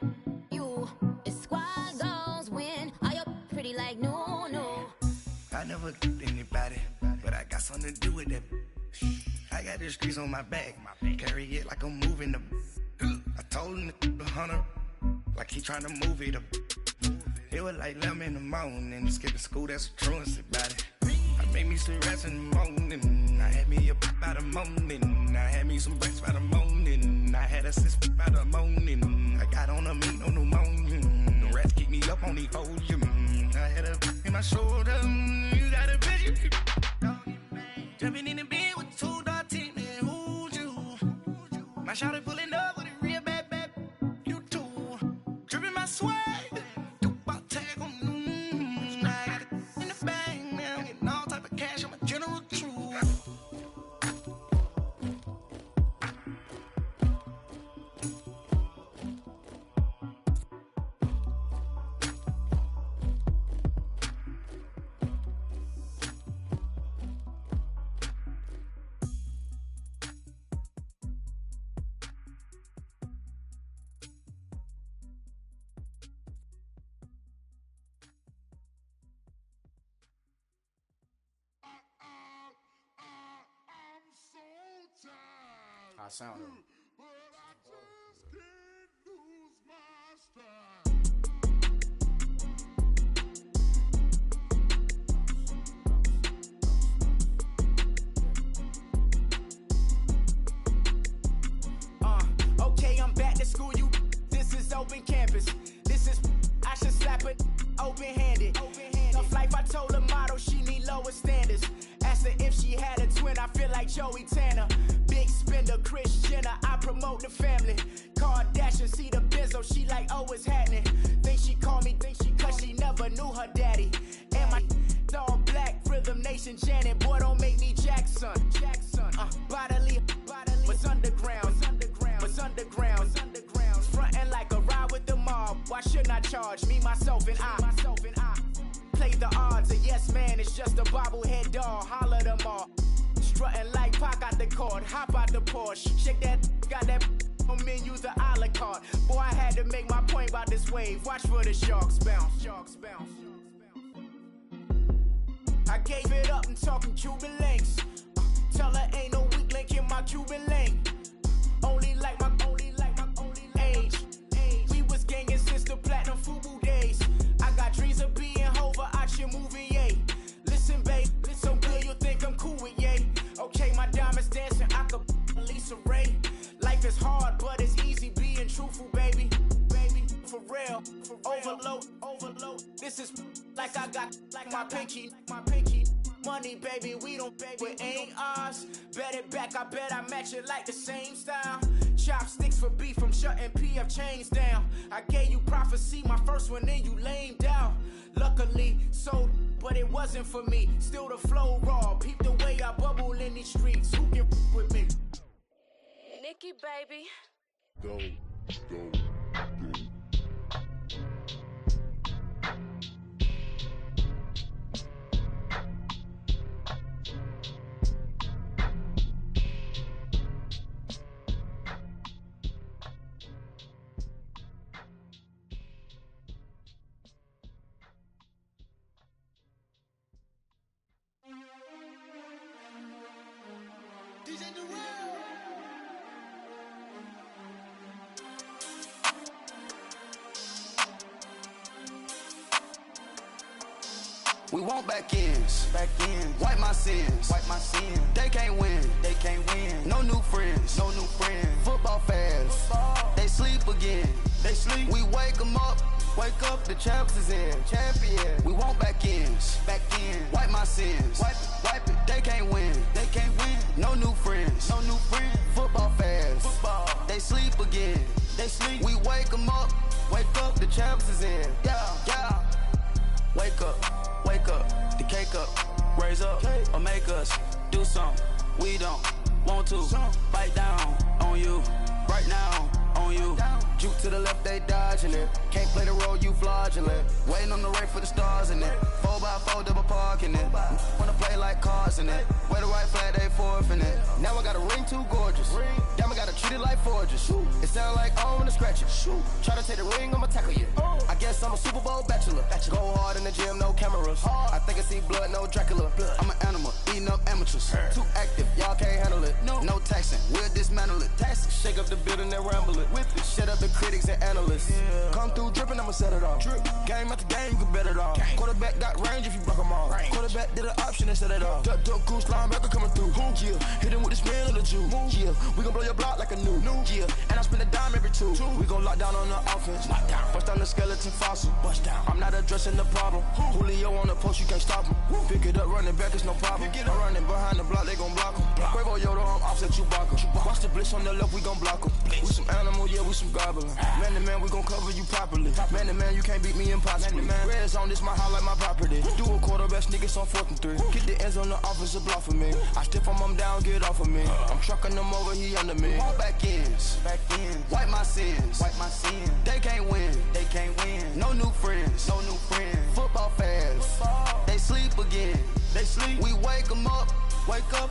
you. It's squad goals win, are you pretty like no. I never did anybody, but I got something to do with that. I got the streets on my back, carry it like I'm moving the. I told him the hunter, like he trying to move it up. It was like 11 in the morning, skipping school, that's the truancy about it. I made me some rest in the morning, I had me up by the morning, I had me some breaks by the morning, I had a sis by the morning, I got on a meat, no pneumonia, the rats keep me up on the podium, I had a in my shoulder, you got a picture, jumping in the bed with 2 dark teeth, man, who's you, my shawty pulling up with a real bad, you too, dripping my swag. I sound okay, I'm back to school, you. This is open campus. This is, I should slap it open-handed. Tough life, I told her motto, she need lower standards. Asked her if she had a twin, I feel like Joey Tanner. Big spender, Kris Jenner, I promote the family. Kardashian, see the Benzo, she like, oh, it's happening. Think she called me, cause she never knew her daddy. And my all black, Rhythm Nation Janet, boy, don't make me Jackson. Bodily charge. Me, myself, and I. Play the odds. A yes man is just a bobblehead doll. Holler them all. Strutting like Pac out the court. Hop out the Porsche. Shake that. Got that on menu, the a la carte. Boy, I had to make my point about this wave. Watch for the sharks bounce. Sharks bounce. I gave it up and talking Cuban links. Tell her ain't no weak link in my Cuban link. Only like my age. We was gangin' since the platinum FUBU days. I got dreams of being Hova out your movie, yay. Listen, babe, so good you think I'm cool with yay. Okay, my diamonds dancing, I could Lisa Ray. Life is hard, but it's easy being truthful, baby. For real, overload. This is like I got like my pinky. Money, baby, we don't pay, it ain't ours. Bet it back, I bet I match it like the same style. Chopsticks for beef from shutting PF chains down. I gave you prophecy, my first one, then you lamed out. Luckily, sold, but it wasn't for me. Still the flow raw, peep the way I bubble in these streets. Who can with me? Nikki, baby. Go. We want back ends. Wipe my sins. They can't win. No new friends. Football fans. They sleep again. We wake them up. The champs is in. Champion. We want back ends. Wipe my sins. Wipe it. They can't win. No new friends. Football fans. They sleep again. We wake them up. The champs is in. Yeah. Wake up, the cake up, raise up, or make us do something we don't want to. Bite down on you, right now on you. Juke to the left, they dodging it. Can't play the role, you fraudulent. Waiting on the right for the stars in it. 4x4 double parking it. Wanna play like cars in it. Wear the white flag, they forfeiting it. Now I got a ring too gorgeous. Damn, I gotta treat it like forges. It sound like I wanna scratch it. Try to take the ring, I'ma tackle you. I guess I'm a Super Bowl bachelor. Go hard in the gym, no cameras. I think I see blood, no Dracula. I'm an animal, eating up amateurs. Too active, y'all can't handle it. No taxing, we'll dismantle it. Shake up the building and ramble it. Whip it, shut up the critics and analysts. Come through dripping, I'ma set it off. Game after game, you can bet it off. Quarterback got range if you block them all. Quarterback did an option and set it off. Duck goose linebacker coming through. Yeah, hit him with the spin of the Jew. Yeah, we gon' blow your block like a new. Yeah, and I spend a dime every two. We gon' lock down on the offense. Bust down the skeleton fossil. I'm not addressing the problem. Julio on the post, you can't stop him. Pick it up, running back, it's no problem. I'm running behind the block, they gon' block him. Quavo Yoda, I'm offset Chewbacca. Watch the blitz on the left, we gon' block him. We some animal, yeah, we some goblin. Man to man, we gon' cover you properly. Man to man, you can't beat me impossibly. Red zone, this my house like my property. Do a quarterback, niggas on 4th and 3. Get the ends on the offensive block for me. I stiff him down, get off of me. I'm trucking them over, he under me. All back ends. Wipe my sins. They can't win. No new friends. Football fans. They sleep again. We wake them up.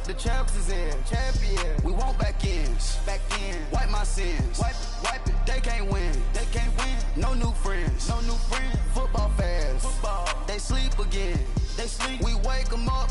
The champs is in. Champion. We want back ends. Wipe my sins. Wipe it. They can't win. No new friends. Football fans. They sleep again. We wake them up.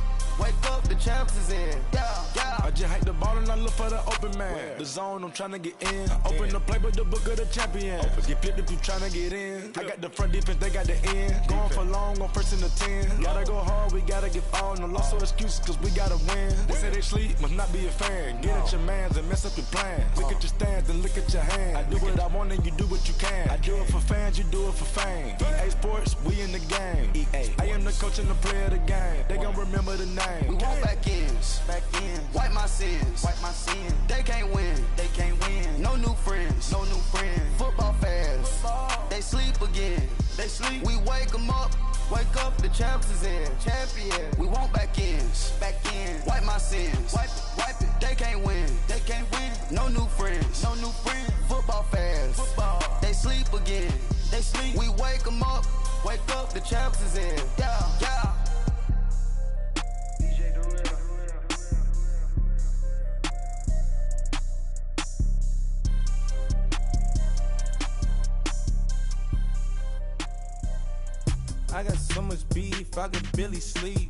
The champs is in. Yeah. I just hate the ball and I look for the open man. The zone, I'm tryna get in. Open the playbook, the book of the champion. Get flipped if you tryna get in. I got the front defense, they got the end. Going for long, on 1st and the 10. Gotta go hard, we gotta get all. No loss or excuses, cause we gotta win. They say they sleep, must not be a fan. Get at your mans and mess up your plans. Look at your stands and look at your hands. I do what I want and you do what you can. I do it for fans, you do it for fame. EA Sports, we in the game. I am the coach and the player of the game. They gon' remember the name. We want back ends. Wipe my sins. They can't win. No new friends. Football fans. They sleep again. We wake them up. The champs is in. Champion. We want back ends. Wipe my sins. Wipe it. They can't win. No new friends. Football fans. They sleep again. they sleep. We wake them up, the champs is in. Yeah, yeah. I got so much beef, I could barely sleep.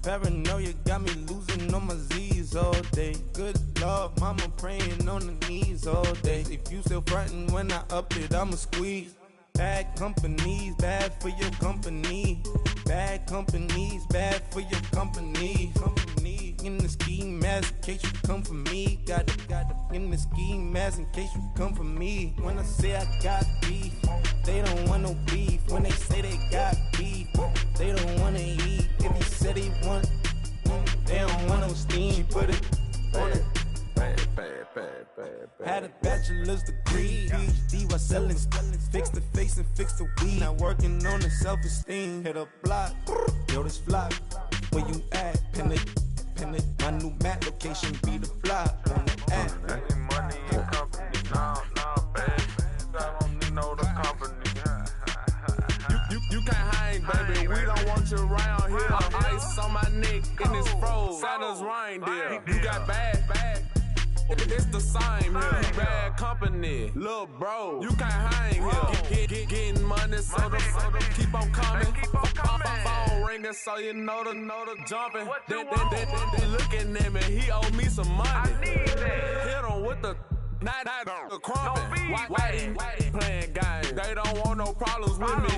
Paranoia got me losing on my Z's all day. Good Lord, mama praying on the knees all day. If you still frontin' when I up it, I'ma squeeze. Bad companies, bad for your company. Bad companies, bad for your company. Company in the ski mask in case you come for me. Got it in the ski mask in case you come for me. When I say I got beef, they don't want no beef. When they say they got beef, they don't wanna eat. If you said they want, they don't want no steam. Put it on it. Had a bachelor's degree, PhD while selling, fix the face and fix the weed. Now working on the self-esteem. Hit a block, yo this flock. Where you at? Pin it. My new map location be the block on the app. Money and company, no, baby. I don't need no the company. You can't hang, baby. We don't want you around here. Ice on my neck and it's froze. Santa's reindeer. You got bad. It's the same here. You bad company, little bro. You can't hang here. Getting money, so the keep on coming. Phone ringing, so you know the jumping. They looking at me, he owe me some money. Hit him with the not the crumping. Whitey playing games. They don't want no problems with me.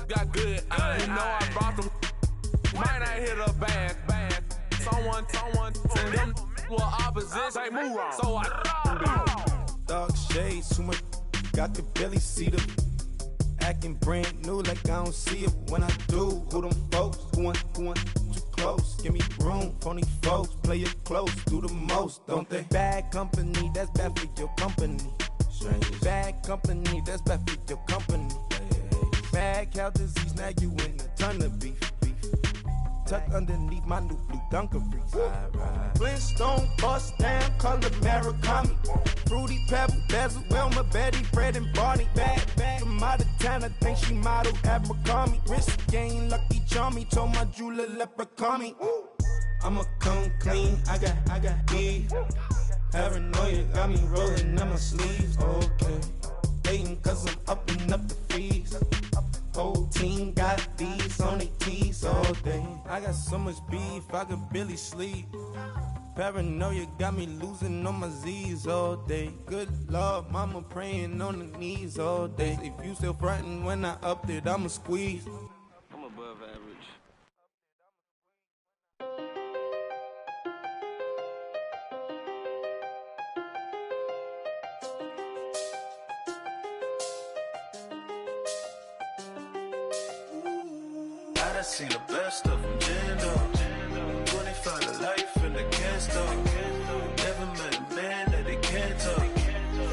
Got good. You know I brought them. Might not hit a bag. Someone tell them. Well, opposition, say move wrong. So I dark shades, too much. Got the belly see them. Acting brand new like I don't see it when I do. Who them folks? Who want too close? Give me room, phony folks. Play it close, do the most, don't they? Bad company, that's bad for your company. Bad company, that's bad for your company. Bad cow disease, now you in a ton of beef. Tuck underneath my new blue Dunkaroos. Flintstone, bust down, color Murakami. Fruity Pebble, Bezel, Wilma, Betty, Fred, and Barney. Bad from out of town, I think she model Abercrombie. Wrist game, Lucky Charmy, told my jeweler leprechaun me. I'ma come clean, I got beef. Paranoia got me rolling in my sleeves. Okay, hating cause I'm upping up the fees. Whole team got these on their tees all day. I got so much beef, I could barely sleep. Paranoia got me losing on my Z's all day. Good Lord, mama praying on the knees all day. If you still frontin' when I up it, I'ma squeeze. I'm above average. I seen the best of them, Jando. 25 to life in the can't stop. Never met a man that they can't talk.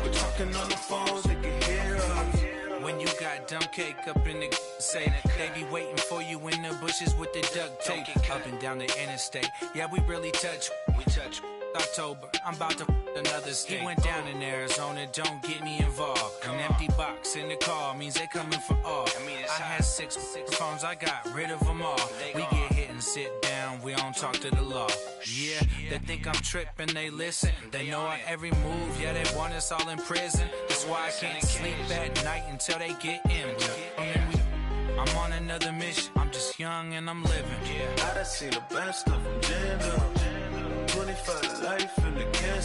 We're talking on the phones, they can hear us. When you got dumb cake up in the say that they be waiting for you in the bushes with the duct tape. Up and down the interstate, yeah, we really touch. We touch. October, I'm about to another state. He went down in Arizona, don't get me involved. An empty box in the car means they coming for all. I had six phones, I got rid of them all. We get hit and sit down, we don't talk to the law. Yeah, they think I'm tripping, they listen. They know our every move, yeah, they want us all in prison. That's why I can't sleep at night until they get in. I'm on another mission, I'm just young and I'm living. I done seen the best of them, Jando. 25 to life in the can't